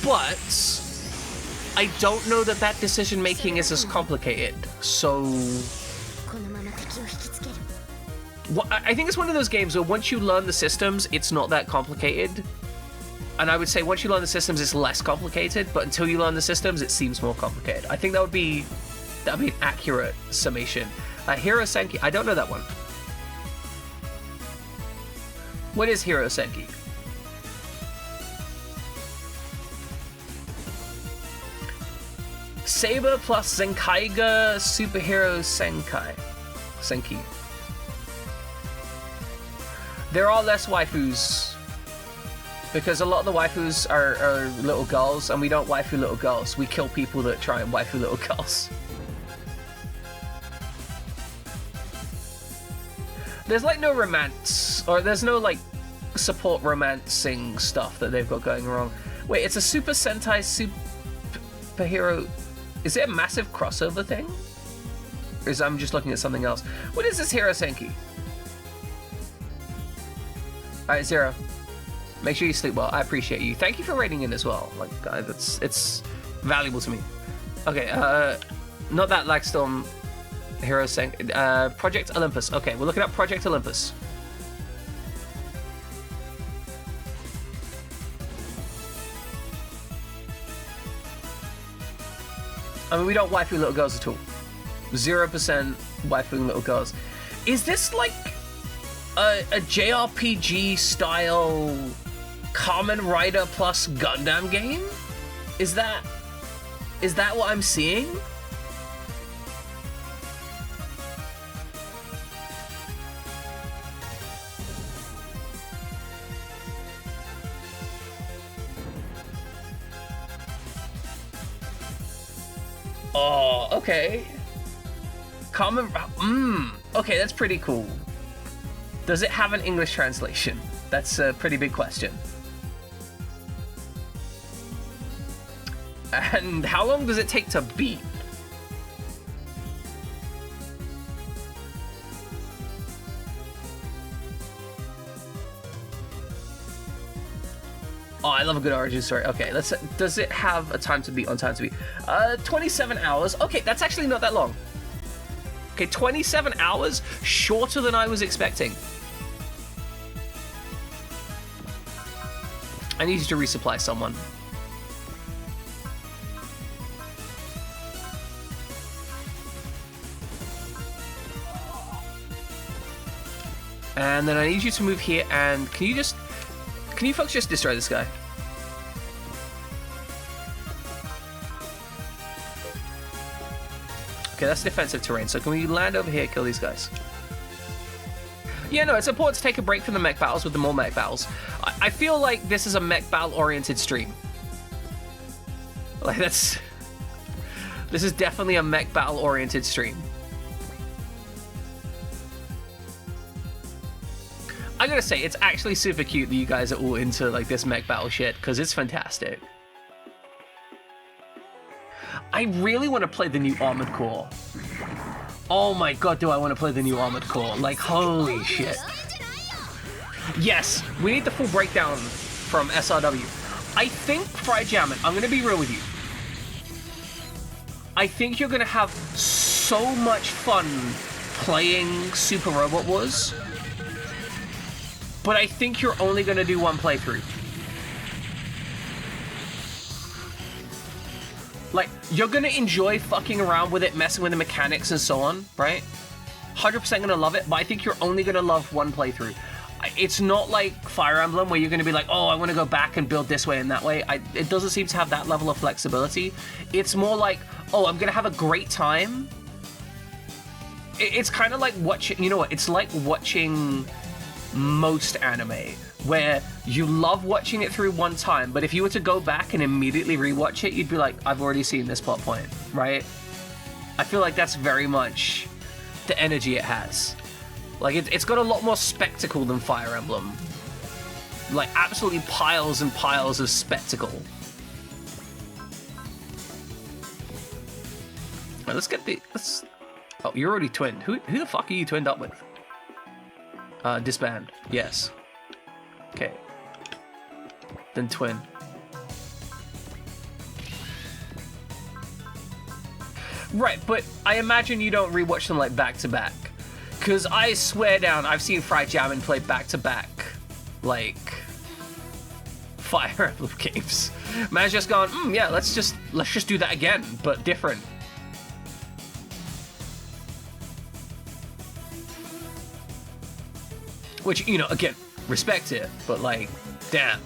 but I don't know that that decision making is as complicated. So, I think it's one of those games where once you learn the systems, it's not that complicated. And I would say once you learn the systems, it's less complicated. But until you learn the systems, it seems more complicated. I think that would be an accurate summation. Hiro Senki, I don't know that one. What is Hiro Senki? Saber plus Zenkaiga Superhero Senki. There are less waifus because a lot of the waifus are little girls, and we don't waifu little girls. We kill people that try and waifu little girls. There's like no romance, or there's no like support romancing stuff that they've got going wrong. Wait, it's a Super Sentai superhero. Is it a massive crossover thing? Or is I'm just looking at something else? What is this Hiro Senki? Alright, Zero. Make sure you sleep well. I appreciate you. Thank you for rating in as well. Like, it's valuable to me. Okay, not that Lagstorm Hiro Senki. Project Olympus. Okay, we're looking at Project Olympus. I mean, we don't waifu little girls at all. 0% waifuing little girls. Is this like a JRPG style Kamen Rider plus Gundam game? Is that what I'm seeing? Oh, okay. Okay, that's pretty cool. Does it have an English translation? That's a pretty big question. And how long does it take to beat? Oh, I love a good origin story. Okay, does it have a time to beat, on time to beat? 27 hours. Okay, that's actually not that long. Okay, 27 hours, shorter than I was expecting. I need you to resupply someone. And then I need you to move here, and can you folks just destroy this guy? Okay, that's defensive terrain, so can we land over here, kill these guys? Yeah, no, it's important to take a break from the mech battles with the more mech battles. I feel like this is a mech battle-oriented stream. Like, this is definitely a mech battle-oriented stream. I gotta say, it's actually super cute that you guys are all into like this mech battle shit, because it's fantastic. I really want to play the new Armored Core. Oh my god, do I want to play the new Armored Core. Like, holy shit. Yes, we need the full breakdown from SRW. I think, Fried Jammin', I'm gonna be real with you. I think you're gonna have so much fun playing Super Robot Wars, but I think you're only gonna do one playthrough. Like, you're gonna enjoy fucking around with it, messing with the mechanics and so on, right? 100% gonna love it, but I think you're only gonna love one playthrough. It's not like Fire Emblem where you're gonna be like, oh, I wanna go back and build this way and that way. It doesn't seem to have that level of flexibility. It's more like, oh, I'm gonna have a great time. It's kind of like watching, you know what, it's like watching most anime, where you love watching it through one time, but if you were to go back and immediately rewatch it, you'd be like, I've already seen this plot point, right? I feel like that's very much the energy it has. Like, it's got a lot more spectacle than Fire Emblem. Like, absolutely piles and piles of spectacle. Right, let's get the... Oh, you're already twinned. Who the fuck are you twinned up with? Disband. Yes. Okay. Then twin. Right, but I imagine you don't rewatch them like back to back. Cause I swear down, I've seen Fried Jammin play back to back, like Fire Emblem games. Man's just gone, yeah, let's just do that again, but different. Which, you know, again, respect it, but like, damn.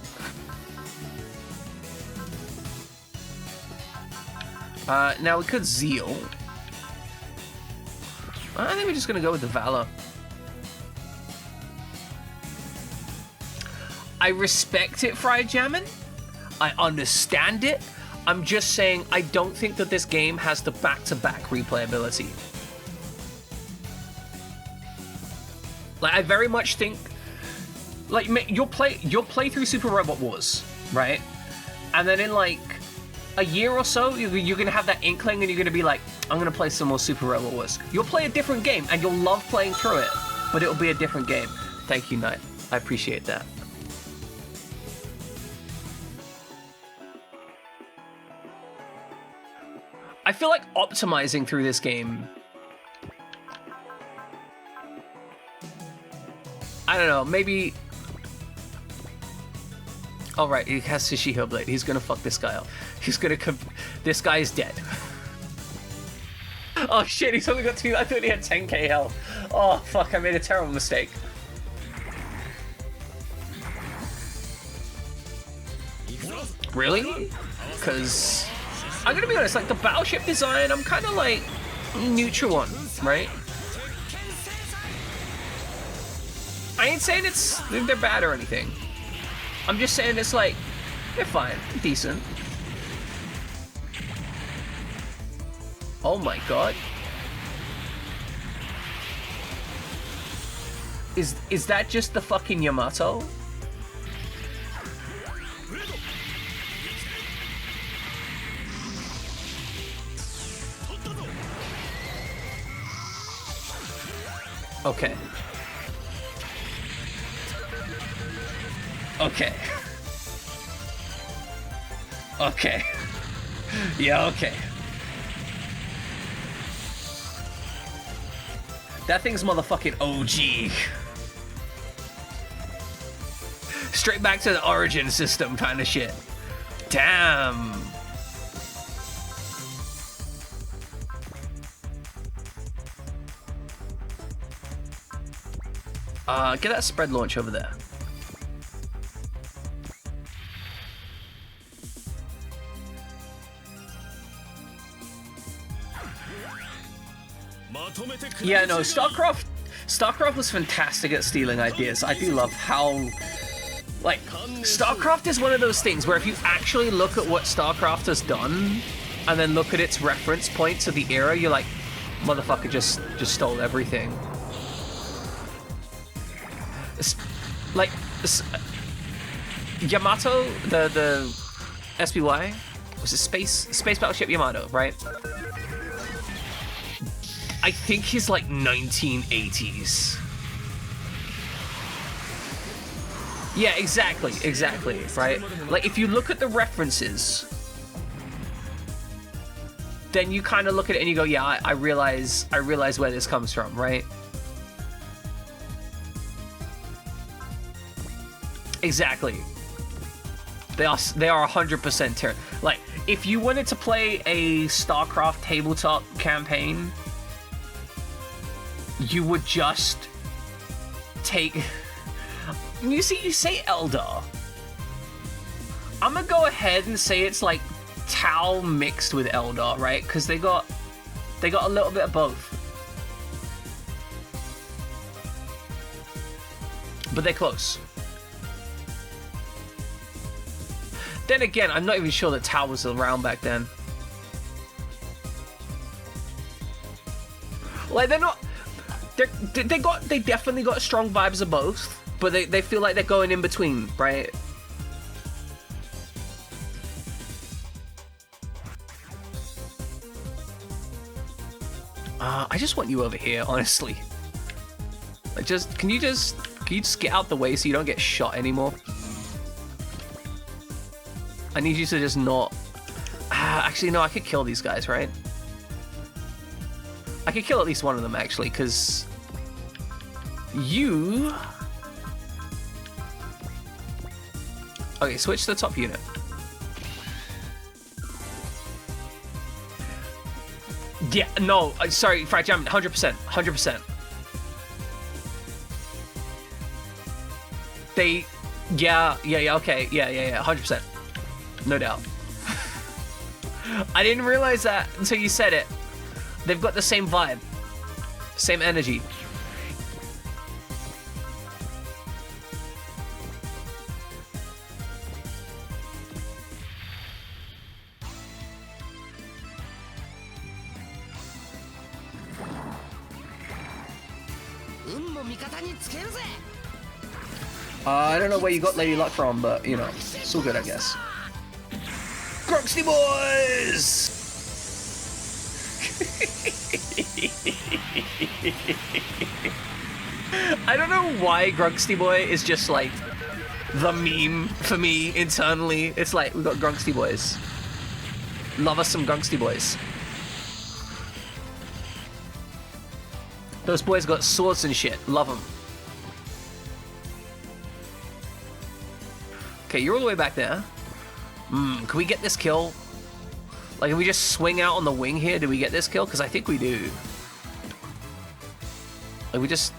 Now we could Zeal. I think we're just gonna go with the Valor. I respect it, Fried Jammin'. I understand it. I'm just saying I don't think that this game has the back-to-back replayability. Like, I very much think, like, you'll play through Super Robot Wars, right? And then in like a year or so, you're gonna have that inkling, and you're gonna be like, I'm gonna play some more Super Robot Wars. You'll play a different game, and you'll love playing through it, but it'll be a different game. Thank you, Knight. I appreciate that. I feel like optimizing through this game, I don't know, maybe... Oh right, he has Shishio Blade. He's gonna fuck this guy up. He's gonna this guy is dead. Oh shit, he's only got 2... I thought he had 10k health. Oh fuck, I made a terrible mistake. Really? Because... I'm gonna be honest, like, the battleship design, I'm kind of like neutral on, right? I ain't saying they're bad or anything. I'm just saying it's like, they're fine, decent. Oh my god. Is that just the fucking Yamato? Okay. Okay. Okay. Yeah, okay. That thing's motherfucking OG. Straight back to the origin system kind of shit. Damn. Get that spread launch over there. Yeah, no, StarCraft was fantastic at stealing ideas. I do love how, like, StarCraft is one of those things where if you actually look at what StarCraft has done, and then look at its reference points of the era, you're like, motherfucker just stole everything. Like, Yamato, the SBY, was it Space Battleship Yamato, right? I think he's like 1980s. Yeah, exactly, right? Like, if you look at the references, then you kind of look at it and you go, yeah, I realize where this comes from, right? Exactly. They are 100% like, if you wanted to play a StarCraft tabletop campaign, you would just take... You say Eldar. I'm gonna go ahead and say it's like Tau mixed with Eldar, right? Because they got a little bit of both. But they're close. Then again, I'm not even sure that Tau was around back then. Like, they definitely got strong vibes of both, but they feel like they're going in between, right? I just want you over here, honestly. Like, can you just get out the way so you don't get shot anymore? I need you to just not... actually, no, I could kill these guys, right? I could kill at least one of them, actually, because... You... Okay, switch to the top unit. Yeah, no, sorry, Fracture, 100%, 100%. They... Yeah, okay, yeah, 100%. No doubt. I didn't realize that until you said it. They've got the same vibe. Same energy. I don't know where you got Lady Luck from, but, you know, it's all good, I guess. Gruxty Boys! I don't know why Gruxty Boy is just, like, the meme for me internally. It's like, we got Gruxty Boys. Love us some Gruxty Boys. Those boys got swords and shit. Love them. Okay, you're all the way back there. Can we get this kill? Like, can we just swing out on the wing here? Do we get this kill? Because I think we do. Like, we just...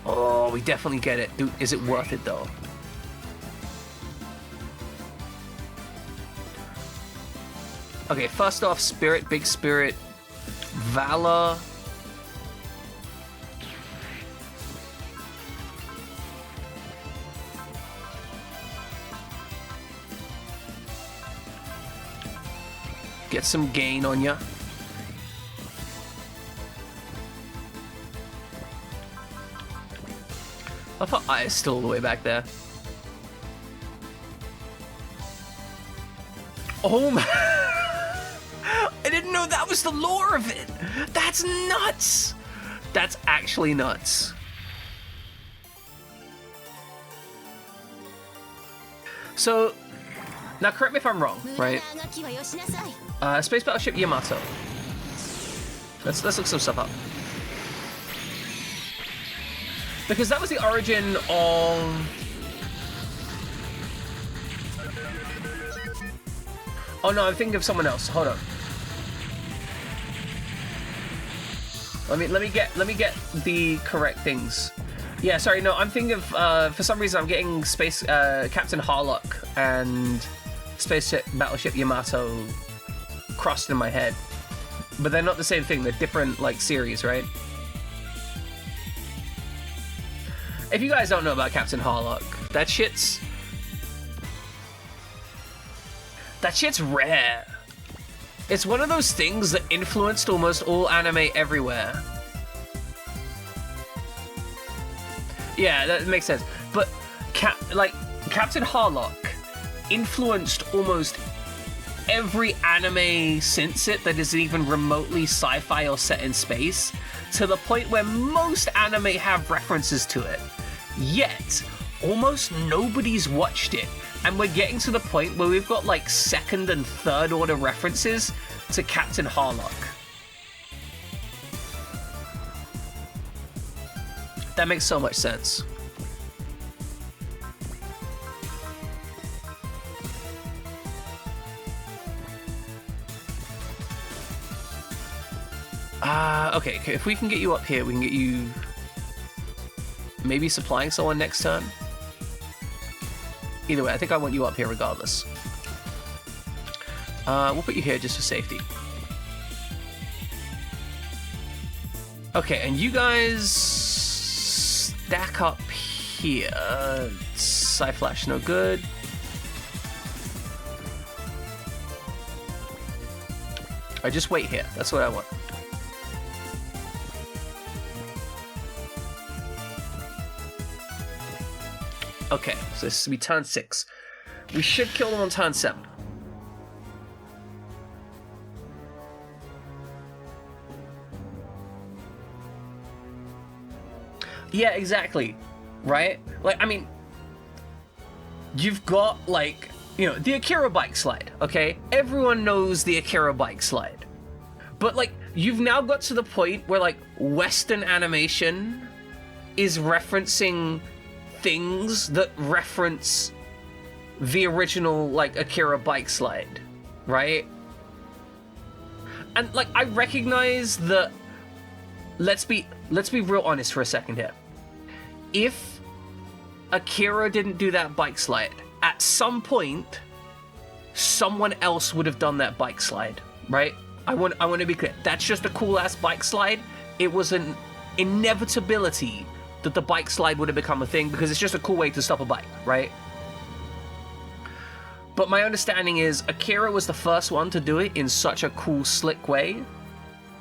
Oh, we definitely get it. Dude, is it worth it, though? Okay, first off, Spirit, Big Spirit, Valor... Get some gain on ya. I thought I is still all the way back there. Oh my... I didn't know that was the lore of it. That's nuts. That's actually nuts. So, now correct me if I'm wrong, right? Space Battleship Yamato. Let's look some stuff up. Because that was the origin of... Oh no, I'm thinking of someone else. Hold on. Let me get the correct things. Yeah, sorry, no, I'm thinking of for some reason I'm getting Space Captain Harlock and Space Battleship Yamato crossed in my head. But they're not the same thing, they're different, like, series, right? If you guys don't know about Captain Harlock, that shit's rare. It's one of those things that influenced almost all anime everywhere. Yeah, that makes sense. But, Captain Harlock influenced almost every anime since it that is even remotely sci-fi or set in space, to the point where most anime have references to it. Yet, almost nobody's watched it, and we're getting to the point where we've got like second and third order references to Captain Harlock. That makes so much sense. Okay, if we can get you up here, we can get you maybe supplying someone next turn. Either way, I think I want you up here regardless. We'll put you here just for safety. Okay, and you guys stack up here. Psy-Flash, no good. Alright, just wait here. That's what I want. Okay, so this will be turn 6. We should kill them on turn 7. Yeah, exactly. Right? Like, I mean, you've got, like, you know, the Akira bike slide, okay? Everyone knows the Akira bike slide. But, like, you've now got to the point where, like, Western animation is referencing things that reference the original, like, Akira bike slide, right? And, like, I recognize that, let's be real honest for a second here. If Akira didn't do that bike slide, at some point, someone else would have done that bike slide, right? I want to be clear. That's just a cool-ass bike slide. It was an inevitability that the bike slide would have become a thing because it's just a cool way to stop a bike, right? But my understanding is Akira was the first one to do it in such a cool, slick way,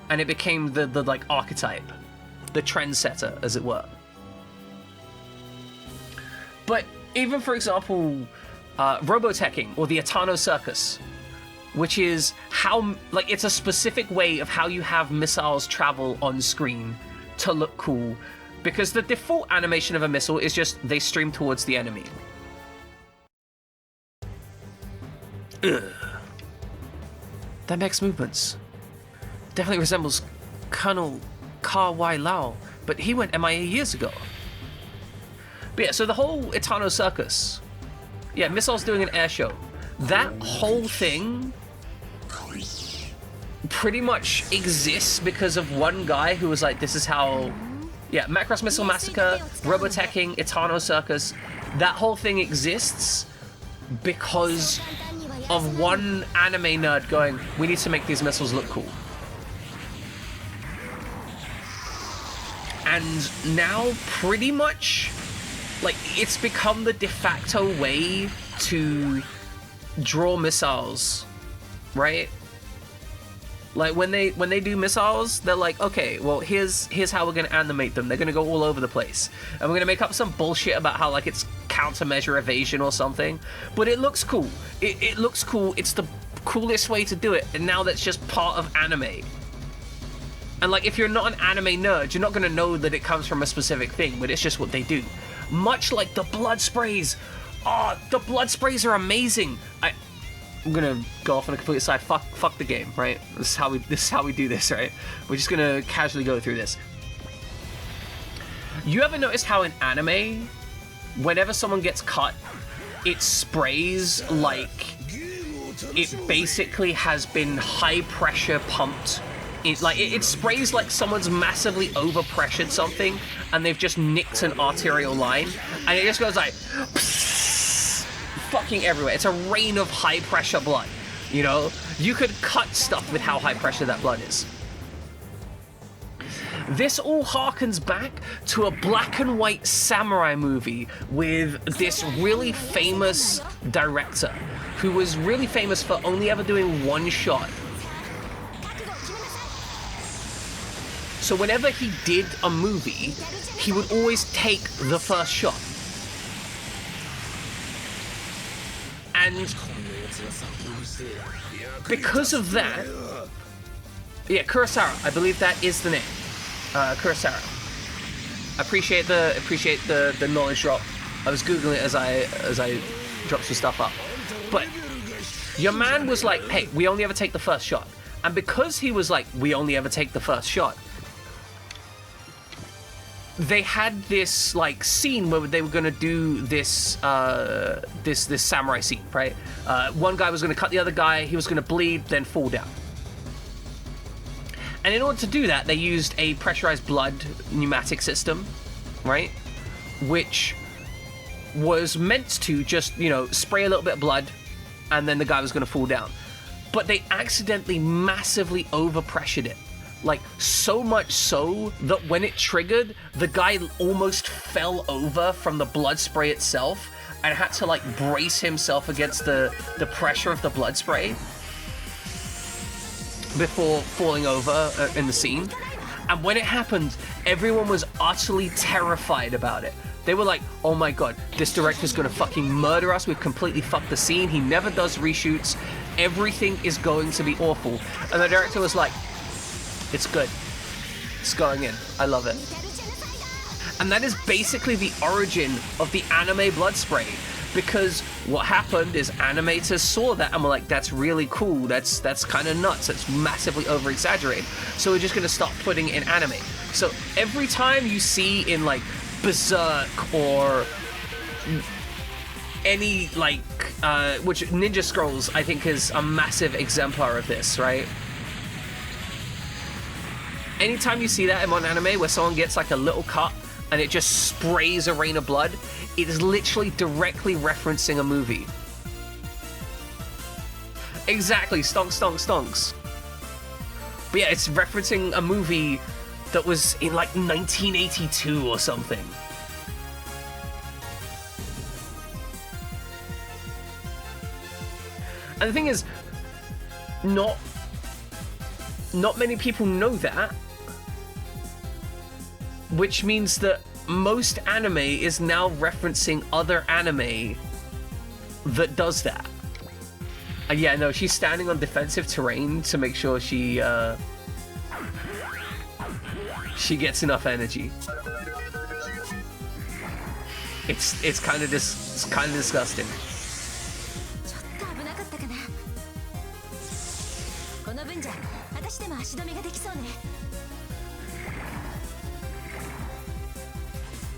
and it became the like archetype, the trendsetter, as it were. But even, for example, Roboteching or the Etano Circus, which is how, like, it's a specific way of how you have missiles travel on screen to look cool, because the default animation of a missile is just they stream towards the enemy. Ugh. That mech's movements definitely resembles Colonel Ka Wai Lao, but he went MIA years ago. But yeah, so the whole Etano Circus, yeah, missiles doing an air show, that whole thing pretty much exists because of one guy who was like, this is how, yeah, Macross Missile Massacre, Roboteching, Etano Circus, that whole thing exists because of one anime nerd going, we need to make these missiles look cool. And now pretty much, like, it's become the de facto way to draw missiles, right? Like, when they do missiles, they're like, okay, well, here's how we're gonna animate them. They're gonna go all over the place, and we're gonna make up some bullshit about how, like, it's countermeasure evasion or something, but it looks cool. It looks cool. It's the coolest way to do it, and now that's just part of anime. And, like, if you're not an anime nerd, you're not gonna know that it comes from a specific thing, but it's just what they do. Much like the blood sprays. Oh, the blood sprays are amazing. I'm gonna go off on a complete side. Fuck the game, right? This is how we do this, right? We're just gonna casually go through this. You ever noticed how in anime, whenever someone gets cut, it sprays like it basically has been high pressure pumped? It sprays like someone's massively overpressured something and they've just nicked an arterial line, and it just goes like fucking everywhere. It's a rain of high pressure blood, you know? You could cut stuff with how high pressure that blood is. This all harkens back to a black and white samurai movie with this really famous director who was really famous for only ever doing one shot. So whenever he did a movie, he would always take the first shot. And because of that, yeah, Kurosawa, I believe that is the name. Kurosawa. Appreciate the knowledge drop. I was googling it as I dropped some stuff up. But your man was like, hey, we only ever take the first shot. And because he was like, we only ever take the first shot, they had this like scene where they were gonna do this this samurai scene, right? One guy was gonna cut the other guy, he was gonna bleed, then fall down. And in order to do that, they used a pressurized blood pneumatic system, right? Which was meant to just, you know, spray a little bit of blood, and then the guy was gonna fall down. But they accidentally massively overpressured it. Like, so much so that when it triggered, the guy almost fell over from the blood spray itself and had to, like, brace himself against the pressure of the blood spray before falling over in the scene. And when it happened, everyone was utterly terrified about it. They were like, oh my god, this director's gonna fucking murder us. We've completely fucked the scene. He never does reshoots. Everything is going to be awful. And the director was like, it's good. It's going in. I love it. And that is basically the origin of the anime blood spray. Because what happened is animators saw that and were like, that's really cool, that's kind of nuts, that's massively over-exaggerated. So we're just going to start putting it in anime. So every time you see in like Berserk or any like, which Ninja Scrolls I think is a massive exemplar of this, right? Anytime you see that in one anime where someone gets like a little cut and it just sprays a rain of blood, it is literally directly referencing a movie. Exactly, stonks, stonks, stonks. But yeah, it's referencing a movie that was in like 1982 or something. And the thing is, not many people know that, which means that most anime is now referencing other anime that does that. And yeah, no, she's standing on defensive terrain to make sure she gets enough energy. It's kind of disgusting. ちょっと危なかったかな。この分じゃ私でも足止めができそうね。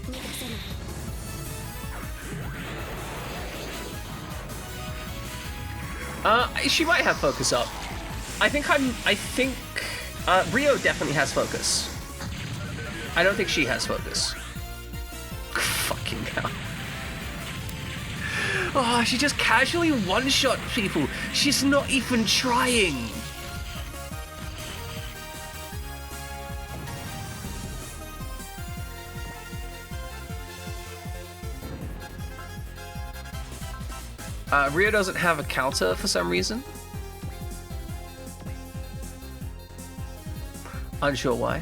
逃がせる。She might have focus up. I think Rio definitely has focus. I don't think she has focus. Fucking hell. Oh, she just casually one-shot people. She's not even trying. Rio doesn't have a counter for some reason. Unsure why.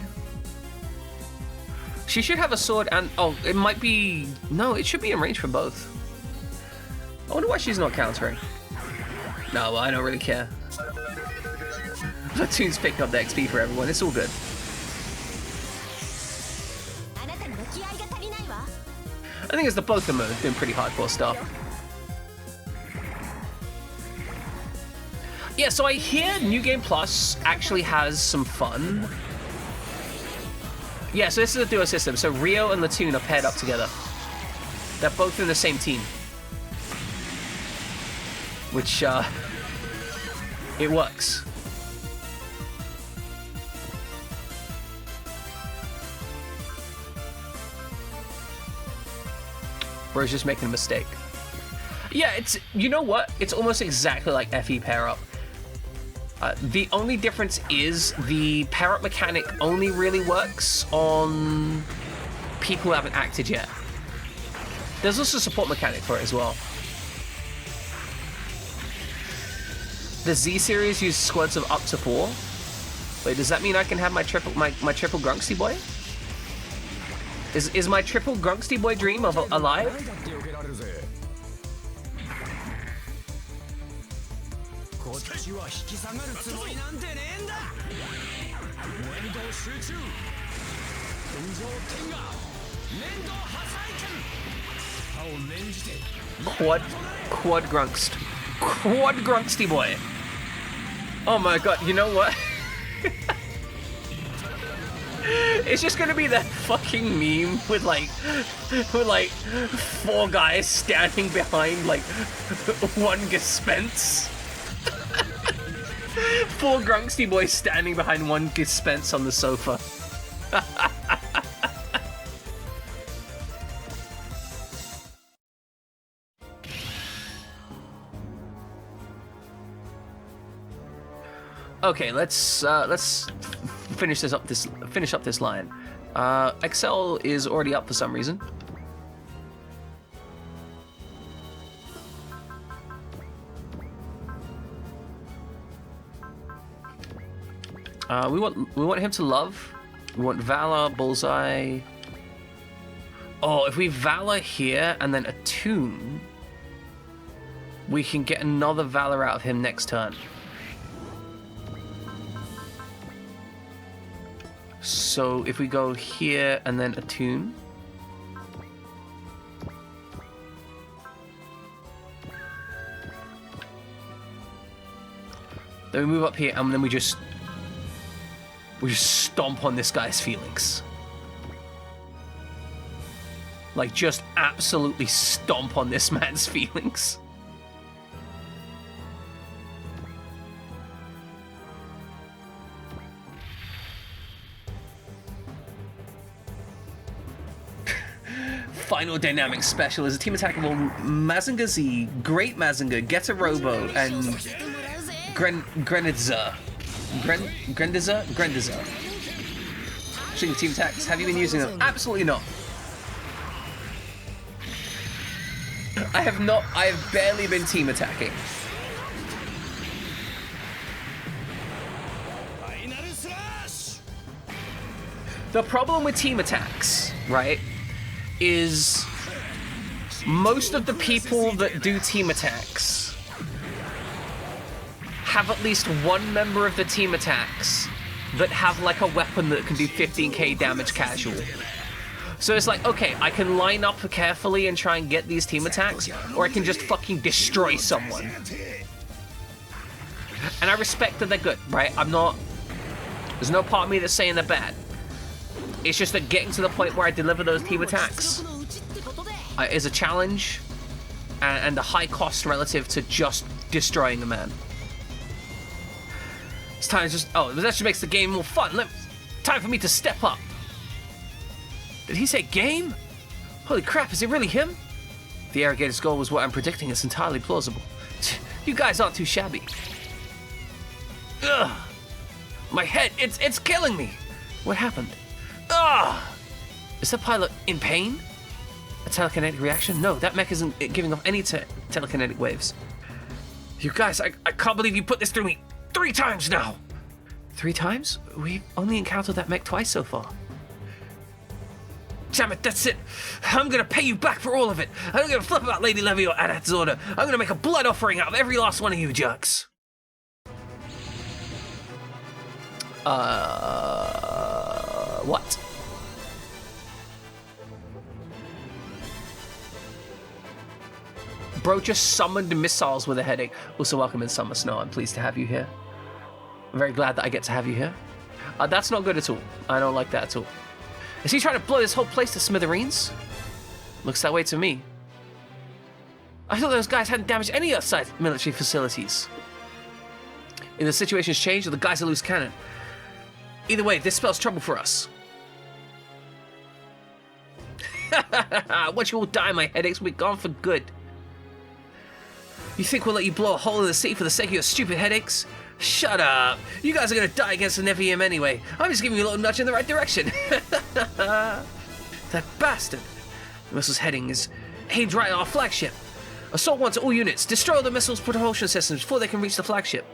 She should have a sword and... Oh, it might be... No, it should be in range for both. I wonder why she's not countering. No, well, I don't really care. Platoon's picking up the XP for everyone. It's all good. あなたには気合が足りないわ。 I think it's the both of them are doing pretty hardcore stuff. Yeah, so I hear New Game Plus actually has some fun. Yeah, so this is a duo system. So Rio and Latoon are paired up together. They're both in the same team. Which, it works. Bro's just making a mistake. Yeah, it's, you know what? It's almost exactly like FE pair up. The only difference is the pair up mechanic only really works on people who haven't acted yet. There's also a support mechanic for it as well. The Z series uses squads of up to 4. Wait, does that mean I can have my triple Grunksty boy? Is my triple Grunksty boy dream alive? こっちは引き下がるつもりなんてねえんだ。粘土集中。天上天下。粘土破砕剣。他を念じて。Quad Grunksty boy. Oh my god, you know what? It's just gonna be that fucking meme with like 4 guys standing behind like one Gespenst. 4 Grunksty boys standing behind one Gespenst on the sofa. Okay, let's finish up this line. Excel is already up for some reason. We want him to love. We want Valor, Bullseye. Oh, if we Valor here and then attune, we can get another Valor out of him next turn. So if we go here and then attune, Then we move up here, and then we just stomp on this guy's feelings. Like, just absolutely stomp on this man's feelings. Final dynamic special is a team attack of all Mazinger Z, Great Mazinger, Getter Robo, and Grenadizer. Grenadizer? Speaking of team attacks, have you been using them? Absolutely not. I have not. I have barely been team attacking. The problem with team attacks, right, is most of the people that do team attacks have at least one member of the team attacks that have like a weapon that can do 15k damage casual. So it's like, okay, I can line up carefully and try and get these team attacks, or I can just fucking destroy someone. And I respect that they're good, right? There's no part of me that's saying they're bad. It's just that getting to the point where I deliver those team attacks is a challenge and a high cost relative to just destroying a man. It's time to just... Oh, that just makes the game more fun. Time for me to step up. Did he say game? Holy crap, is it really him? The Irrigator's goal was what I'm predicting. It's entirely plausible. You guys aren't too shabby. Ugh. My head, it's killing me. What happened? Ugh. Is the pilot in pain? A telekinetic reaction? No, that mech isn't giving off any telekinetic waves. You guys, I can't believe you put this through me 3 times now. 3 times? We've only encountered that mech twice so far. Damn it, that's it. I'm gonna pay you back for all of it. I don't give a flip about Lady Levy or Adat's order. I'm gonna make a blood offering out of every last one of you jerks. What? Bro just summoned missiles with a headache. Also, welcome in Summer Snow. I'm pleased to have you here. I'm very glad that I get to have you here. That's not good at all. I don't like that at all. Is he trying to blow this whole place to smithereens? Looks that way to me. I thought those guys hadn't damaged any outside military facilities. Either the situation's changed or the guy's a loose cannon. Either way, this spells trouble for us. Once you all die, my headaches will be gone for good. You think we'll let you blow a hole in the sea for the sake of your stupid headaches? Shut up. You guys are gonna die against the Nevium anyway. I'm just giving you a little nudge in the right direction. That bastard. The missile's heading is aimed right at our flagship. Assault wants all units. Destroy the missile's propulsion systems before they can reach the flagship.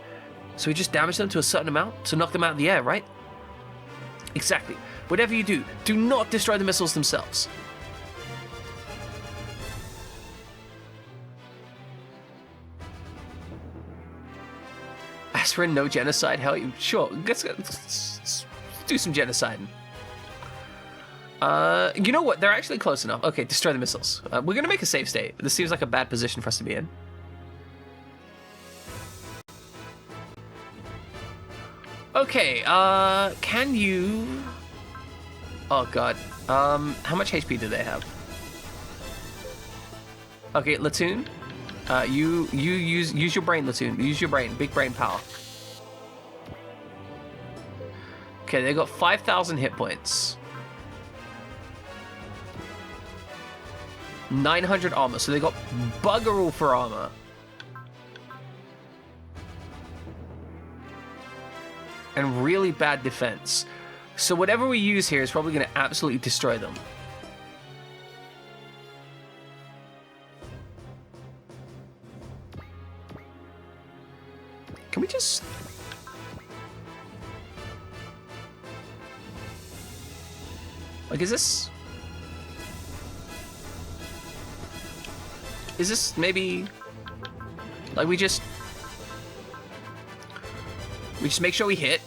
So we just damage them to a certain amount to knock them out of the air, right? Exactly. Whatever you do, do not destroy the missiles themselves. Aspirin, no genocide. Hell, sure. Let's do some genociding. You know what? They're actually close enough. Okay, destroy the missiles. We're gonna make a save state. This seems like a bad position for us to be in. Okay, can you... Oh god. How much HP do they have? Okay, Latoon. You use your brain, Latoon. Use your brain. Big brain power. Okay, they got 5,000 hit points. 900 armor, so they got bugger all for armor. And really bad defense. So whatever we use here is probably going to absolutely destroy them. Can we just... Like, is this maybe... Like, we just make sure we hit.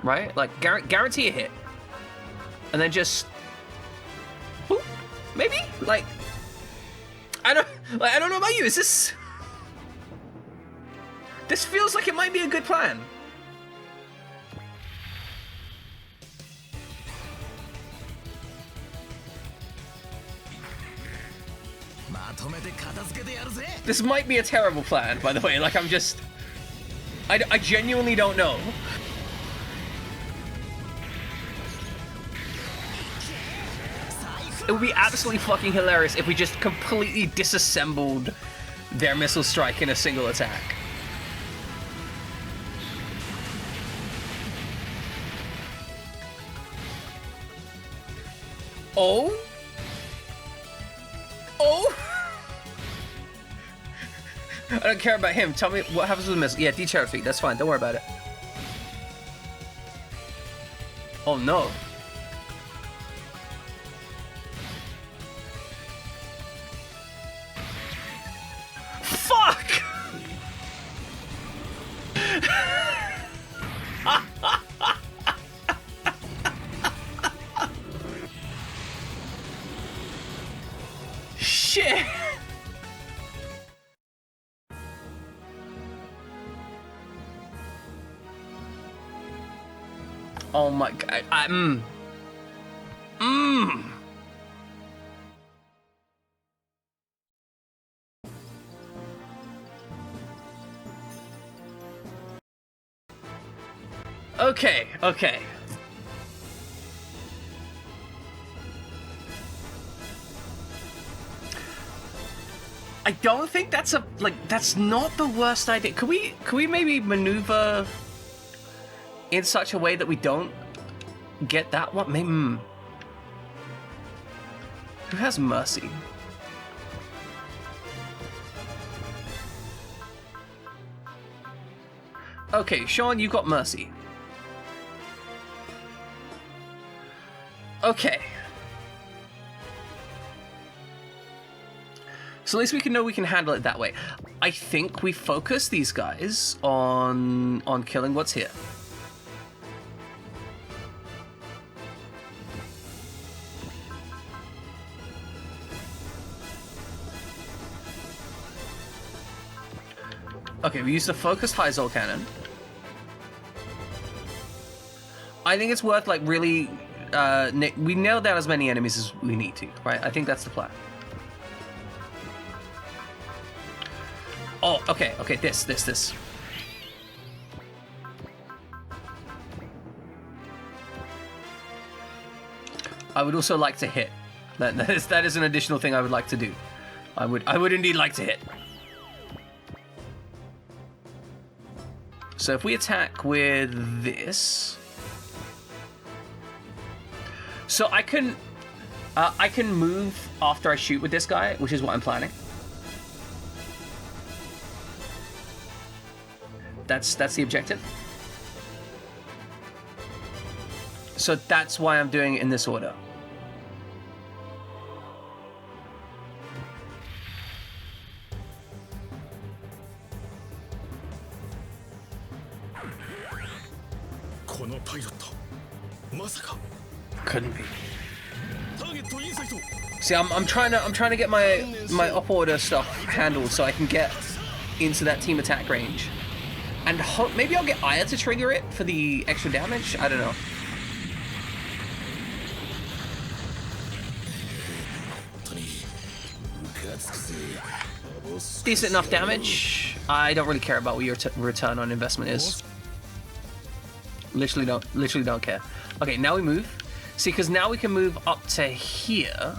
Right? Like, guarantee a hit. And then just... Boop, maybe? Like... I don't know about you. Is this This feels like it might be a good plan. This might be a terrible plan, by the way. Like, I genuinely don't know. It would be absolutely fucking hilarious if we just completely disassembled their missile strike in a single attack. Oh? Oh? I don't care about him. Tell me what happens with the missile. Yeah, de-charge feet. That's fine. Don't worry about it. Oh no. Fuck! Shit! Oh my god. Okay, okay. I don't think that's that's not the worst idea. Could we maybe maneuver in such a way that we don't get that one? Maybe. Who has mercy? Okay, Sean, you got mercy. Okay. So at least we can know we can handle it that way. I think we focus these guys on killing what's here. Okay, we use the focused Hyzol cannon. I think it's worth like really we nailed down as many enemies as we need to, right? I think that's the plan. Oh, okay, this. I would also like to hit. That is an additional thing I would like to do. I would indeed like to hit. So if we attack with this, so I can move after I shoot with this guy, which is what I'm planning. That's the objective. So that's why I'm doing it in this order. Couldn't be. See, I'm trying to get my up order stuff handled so I can get into that team attack range, and maybe I'll get Aya to trigger it for the extra damage. I don't know. Decent enough damage. I don't really care about what your return on investment is. Literally don't care. Okay, now we move. See, because now we can move up to here.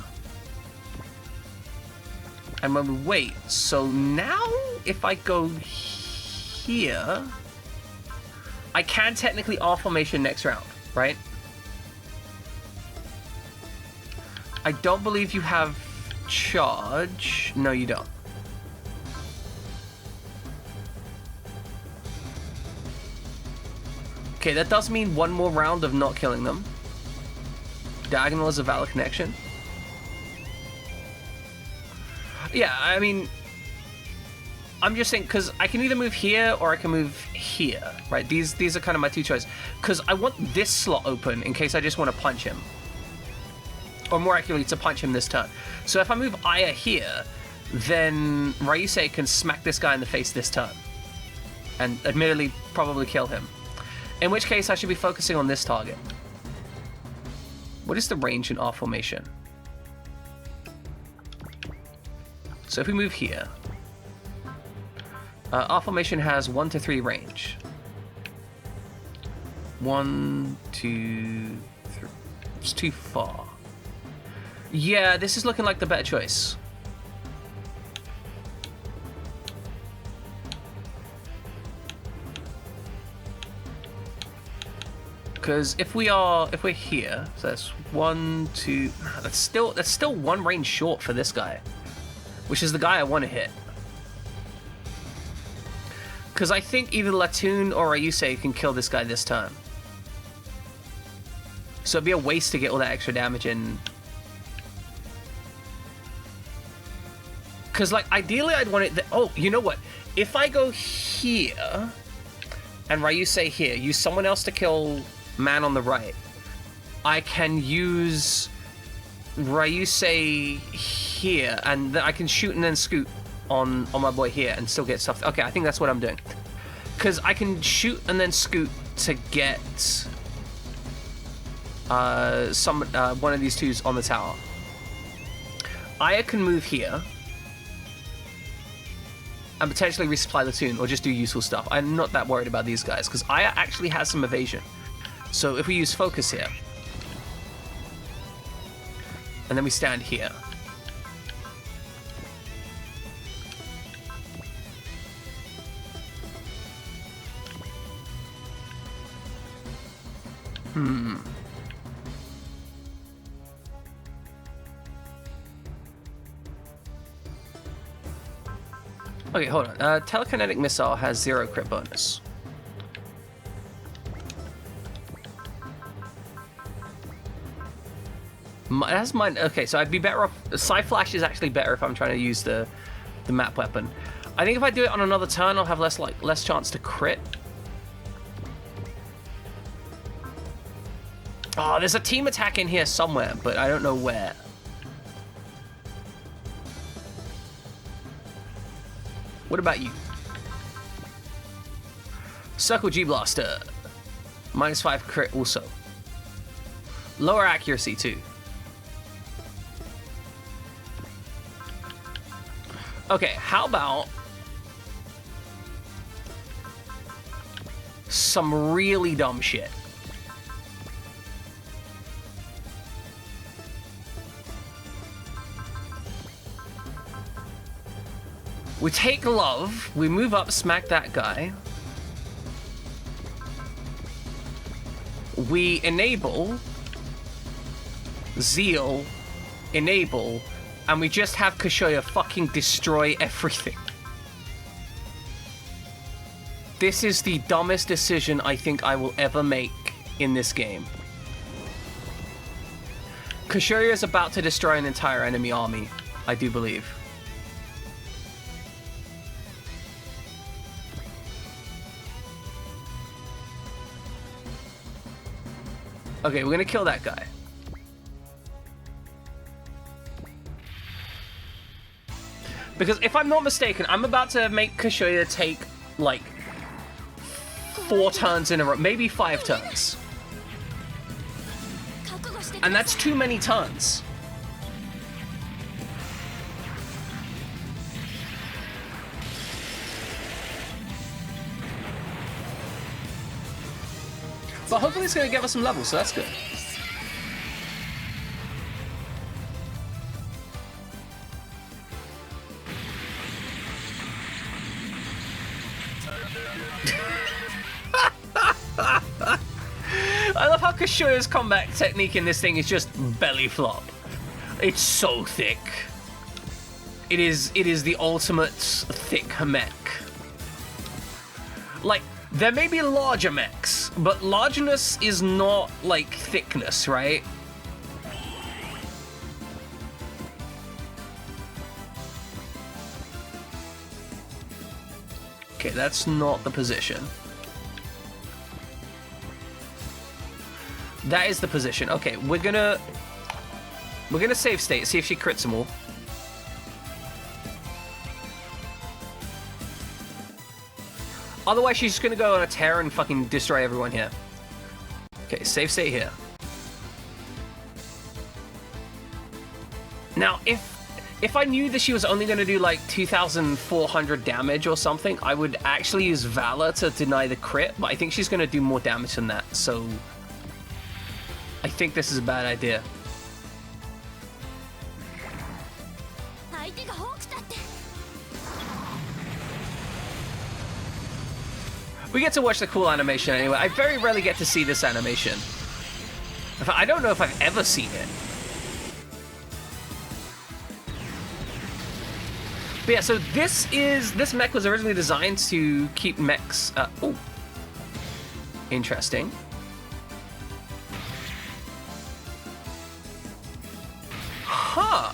And when we wait, so now if I go here, I can technically R formation next round, right? I don't believe you have charge. No, you don't. Okay, that does mean one more round of not killing them. Diagonal is a valid connection. Yeah, I mean, I'm just saying, because I can either move here or I can move here, right? These are kind of my two choices. Because I want this slot open in case I just want to punch him. Or more accurately, to punch him this turn. So if I move Aya here, then Ryusei can smack this guy in the face this turn. and admittedly probably kill him. In which case I should be focusing on this target. What is the range in our formation? So if we move here, our formation has 1 to 3 range. 1, 2, 3. It's too far. Yeah, this is looking like the better choice. Because if we're here, so that's 1, 2. That's still 1 range short for this guy, which is the guy I want to hit. Because I think either Latoon or Ryusei can kill this guy this turn. So it'd be a waste to get all that extra damage in. Because, like, ideally I'd want it... Oh, you know what? If I go here and Ryusei here, use someone else to kill man on the right, I can use Ryusei here, and I can shoot and then scoot on my boy here and still get stuff. Okay, I think that's what I'm doing. Because I can shoot and then scoot to get one of these twos on the tower. Aya can move here and potentially resupply the tune or just do useful stuff. I'm not that worried about these guys because Aya actually has some evasion. So if we use focus here and then we stand here, okay, hold on. Telekinetic missile has 0 crit bonus. That's mine. Okay, so I'd be better off. Psy Flash is actually better if I'm trying to use the map weapon. I think if I do it on another turn, I'll have less chance to crit. Oh, there's a team attack in here somewhere, but I don't know where. What about you? Circle G Blaster. -5 crit also. Lower accuracy too. Okay, how about some really dumb shit? We take love, we move up, smack that guy. We enable, zeal, enable, and we just have Kashoya fucking destroy everything. This is the dumbest decision I think I will ever make in this game. Kashoya is about to destroy an entire enemy army, I do believe. Okay, we're gonna kill that guy. Because if I'm not mistaken, I'm about to make Kashoya take, like, 4 turns in a row, maybe 5 turns. And that's too many turns. But hopefully it's going to give us some levels, so that's good. I love how Kashoya's combat technique in this thing is just belly flop. It's so thick. It is the ultimate thick mech. Like, there may be larger mechs, but largeness is not, like, thickness, right? Okay, that's not the position. That is the position. Okay, we're gonna save state, see if she crits them all. Otherwise, she's just gonna go on a tear and fucking destroy everyone here. Okay, safe state here. Now, if I knew that she was only gonna do like 2,400 damage or something, I would actually use Valor to deny the crit, but I think she's gonna do more damage than that, so I think this is a bad idea. We get to watch the cool animation anyway. I very rarely get to see this animation. In fact, I don't know if I've ever seen it. But yeah, so this mech was originally designed to keep mechs. Oh, interesting. Huh.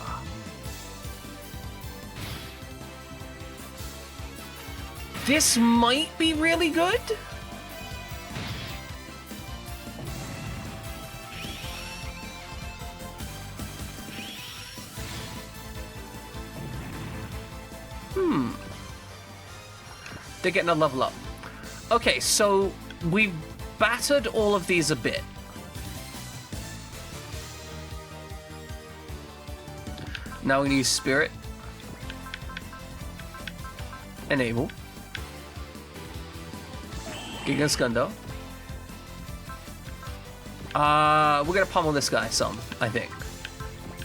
This might be really good. They're getting a level up. Okay, so we've battered all of these a bit. Now we need Spirit. Enable. Giga Skundo. We're gonna pummel this guy some, I think.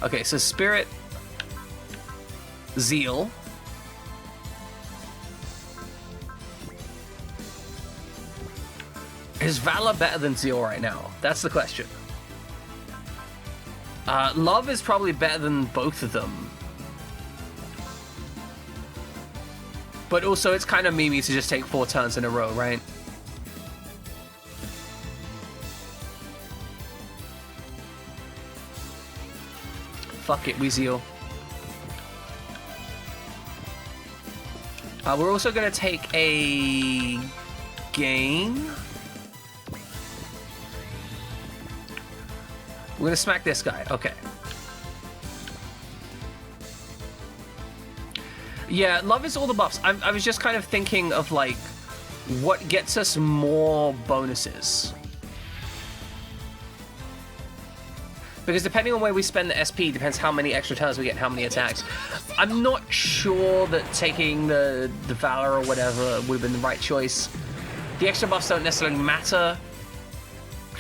Okay, so Spirit. Zeal. Is Valor better than Zeal right now? That's the question. Love is probably better than both of them. But also, it's kind of memey to just take 4 turns in a row, right? Fuck it, we Zeal. We're also going to take a gain. We're gonna smack this guy. Okay. Yeah, love is all the buffs. I was just kind of thinking of like what gets us more bonuses. Because depending on where we spend the SP depends how many extra turns we get and how many attacks. I'm not sure that taking the Valor or whatever would have been the right choice. The extra buffs don't necessarily matter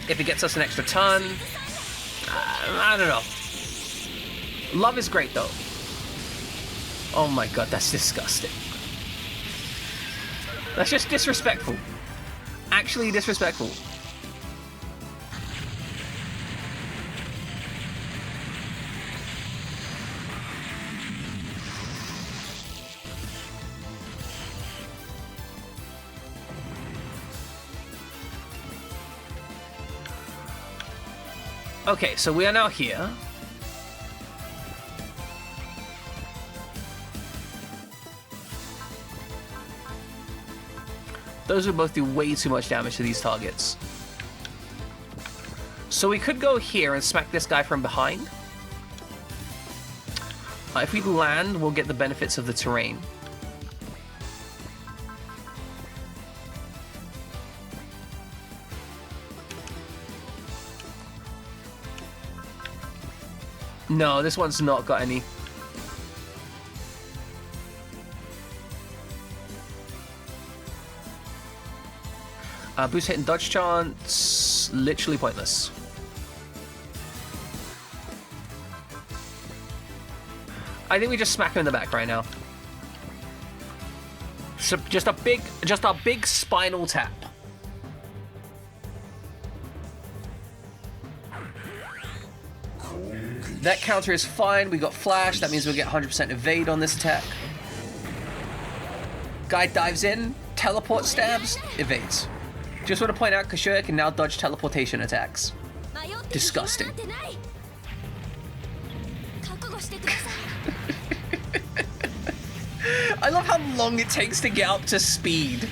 if it gets us an extra turn. I don't know. Love is great, though. Oh my god, that's disgusting. That's just disrespectful. Actually disrespectful. Okay, so we are now here. Those would both do way too much damage to these targets. So we could go here and smack this guy from behind. If we land, we'll get the benefits of the terrain. No, this one's not got any. Boost hit and dodge chance, literally pointless. I think we just smack him in the back right now. So just a big spinal tap. That counter is fine. We got flash. That means we'll get 100% evade on this attack. Guy dives in, teleport stabs, evades. Just want to point out, Kashua can now dodge teleportation attacks. Disgusting. I love how long it takes to get up to speed.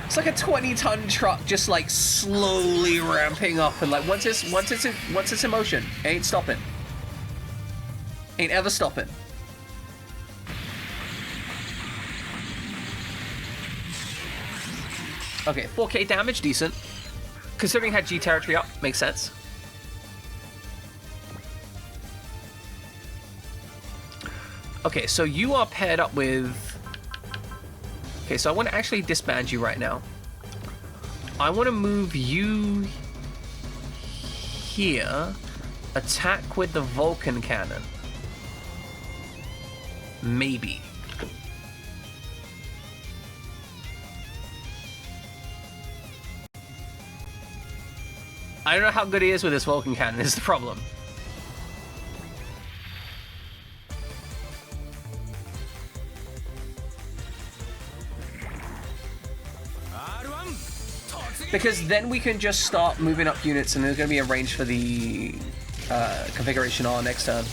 It's like a 20-ton truck just like slowly ramping up, and like once it's in motion, it ain't stopping. Ain't ever stopping. Okay, 4k damage, decent. Considering it had G territory up, makes sense. Okay, so you are paired up with... Okay, so I want to actually disband you right now. I want to move you here. Attack with the Vulcan cannon. Maybe. I don't know how good he is with this Vulcan cannon, is the problem. Because then we can just start moving up units and there's going to be a range for the configuration R next turn.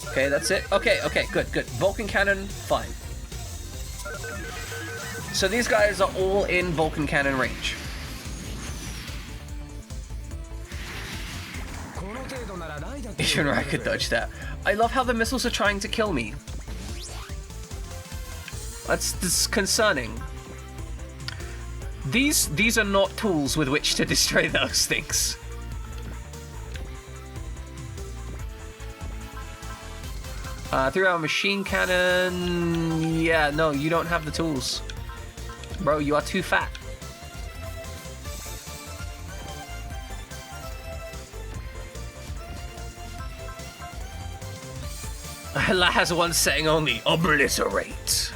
Okay, that's it. Okay, good. Vulcan cannon, fine. So these guys are all in Vulcan cannon range. Even I could dodge that. I love how the missiles are trying to kill me. That's concerning. These are not tools with which to destroy those things. Through our machine cannon... Yeah, no, you don't have the tools. Bro, you are too fat. Allah has one setting only. Obliterate.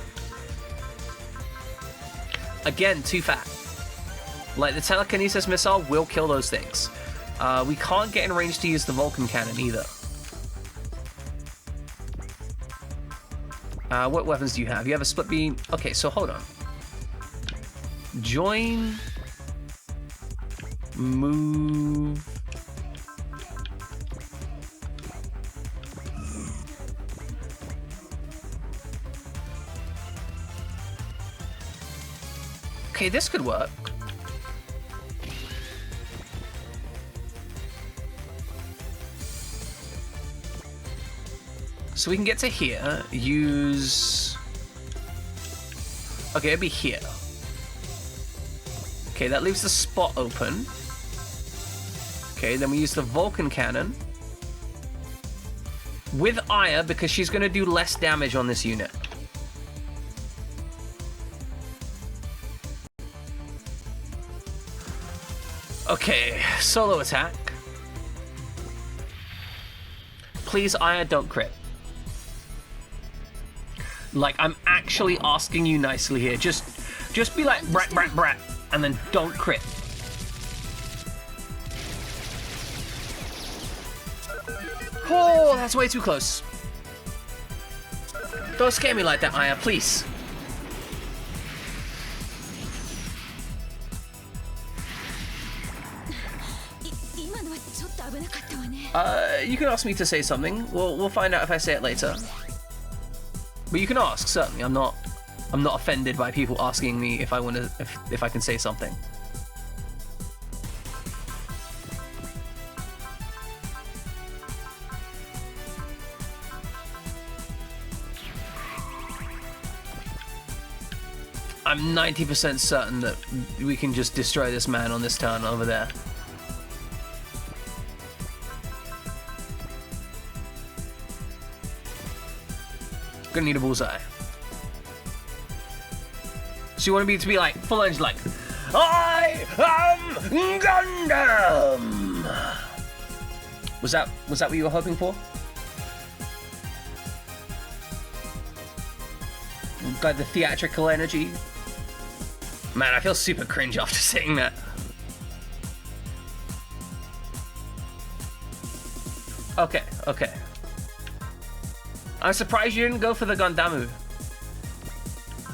Again, too fat. Like, the telekinesis missile will kill those things. We can't get in range to use the Vulcan cannon either. What weapons do you have? You have a split beam. Okay, so hold on. Join. Move. Okay, this could work. So we can get to here, use... Okay, it'd be here. Okay, that leaves the spot open. Okay, then we use the Vulcan cannon. With Aya, because she's going to do less damage on this unit. Okay, solo attack. Please, Aya, don't crit. Like, I'm actually asking you nicely here. Just be like, brat, brat, brat, and then don't crit. Oh, that's way too close. Don't scare me like that, Aya, please. You can ask me to say something. We'll find out if I say it later. But you can ask, certainly. I'm not offended by people asking me if I want to, if I can say something. I'm 90% certain that we can just destroy this man on this turn over there. Gonna need a bullseye. So you want me to be like, full edge, like, I am Gundam! Was that what you were hoping for? Got the theatrical energy? Man, I feel super cringe after saying that. Okay. I'm surprised you didn't go for the Gandamu.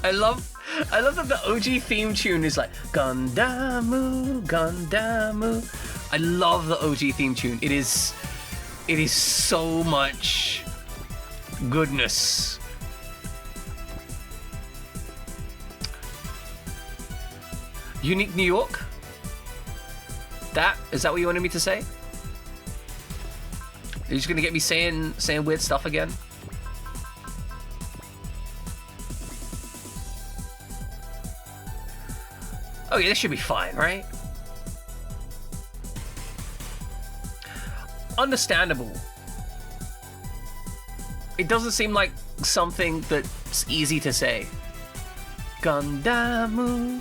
I love that the OG theme tune is like Gandamu, Gandamu. I love the OG theme tune. It is so much goodness. Unique New York? Is that what you wanted me to say? Are you just gonna get me saying weird stuff again? Oh yeah, this should be fine, right? Understandable. It doesn't seem like something that's easy to say. Gundamu,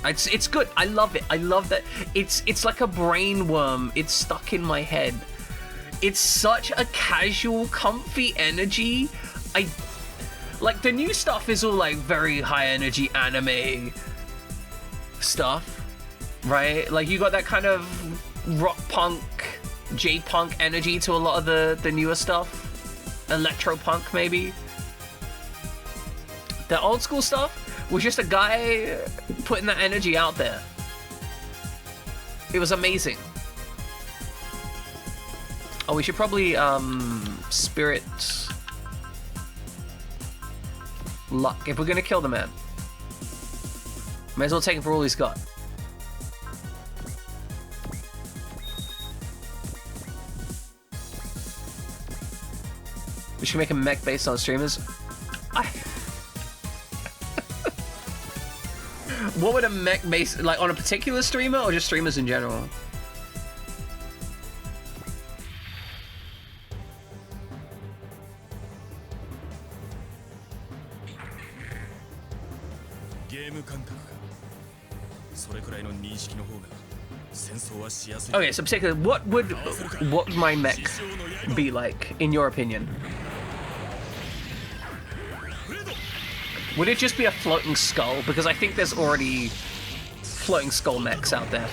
it's good. I love it. I love that. It's like a brain worm. It's stuck in my head. It's such a casual, comfy energy. Like the new stuff is all like very high energy anime stuff, right? Like you got that kind of rock punk, J-punk energy to a lot of the newer stuff. Electro punk maybe. The old school stuff was just a guy putting that energy out there. It was amazing. Oh, we should probably spirit luck if we're gonna kill the man. May as well take him for all he's got. We should make a mech based on streamers. What would a mech base, like on a particular streamer or just streamers in general? Okay, so particular, what would my mech be like in your opinion? Would it just be a floating skull? Because I think there's already floating skull mechs out there.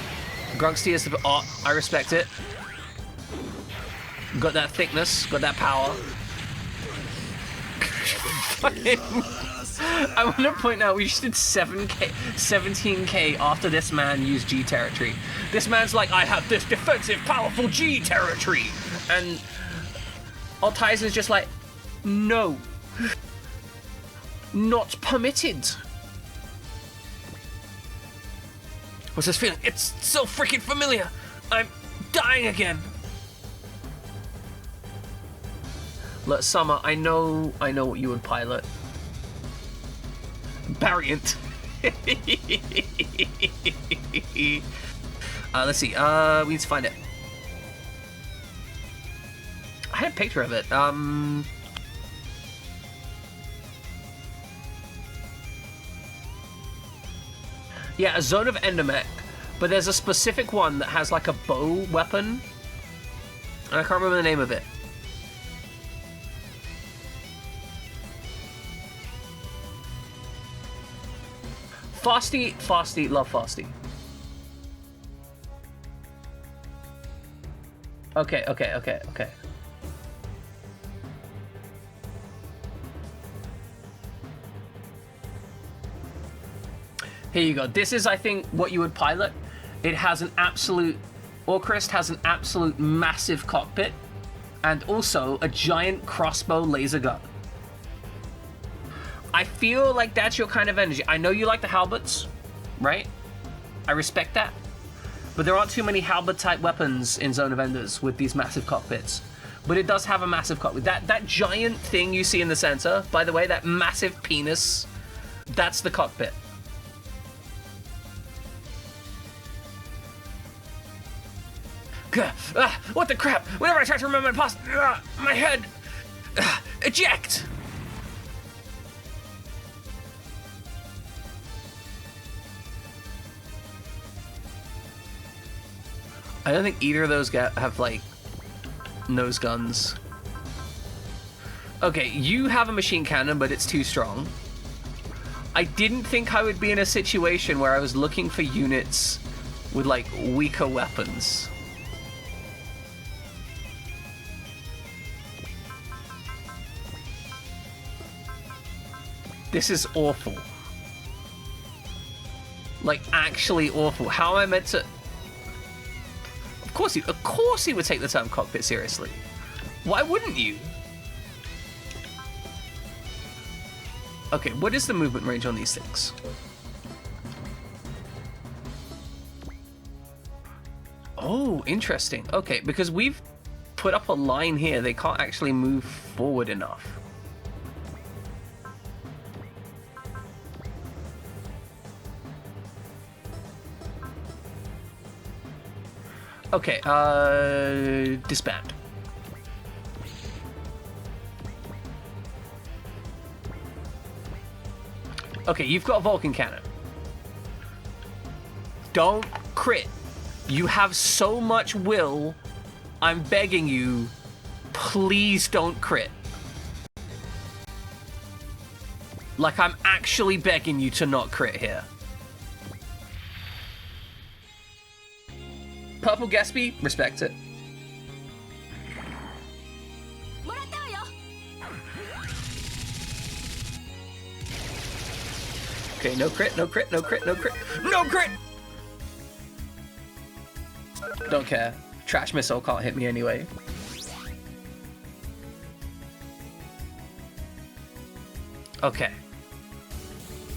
Grunksty is the art. I respect it. Got that thickness, got that power. I want to point out we just did 17k after this man used G territory. This man's like, I have this defensive, powerful G territory, and Altaizen's just like, no. Not permitted. What's this feeling? It's so freaking familiar. I'm dying again. Look, Summer, I know what you would pilot. Variant. Let's see. We need to find it. I had a picture of it. Yeah, a Zone of Endermech, but there's a specific one that has like a bow weapon, and I can't remember the name of it. Fasty, love Fasty. Okay. Here you go. This is, I think, what you would pilot. It has an absolute... Orcrist has an absolute massive cockpit, and also a giant crossbow laser gun. I feel like that's your kind of energy. I know you like the halberds, right? I respect that. But there aren't too many halberd-type weapons in Zone of Enders with these massive cockpits. But it does have a massive cockpit. That giant thing you see in the center, by the way, that massive penis, that's the cockpit. What the crap? Whenever I try to remember my past, my head, eject! I don't think either of those have, like, nose guns. Okay, you have a machine cannon, but it's too strong. I didn't think I would be in a situation where I was looking for units with, like, weaker weapons. This is awful. Like, actually awful. How am I meant to... Of course he would take the term cockpit seriously. Why wouldn't you? Okay, what is the movement range on these things? Oh, interesting. Okay, because we've put up a line here, they can't actually move forward enough. Okay, disband. Okay, you've got a Vulcan cannon. Don't crit. You have so much will. I'm begging you, please don't crit. Like, I'm actually begging you to not crit here. Purple Gatsby, respect it. もらったわよ。 Okay, no crit, no crit, no crit, no crit. No crit! Don't care. Trash missile can't hit me anyway. Okay.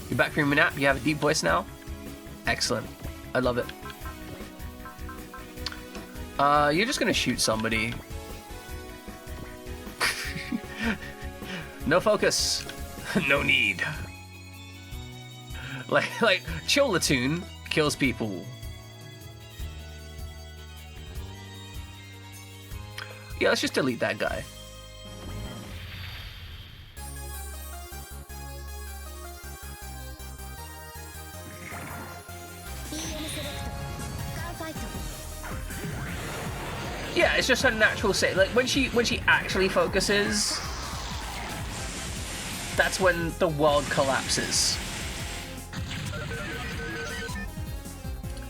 You're back from your nap? You have a deep voice now? Excellent. I love it. You're just gonna shoot somebody. No focus. No need. Like, Cholatune kills people. Yeah, let's just delete that guy. Yeah, it's just a natural state. Like when she actually focuses, that's when the world collapses.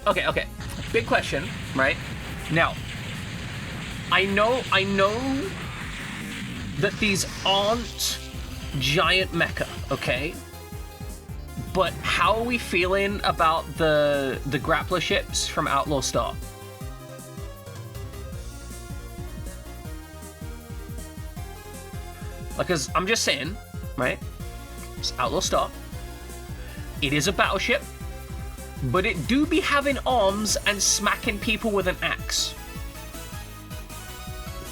Okay. Big question, right? Now, I know that these aren't giant mecha, okay? But how are we feeling about the grappler ships from Outlaw Star? Because I'm just saying, right? It's Outlaw Star. It is a battleship, but it do be having arms and smacking people with an axe.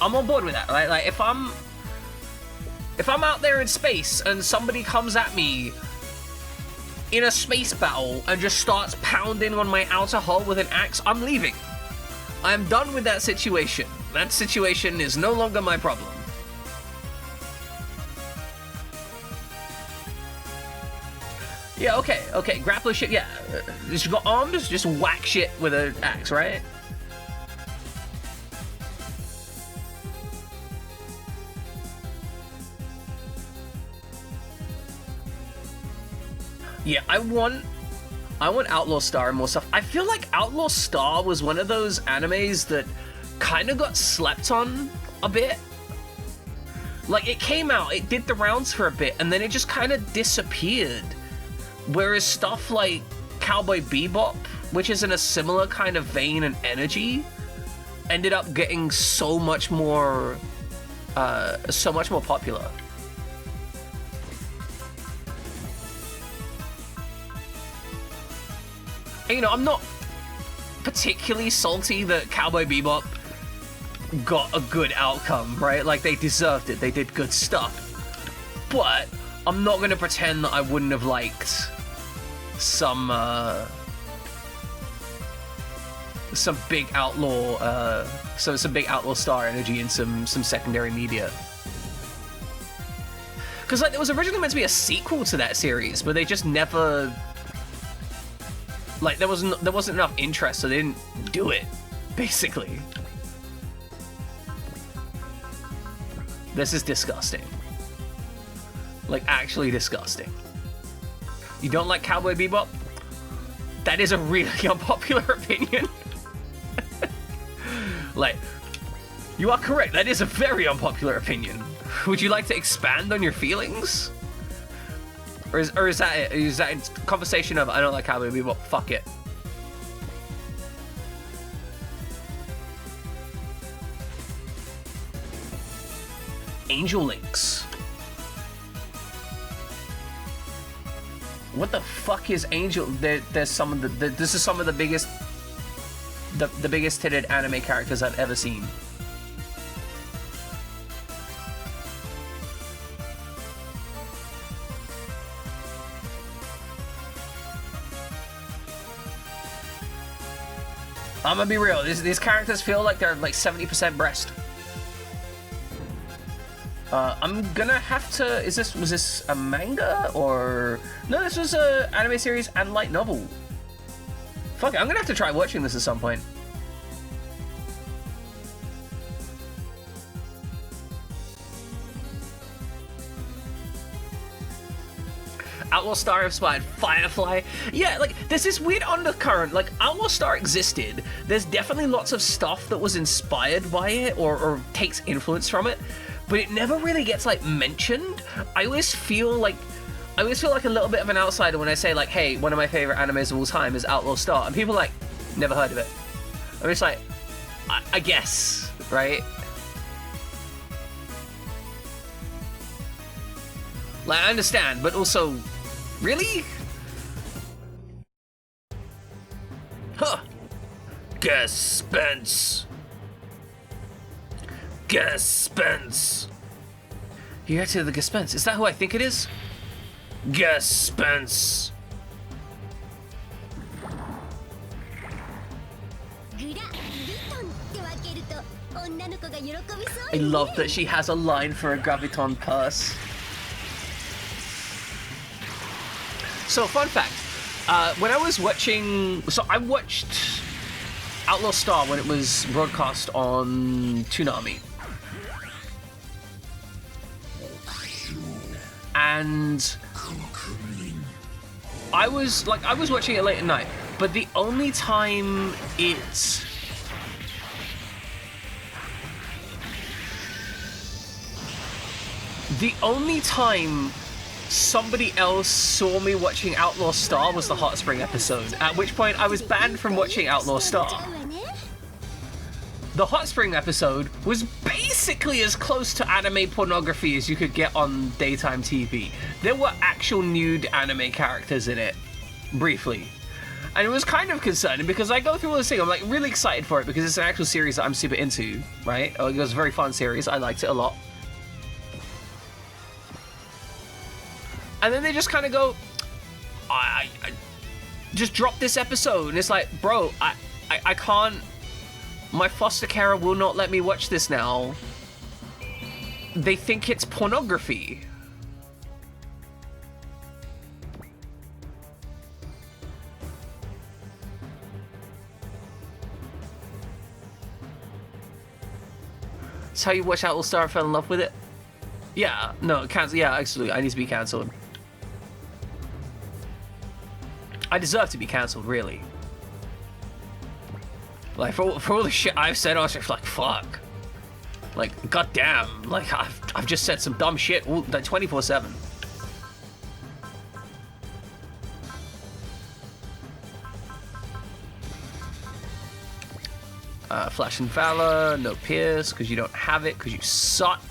I'm on board with that, right? Like if I'm out there in space and somebody comes at me in a space battle and just starts pounding on my outer hull with an axe, I'm leaving. I'm done with that situation. That situation is no longer my problem. Yeah, okay, grappler shit, yeah. Just got arms, just whack shit with an axe, right? Yeah, I want Outlaw Star and more stuff. I feel like Outlaw Star was one of those animes that kind of got slept on a bit. Like, it came out, it did the rounds for a bit, and then it just kind of disappeared. Whereas stuff like Cowboy Bebop, which is in a similar kind of vein and energy, ended up getting so much more popular. And, you know, I'm not particularly salty that Cowboy Bebop got a good outcome, right? Like, they deserved it. They did good stuff. But I'm not going to pretend that I wouldn't have liked some big outlaw, some big Outlaw Star energy and some secondary media. Because, like, there was originally meant to be a sequel to that series, but they just never... Like, there wasn't enough interest, so they didn't do it, basically. This is disgusting. Like, actually disgusting. You don't like Cowboy Bebop? That is a really unpopular opinion. Like, you are correct, that is a very unpopular opinion. Would you like to expand on your feelings? Or is that it? Is that a conversation of, I don't like Cowboy Bebop, fuck it. Angel Links. What the fuck is Angel? There's some of the this is some of the biggest the biggest titted anime characters I've ever seen. I'm gonna be real. These characters feel like they're like 70% breast. I'm gonna have to. Was this a manga or no? This was a anime series and light novel. Fuck it, I'm gonna have to try watching this at some point. Outlaw Star inspired Firefly. Yeah, like, there's this weird undercurrent. Like, Outlaw Star existed. There's definitely lots of stuff that was inspired by it or takes influence from it, but it never really gets, like, mentioned. I always feel like a little bit of an outsider when I say, like, hey, one of my favorite animes of all time is Outlaw Star, and people are like, never heard of it. I'm just like, I guess, right? Like, I understand, but also, really? Huh. Guess Spence. Guess Spence. You got to the Spence. Is that who I think it is? Guess Spence. I love that she has a line for a Graviton purse. So, fun fact, when I was watching... So, I watched Outlaw Star when it was broadcast on Toonami. And I was watching it late at night, but the only time somebody else saw me watching Outlaw Star was the Hot Spring episode, at which point I was banned from watching Outlaw Star. The Hot Spring episode was basically as close to anime pornography as you could get on daytime TV. There were actual nude anime characters in it, briefly. And it was kind of concerning because I go through all this thing, I'm like really excited for it because it's an actual series that I'm super into, right? It was a very fun series, I liked it a lot. And then they just kind of go, I just drop this episode. And it's like, bro, I can't, my foster carer will not let me watch this now. They think it's pornography. That's how you watch Outlaw Star and fell in love with it? Yeah, no, cancel. Yeah, absolutely. I need to be cancelled. I deserve to be cancelled, really. Like, for all the shit I've said, I was just like, fuck. Like, goddamn. Like, I've just said some dumb shit all, like, 24/7. Flash and Valor, no Pierce, because you don't have it, because you suck.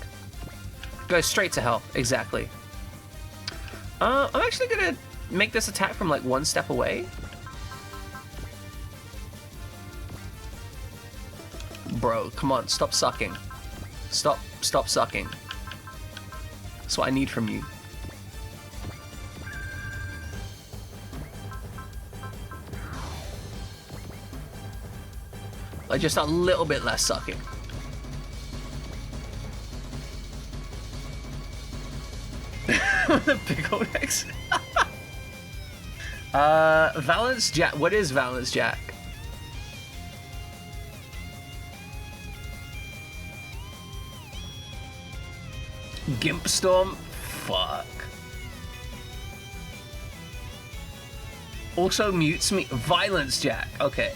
Go straight to hell, exactly. I'm actually gonna make this attack from like one step away. Bro, come on, stop sucking. Stop sucking. That's what I need from you. Like just a little bit less sucking. The big old X. Valence Jack. What is Valence Jack? Gimp Storm? Fuck. Also mutes me. Violence Jack. Okay.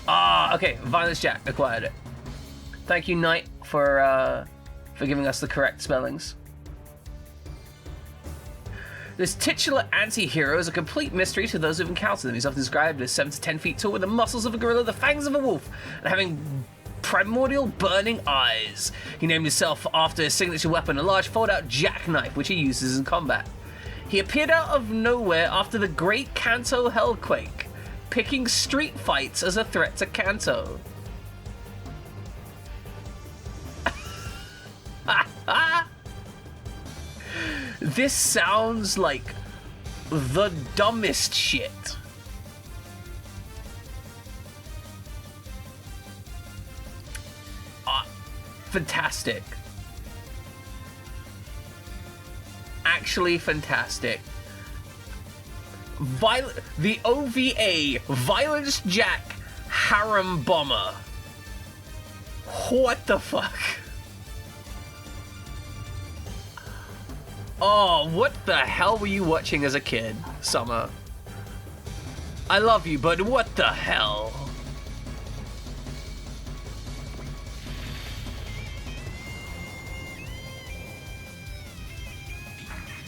Ah, okay. Violence Jack. Acquired it. Thank you, Knight, for giving us the correct spellings. This titular anti-hero is a complete mystery to those who've encountered him. He's often described as 7 to 10 feet tall with the muscles of a gorilla, the fangs of a wolf, and having primordial burning eyes. He named himself after his signature weapon, a large fold-out jackknife, which he uses in combat. He appeared out of nowhere after the Great Kanto Hellquake, picking street fights as a threat to Kanto. This sounds like the dumbest shit. Fantastic. Actually fantastic. The OVA, Violence Jack Harem Bomber. What the fuck? Oh, what the hell were you watching as a kid, Summer? I love you, but what the hell?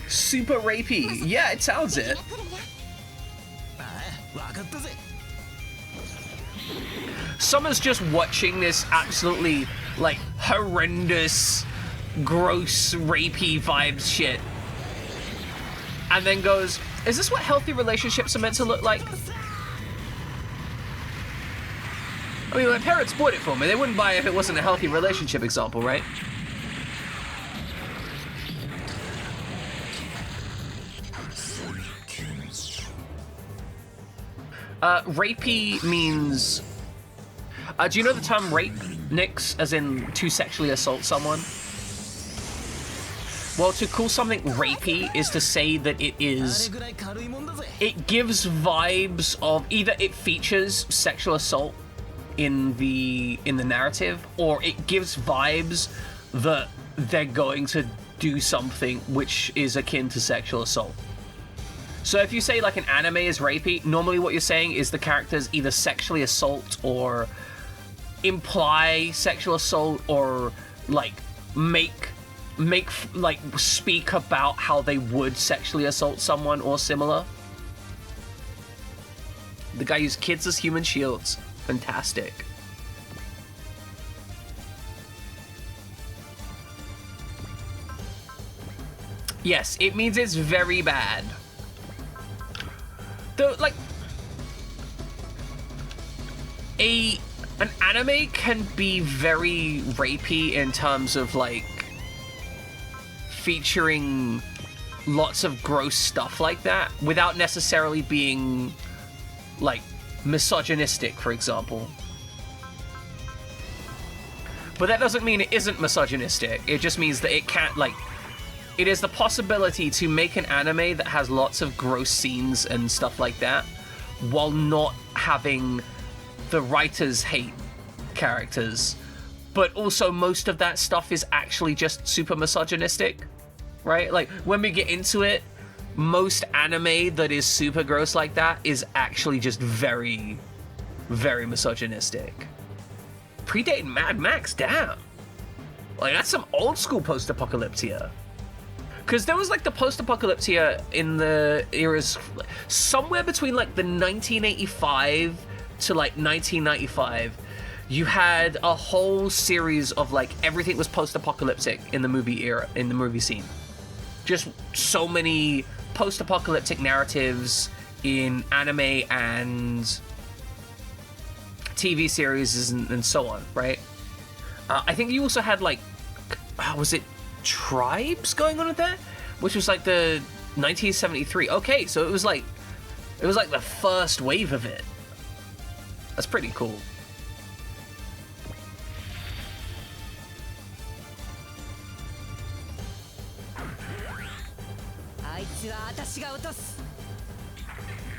Super rapey. Yeah, it sounds it. 分かったぜ Summer's just watching this absolutely, like, horrendous, gross, rapey vibes shit. And then goes, is this what healthy relationships are meant to look like? I mean, my parents bought it for me. They wouldn't buy it if it wasn't a healthy relationship example, right? Rapey means... do you know the term rape, Nix, as in to sexually assault someone? Well, to call something rapey is to say that it is... It gives vibes of either it features sexual assault in the narrative, or it gives vibes that they're going to do something which is akin to sexual assault. So if you say like an anime is rapey, normally what you're saying is the characters either sexually assault or imply sexual assault or like speak about how they would sexually assault someone or similar. The guy used kids as human shields. Fantastic. Yes, it means it's very bad. Though, like, an anime can be very rapey in terms of, like, featuring lots of gross stuff like that without necessarily being, like, misogynistic, for example. But that doesn't mean it isn't misogynistic. It just means that it can't, like... It is the possibility to make an anime that has lots of gross scenes and stuff like that while not having the writers hate characters. But also most of that stuff is actually just super misogynistic, right? Like, when we get into it, most anime that is super gross like that is actually just very, very misogynistic. Predating Mad Max, damn. Like, that's some old school post-apocalyptia. Because there was, like, the post-apocalyptia in the eras somewhere between, like, the 1985 to, like, 1995. You had a whole series of, like, everything was post-apocalyptic in the movie era, in the movie scene. Just so many post-apocalyptic narratives in anime and TV series and so on, right? I think you also had, like, was it Tribes going on with that, which was like the 1973. Okay, so it was like the first wave of it. That's pretty cool.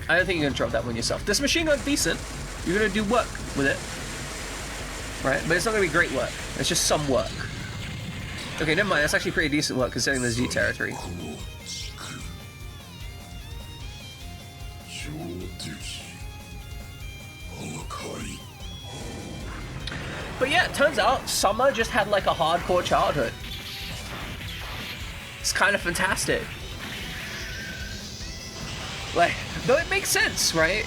I don't think you're gonna drop that one yourself. This machine gun's decent. You're gonna do work with it, right? But it's not gonna be great work. It's just some work. Okay, never mind. That's actually pretty decent work considering the Z territory. But yeah, it turns out Summer just had like a hardcore childhood. It's kind of fantastic. Like, though it makes sense, right?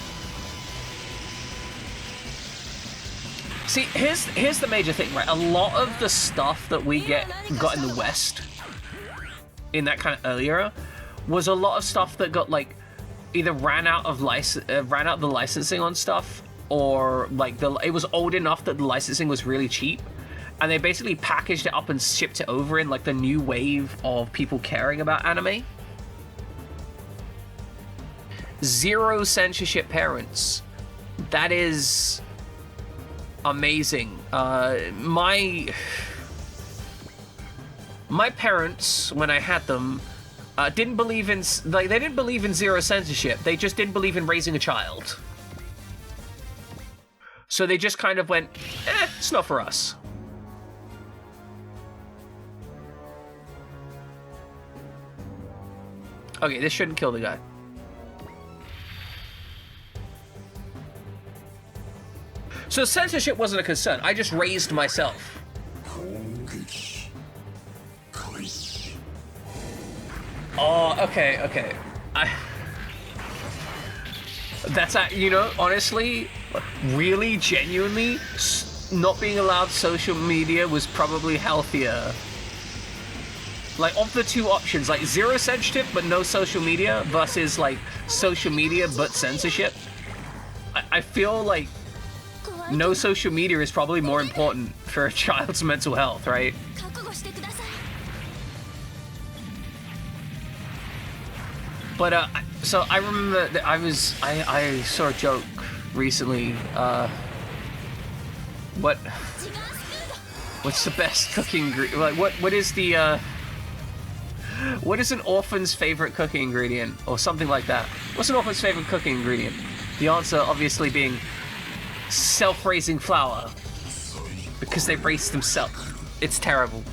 See, here's the major thing, right? A lot of the stuff that we got in the West, in that kind of early era, was a lot of stuff that got like either ran out the licensing on stuff, or like it was old enough that the licensing was really cheap, and they basically packaged it up and shipped it over in like the new wave of people caring about anime. 0 censorship parents. That is amazing. My parents, when I had them, didn't believe in, like, they didn't believe in 0 censorship. They just didn't believe in raising a child. So they just kind of went, it's not for us. Okay, this shouldn't kill the guy. So censorship wasn't a concern. I just raised myself. Oh, okay. That's, you know, honestly, really, genuinely, not being allowed social media was probably healthier. Like, of the two options, like 0 censorship but no social media versus, like, social media but censorship, I feel like no social media is probably more important for a child's mental health, right? But, so I remember that I saw a joke recently, what's the best cooking ingredient? Like, what is the, what is an orphan's favorite cooking ingredient? Or something like that. What's an orphan's favorite cooking ingredient? The answer obviously being self-raising flour. Because they raised themselves. It's terrible.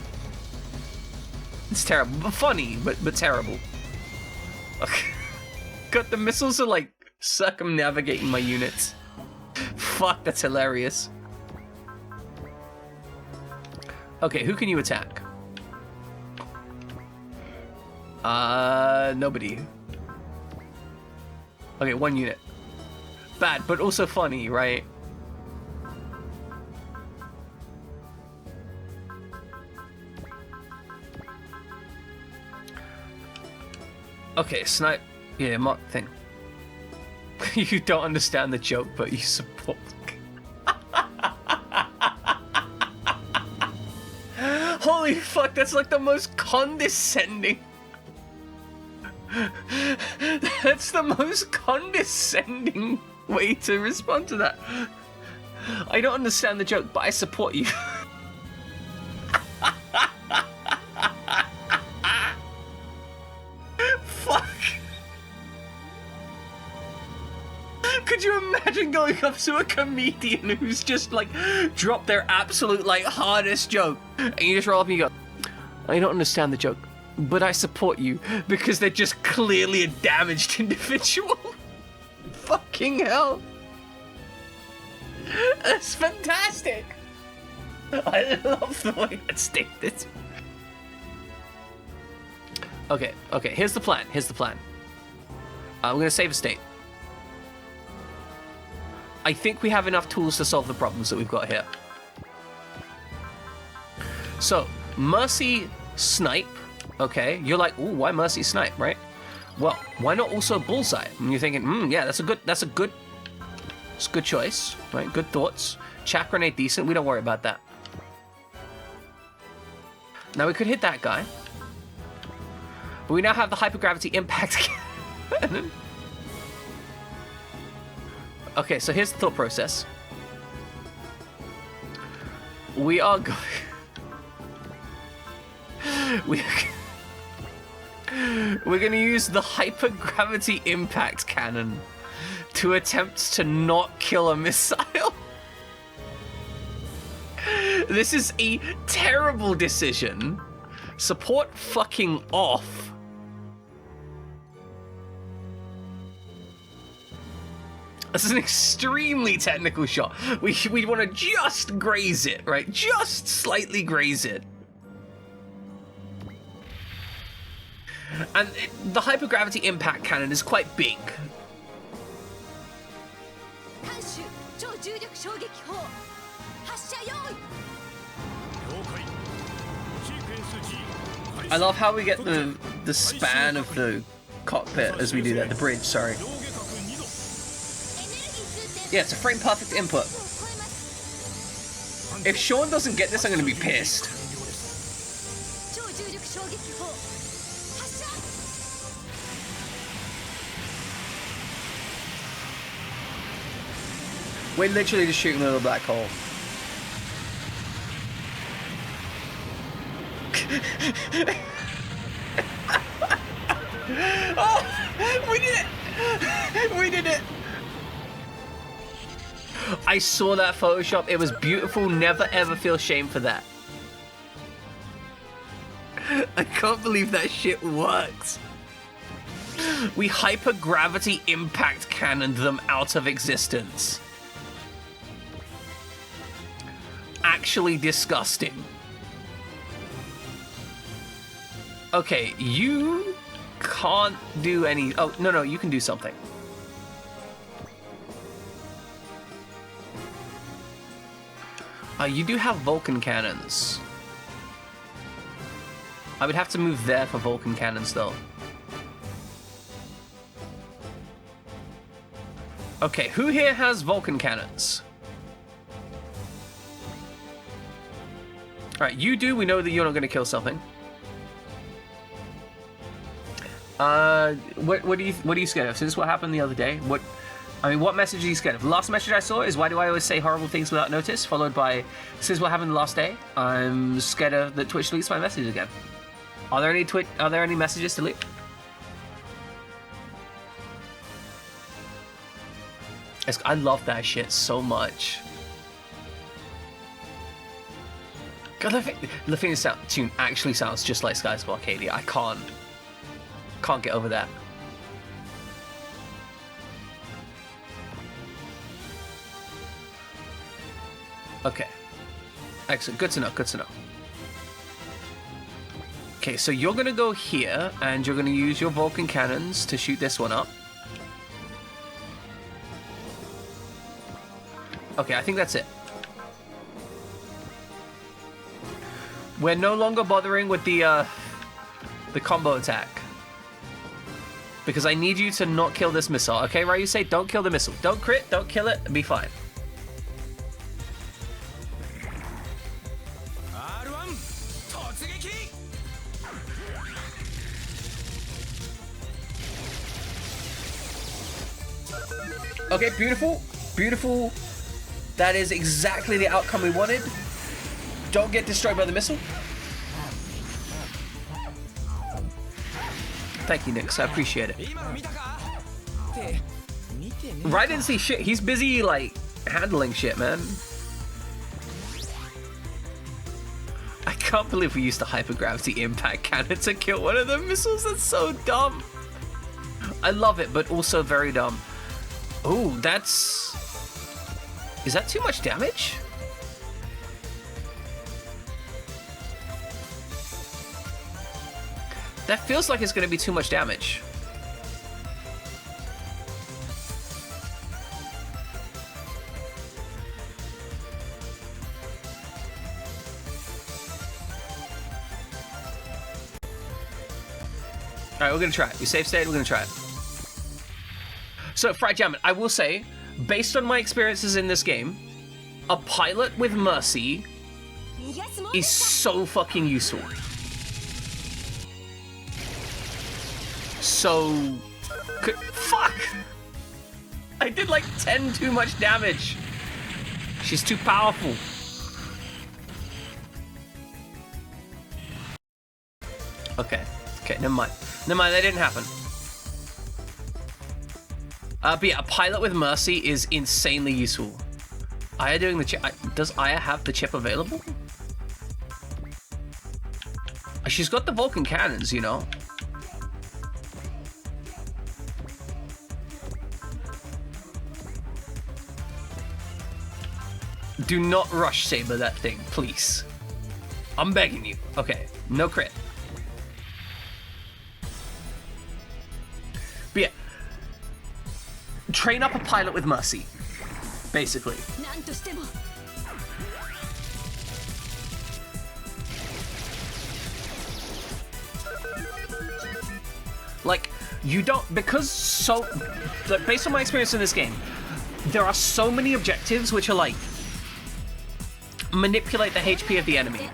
It's terrible. But funny, but terrible. Okay. God, the missiles are like circumnavigating my units. Fuck, that's hilarious. Okay, who can you attack? Nobody. Okay, 1 unit. Bad, but also funny, right? Okay, snipe. Yeah, mark thing. You don't understand the joke, but you support. Holy fuck, that's like the most condescending. That's the most condescending way to respond to that. I don't understand the joke, but I support you. Fuck. Could you imagine going up to a comedian who's just like dropped their absolute like hardest joke, and you just roll up and you go, I don't understand the joke, but I support you, because they're just clearly a damaged individual. Fucking hell. That's fantastic. I love the way that's stated. Okay, here's the plan. We're gonna save a state. I think we have enough tools to solve the problems that we've got here. So, Mercy Snipe. Okay, you're like, ooh, why Mercy Snipe, right? Well, why not also Bullseye? And you're thinking, yeah, it's a good choice, right? Good thoughts. Chaff Grenade decent, we don't worry about that. Now we could hit that guy. But we now have the Hypergravity Impact Cannon. Okay, so here's the thought process. We are going... We're going to use the Hypergravity Impact Cannon to attempt to not kill a missile. This is a terrible decision. Support fucking off. This is an extremely technical shot. We want to just graze it, right? Just slightly graze it. And the Hypergravity Impact Cannon is quite big. I love how we get the span of the cockpit as we do that. The bridge, sorry. Yeah, it's a frame perfect input. If Sean doesn't get this, I'm going to be pissed. We're literally just shooting a little black hole. Oh, we did it! We did it! I saw that Photoshop. It was beautiful. Never ever feel shame for that. I can't believe that shit works. We hypergravity impact cannoned them out of existence. Actually disgusting. Okay, you can't do any... Oh, no, you can do something. You do have Vulcan cannons. I would have to move there for Vulcan cannons, though. Okay, who here has Vulcan cannons? Alright, you do. We know that you're not going to kill something. What are you scared of? So this is what happened the other day. What message are you scared of? The last message I saw is, why do I always say horrible things without notice? Followed by, this is what happened the last day. I'm scared of that Twitch deletes my message again. Are there any messages to delete? I love that shit so much. God, Lafina's tune actually sounds just like Skies of Arcadia. I can't get over that. Okay. Excellent. Good to know. Good to know. Okay, so you're going to go here, and you're going to use your Vulcan cannons to shoot this one up. Okay, I think that's it. We're no longer bothering with the combo attack. Because I need you to not kill this missile. Okay, right? You say don't kill the missile. Don't crit, don't kill it, be fine. Okay, beautiful. Beautiful. That is exactly the outcome we wanted. Don't get destroyed by the missile. Thank you, Nix. I appreciate it. Right didn't see shit. He's busy, like, handling shit, man. I can't believe we used a hypergravity impact cannon to kill one of the missiles. That's so dumb. I love it, but also very dumb. Oh, that's... Is that too much damage? That feels like it's going to be too much damage. Alright, we're going to try it. You safe state, we're going to try it. So, Fried Jammin', I will say, based on my experiences in this game, a pilot with Mercy is so fucking useful. So... Fuck! I did like 10 too much damage. She's too powerful. Okay, never mind. Never mind, that didn't happen. But yeah, a pilot with Mercy is insanely useful. Aya doing the chip. Does Aya have the chip available? She's got the Vulcan cannons, you know. Do not rush Saber that thing, please. I'm begging you. Okay, no crit. But yeah. Train up a pilot with Mercy, basically. Like, you don't, because so, like, based on my experience in this game, there are so many objectives which are like, manipulate the HP of the enemy.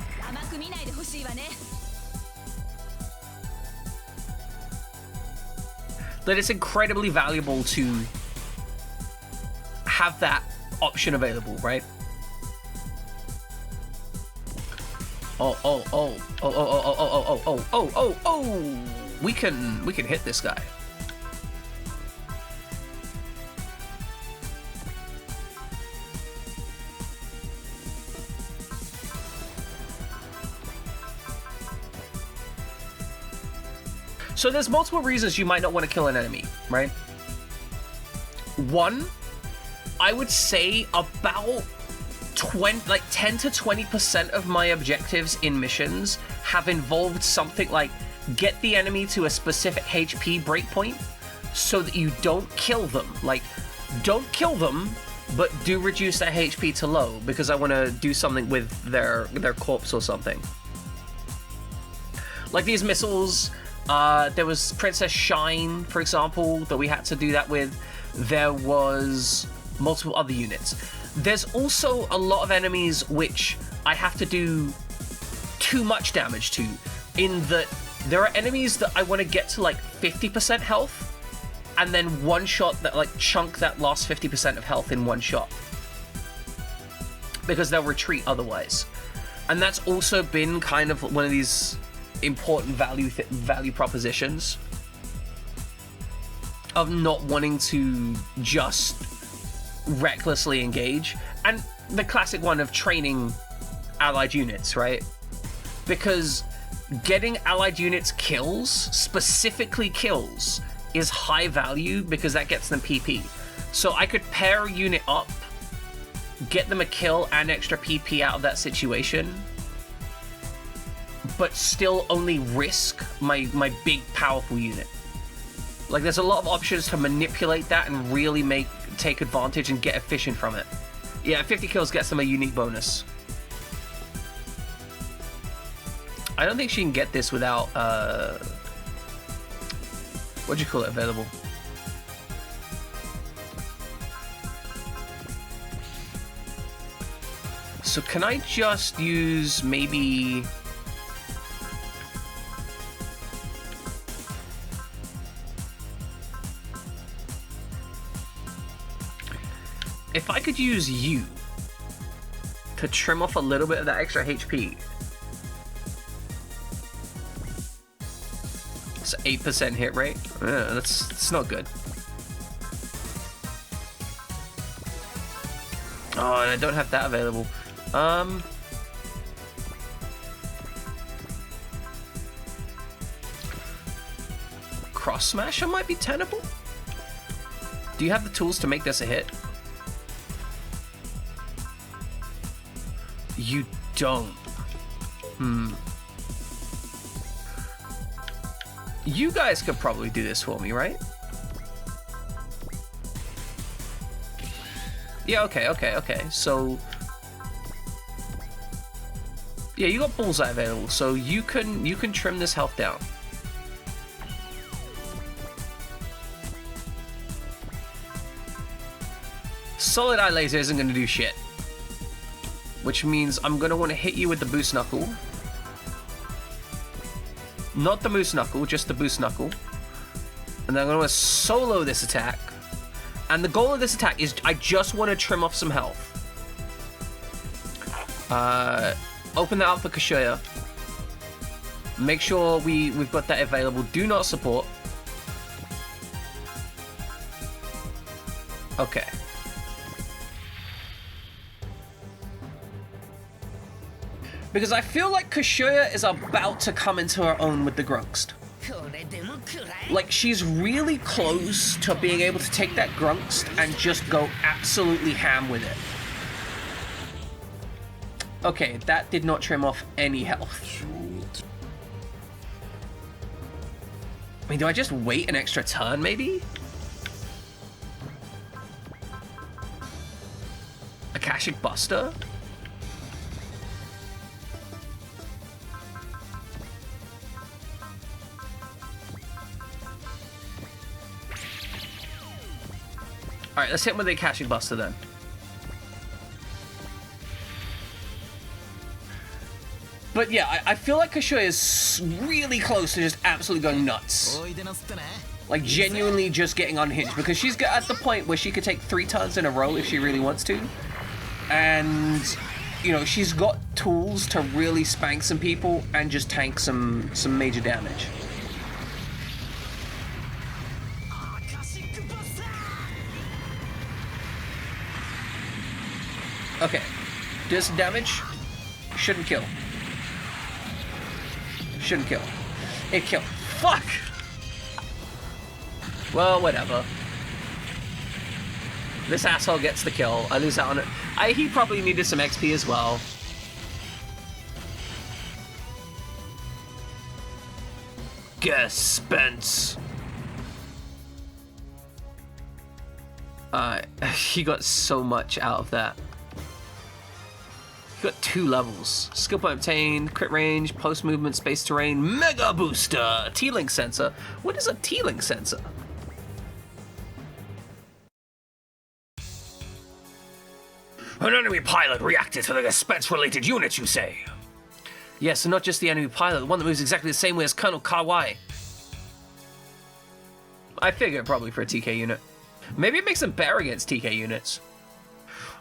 That it's incredibly valuable to have that option available, right? Oh. We can hit this guy. So there's multiple reasons you might not want to kill an enemy, right? One, I would say about 10 to 20% of my objectives in missions have involved something like get the enemy to a specific HP breakpoint so that you don't kill them. Like, don't kill them, but do reduce their HP to low because I want to do something with their corpse or something. Like these missiles, there was Princess Shine, for example, that we had to do that with. There was multiple other units. There's also a lot of enemies which I have to do too much damage to, in that there are enemies that I want to get to like 50% health and then one shot that, like, chunk that last 50% of health in one shot because they'll retreat otherwise. And that's also been kind of one of these important value propositions of not wanting to just recklessly engage, and the classic one of training allied units, right? Because getting allied units kills, specifically kills, is high value because that gets them PP. So I could pair a unit up, get them a kill and extra PP out of that situation, but still only risk my big powerful unit. Like, there's a lot of options to manipulate that and really take advantage and get efficient from it. Yeah, 50 kills gets them a unique bonus. I don't think she can get this without, what'd you call it, available? So can I just use maybe... If I could use you to trim off a little bit of that extra HP. It's 8% hit rate. Yeah, that's not good. Oh, and I don't have that available. Cross Smasher might be tenable. Do you have the tools to make this a hit? You don't. You guys could probably do this for me, right? Yeah, okay. So... yeah, you got Bullseye available, so you can trim this health down. Solid Eye Laser isn't going to do shit. Which means I'm going to want to hit you with the Boost Knuckle. Not the Moose Knuckle, just the Boost Knuckle. And then I'm going to solo this attack. And the goal of this attack is I just want to trim off some health. Open that up for Kashuya. Make sure we've got that available. Do not support. Okay. Because I feel like Kashuya is about to come into her own with the Grunkst. Like, she's really close to being able to take that Grunkst and just go absolutely ham with it. Okay, that did not trim off any health. I mean, do I just wait an extra turn, maybe? Akashic Buster? Alright, let's hit him with the Akashic Buster then. But yeah, I feel like Kashuya is really close to just absolutely going nuts. Like, genuinely just getting unhinged, because she's at the point where she could take 3 turns in a row if she really wants to. And, you know, she's got tools to really spank some people and just tank some major damage. Okay, does some damage. Shouldn't kill. Shouldn't kill. It killed. Fuck! Well, whatever. This asshole gets the kill. I lose out on it. He probably needed some XP as well. Guess, Spence. He got so much out of that. He got 2 levels. Skill point obtained, crit range, post movement, space terrain, mega booster, T-Link sensor. What is a T-Link sensor? An enemy pilot reacted to the Spence-related unit, you say? Yes, and not just the enemy pilot, the one that moves exactly the same way as Colonel Kawai. I figure probably for a TK unit. Maybe it makes them better against TK units.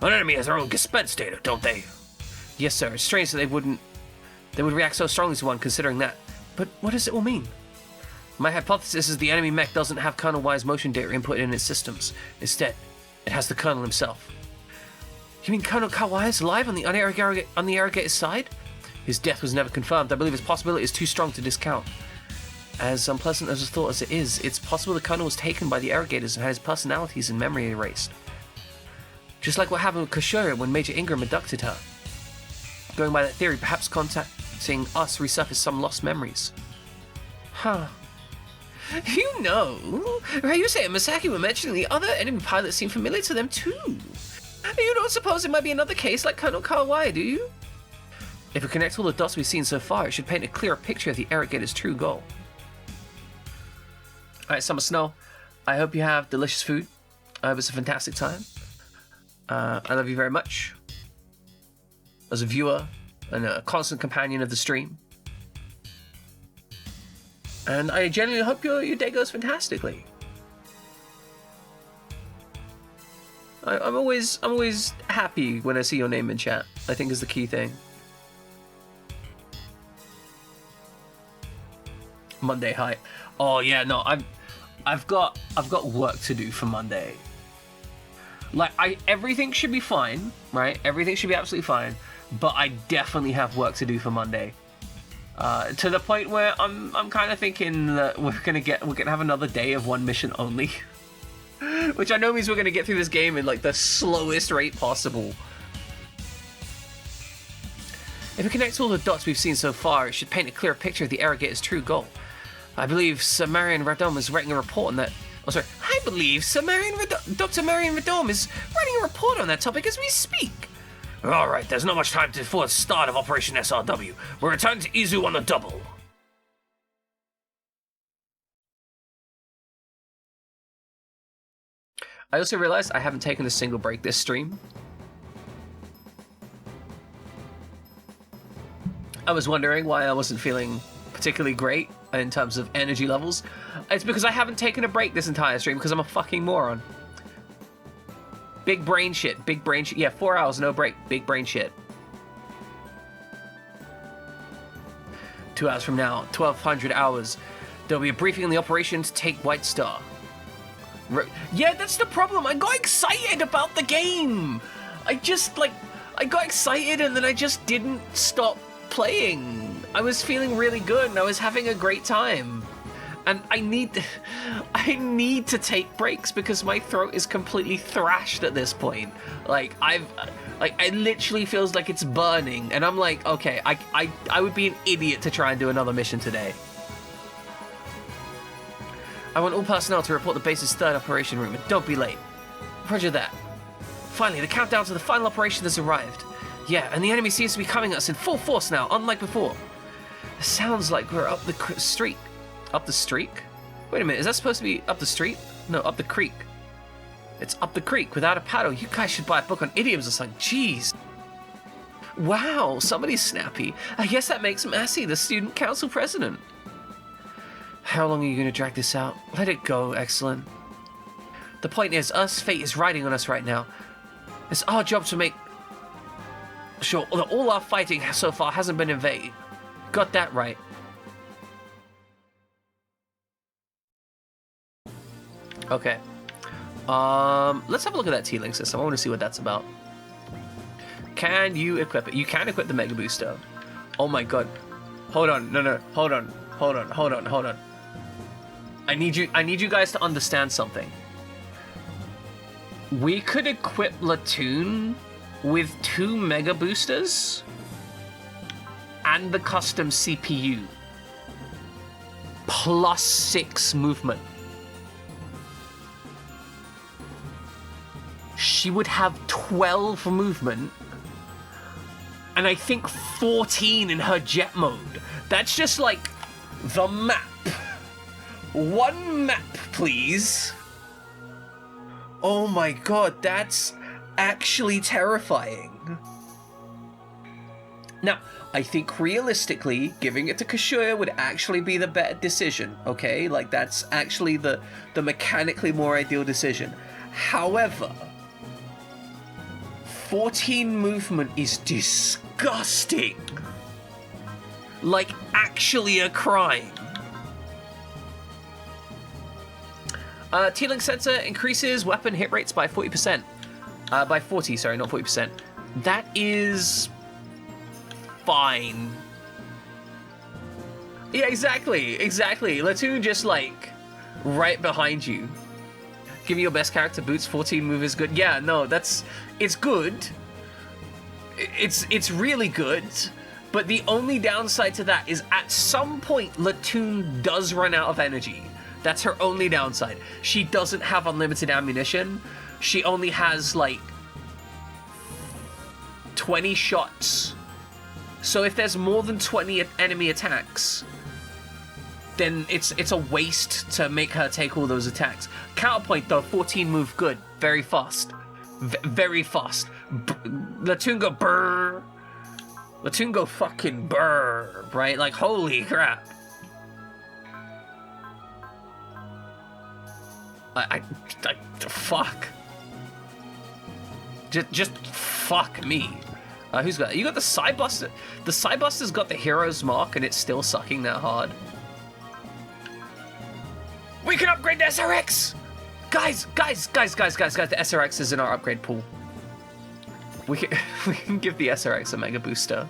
An enemy has their own Spence data, don't they? Yes, sir. It's strange that they would react so strongly to one, considering that. But what does it all mean? My hypothesis is the enemy mech doesn't have Colonel Y's motion data input in its systems. Instead, it has the Colonel himself. You mean Colonel Kawai is alive on the unirrigated side? His death was never confirmed. I believe his possibility is too strong to discount. As unpleasant as a thought as it is, it's possible the Colonel was taken by the irrigators and had his personalities and memory erased. Just like what happened with Kashura when Major Ingram abducted her. Going by that theory, perhaps contacting us resurfaced some lost memories. Huh. You know, Ryusei and Masaki were mentioning the other enemy pilots seem familiar to them too. You don't suppose it might be another case like Colonel Kawai, do you? If we connect all the dots we've seen so far, it should paint a clearer picture of the irrigator's true goal. Alright, Summer Snow, I hope you have delicious food. I hope it's a fantastic time. I love you very much. As a viewer and a constant companion of the stream. And I genuinely hope your day goes fantastically. I'm always happy when I see your name in chat. I think is the key thing. Monday hype. Oh yeah, no, I've got work to do for Monday. Like everything should be fine, right? Everything should be absolutely fine, but I definitely have work to do for Monday. To the point where I'm kind of thinking that we're gonna have another day of one mission only. Which I know means we're going to get through this game in like the slowest rate possible. If we connect all the dots we've seen so far, it should paint a clearer picture of the irrigator's true goal. I believe Sir Marion Radom is writing a report on that. Oh, sorry. I believe Dr. Marion Radom is writing a report on that topic as we speak. Alright, there's not much time before the start of Operation SRW. We're returning to Izu on the double. I also realized I haven't taken a single break this stream. I was wondering why I wasn't feeling particularly great in terms of energy levels. It's because I haven't taken a break this entire stream because I'm a fucking moron. Big brain shit. Yeah, 4 hours, no break. Big brain shit. 2 hours from now, 1200 hours. There'll be a briefing on the operation to take White Star. Yeah, that's the problem. I got excited about the game. I got excited and then I just didn't stop playing. I was feeling really good and I was having a great time. And I need to take breaks because my throat is completely thrashed at this point. It literally feels like it's burning and I'm like, okay, I would be an idiot to try and do another mission today. I want all personnel to report the base's third operation room, and don't be late. Roger that. Finally, the countdown to the final operation has arrived. Yeah, and the enemy seems to be coming at us in full force now, unlike before. It sounds like we're up the street. Up the streak? Wait a minute, is that supposed to be up the street? No, up the creek. It's up the creek without a paddle. You guys should buy a book on idioms or something. Jeez. Wow, somebody's snappy. I guess that makes Massey the student council president. How long are you going to drag this out? Let it go, excellent. The point is, fate is riding on us right now. It's our job to make sure that all our fighting so far hasn't been in vain. Got that right. Okay. Let's have a look at that T-Link system. I want to see what that's about. Can you equip it? You can equip the Mega Booster. Oh my god. Hold on. No. Hold on. I need you guys to understand something. We could equip Latoon with 2 Mega Boosters and the custom CPU plus 6 movement. She would have 12 movement and I think 14 in her jet mode. That's just like the map. One map, please. Oh my god, that's actually terrifying. Now, I think realistically, giving it to Kashuya would actually be the better decision, okay? Like, that's actually the mechanically more ideal decision. However, 14 movement is disgusting. Like, actually a crime. T-Link sensor increases weapon hit rates by 40%. By 40, sorry, not 40%. That is fine. Yeah, exactly. Latoon just like right behind you. Give me your best character boots. 14 move is good. Yeah, no, it's good. It's really good. But the only downside to that is at some point Latoon does run out of energy. That's her only downside. She doesn't have unlimited ammunition. She only has like 20 shots. So if there's more than 20 enemy attacks, then it's a waste to make her take all those attacks. Counterpoint though, 14 move good, very fast. Very fast. Latoon go brrr. Latoon go fucking brrr, right? Like holy crap. I fuck. Just fuck me. Who's got it? You got the Psybuster. The Psybuster's got the hero's mark and it's still sucking that hard. We can upgrade the SRX! Guys, the SRX is in our upgrade pool. We can give the SRX a Mega Booster.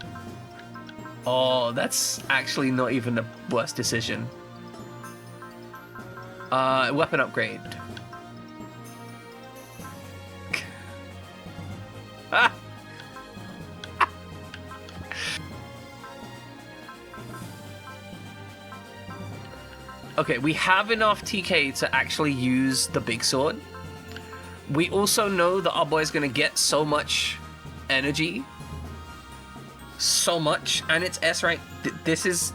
Oh, that's actually not even the worst decision. Weapon upgrade. Okay, we have enough TK to actually use the big sword. We also know that our boy's gonna get so much energy. So much, and it's S rank. This is...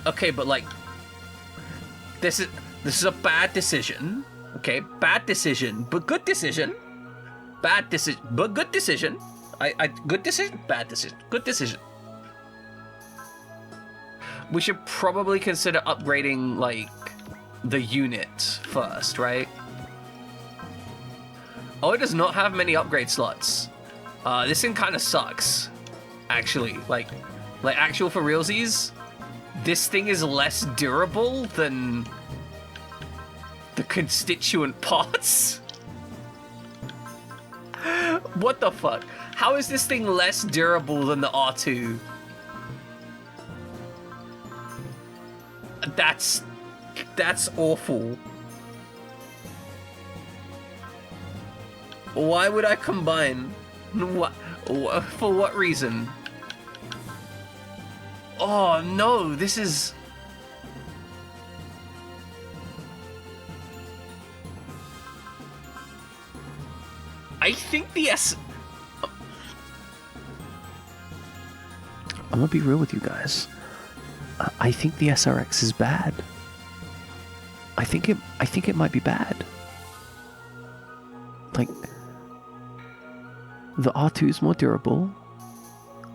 Okay, but like... This is a bad decision. Okay, bad decision, but good decision. Bad decision, but good decision. Good decision, bad decision, good decision. We should probably consider upgrading, like, the unit first, right? Oh, it does not have many upgrade slots. This thing kind of sucks, actually. Like actual for realsies, this thing is less durable than the constituent parts. What the fuck? How is this thing less durable than the R2? That's awful. Why would I combine? What? For what reason? Oh no, this is... I think the I'm gonna be real with you guys. I think the SRX is bad. I think it might be bad. Like, the R2 is more durable.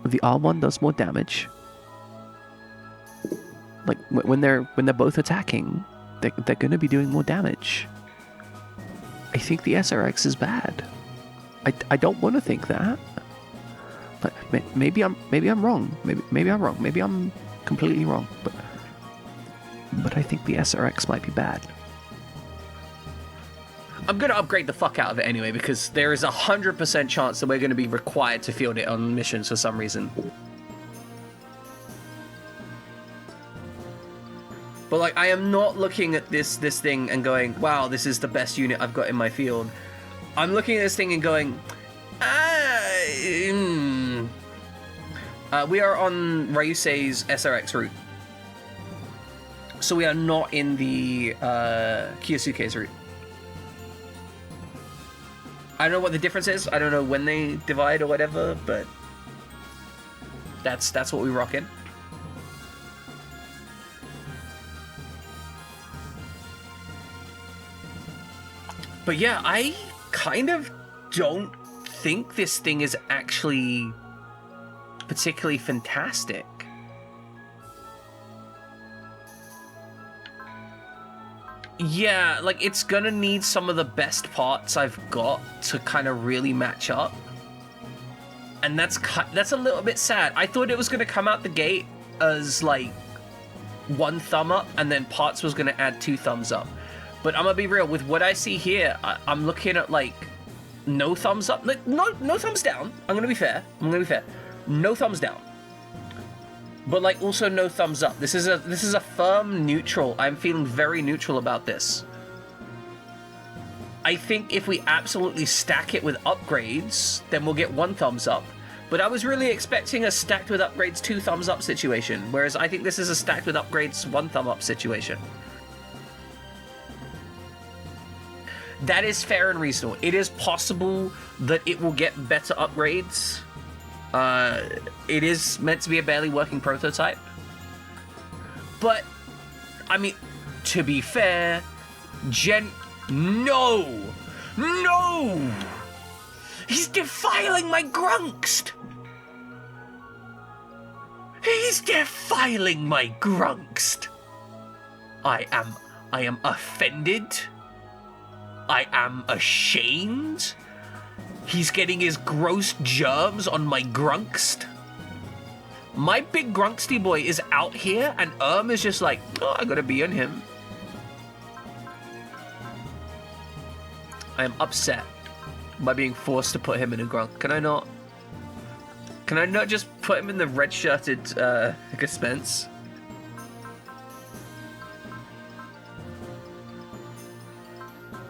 The R1 does more damage. Like when they're both attacking, they're going to be doing more damage. I think the SRX is bad. I don't want to think that. But maybe I'm wrong. Maybe I'm wrong. Maybe I'm completely wrong. But I think the SRX might be bad. I'm going to upgrade the fuck out of it anyway, because there is 100% chance that we're going to be required to field it on missions for some reason. But like, I am not looking at this thing and going, wow, this is the best unit I've got in my field. I'm looking at this thing and going, we are on Ryusei's SRX route. So we are not in the Kiyosuke's route. I don't know what the difference is. I don't know when they divide or whatever, but that's what we rock in. But yeah, I kind of don't think this thing is actually particularly fantastic. Yeah, like, it's gonna need some of the best parts I've got to kind of really match up. And that's a little bit sad. I thought it was gonna come out the gate as, like, 1 thumb up, and then parts was gonna add 2 thumbs up. But I'm gonna be real, with what I see here, I'm looking at, like, no thumbs up. Like, no thumbs down. I'm gonna be fair. No thumbs down. But like, also no thumbs up. This is a firm neutral. I'm feeling very neutral about this. I think if we absolutely stack it with upgrades, then we'll get 1 thumbs up. But I was really expecting a stacked with upgrades 2 thumbs up situation, whereas I think this is a stacked with upgrades 1 thumb up situation. That is fair and reasonable. It is possible that it will get better upgrades. It is meant to be a barely working prototype. But, I mean, to be fair, No! He's defiling my Grunkst! I am offended. I am ashamed. He's getting his gross germs on my Grunkst. My big Grunksty boy is out here, and is just like, oh, I gotta be on him. I am upset by being forced to put him in a Grunk. Can I not just put him in the red-shirted Gespenst?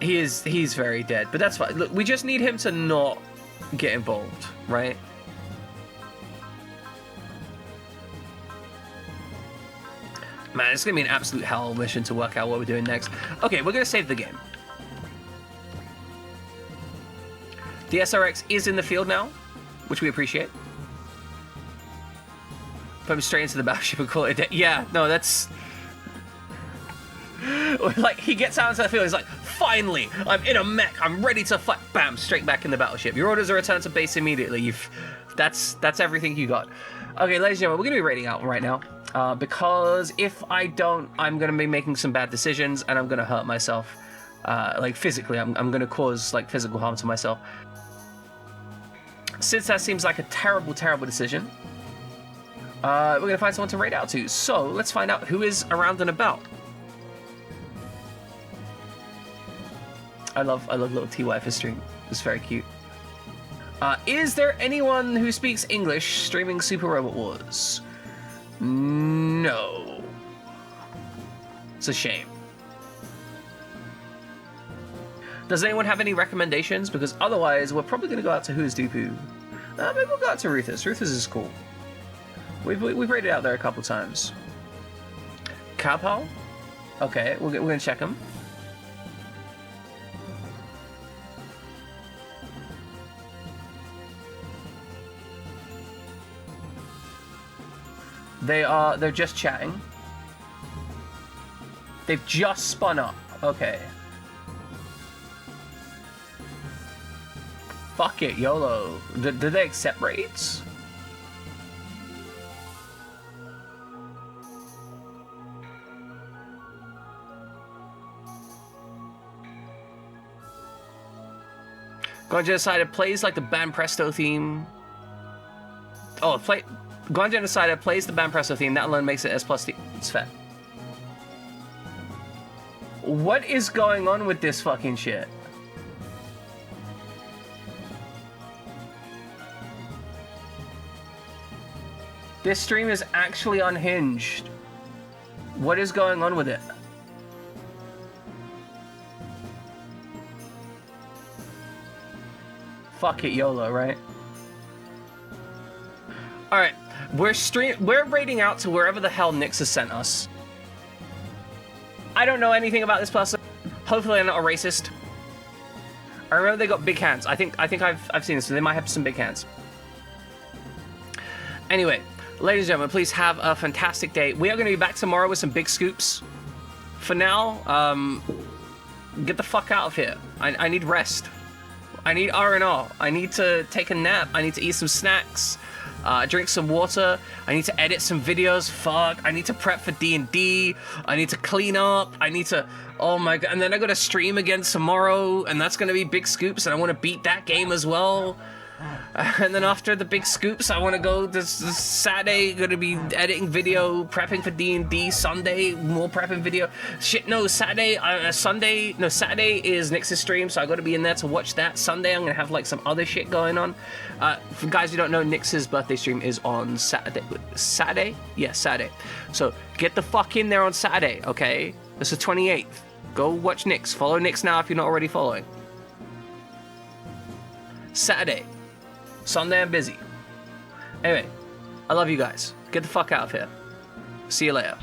He's very dead, but that's fine. Look, we just need him to not get involved, right? Man, it's gonna be an absolute hell mission to work out what we're doing next. Okay, we're gonna save the game. The SRX is in the field now, which we appreciate. Put him straight into the battleship and call it a day. Yeah, no, that's... Like, he gets out into the field, he's like, finally, I'm in a mech, I'm ready to fight. Bam, straight back in the battleship. Your orders are returned to base immediately. That's everything you got. Okay, ladies and gentlemen, we're going to be raiding out right now. Because if I don't, I'm going to be making some bad decisions, and I'm going to hurt myself. Like, physically, I'm going to cause, like, physical harm to myself. Since that seems like a terrible, terrible decision, we're going to find someone to raid out to. So, let's find out who is around and about. I love little TY for stream. It's very cute. Is there anyone who speaks English streaming Super Robot Wars? No. It's a shame. Does anyone have any recommendations? Because otherwise, we're probably going to go out to Who's Dupu. Maybe we'll go out to Rufus. Rufus is cool. We've raided out there a couple times. Cowpal? Okay, we're going to check him. They're just chatting. They've just spun up. Okay. Fuck it, YOLO. Do they accept raids? Gone Genocider plays like the band Presto theme. Oh, Gone Genocider plays the band Presto theme. That alone makes it S plus. It's fair. What is going on with this fucking shit? This stream is actually unhinged. What is going on with it? Fuck it, YOLO, right? Alright, we're raiding out to wherever the hell Nyx has sent us. I don't know anything about this person. Hopefully I'm not a racist. I remember they got big hands. I think I've seen this, so they might have some big hands. Anyway, ladies and gentlemen, please have a fantastic day. We are going to be back tomorrow with some big scoops. For now, get the fuck out of here. I need rest. I need R&R. I need to take a nap. I need to eat some snacks. Drink some water. I need to edit some videos. Fuck. I need to prep for D&D. I need to clean up. I need to... Oh my god. And then I got to stream again tomorrow. And that's going to be big scoops. And I want to beat that game as well. And then after the big scoops, I want to go this Saturday, going to be editing video, prepping for D&D. Sunday, more prepping video. Shit, no, Saturday is Nyx's stream, so I got to be in there to watch that. Sunday, I'm going to have like some other shit going on. For guys who don't know, Nyx's birthday stream is on Saturday. Saturday? Yeah, Saturday. So get the fuck in there on Saturday, okay? It's the 28th. Go watch Nyx. Follow Nyx now if you're not already following. Saturday. Sunday I'm busy. Anyway, I love you guys. Get the fuck out of here. See you later.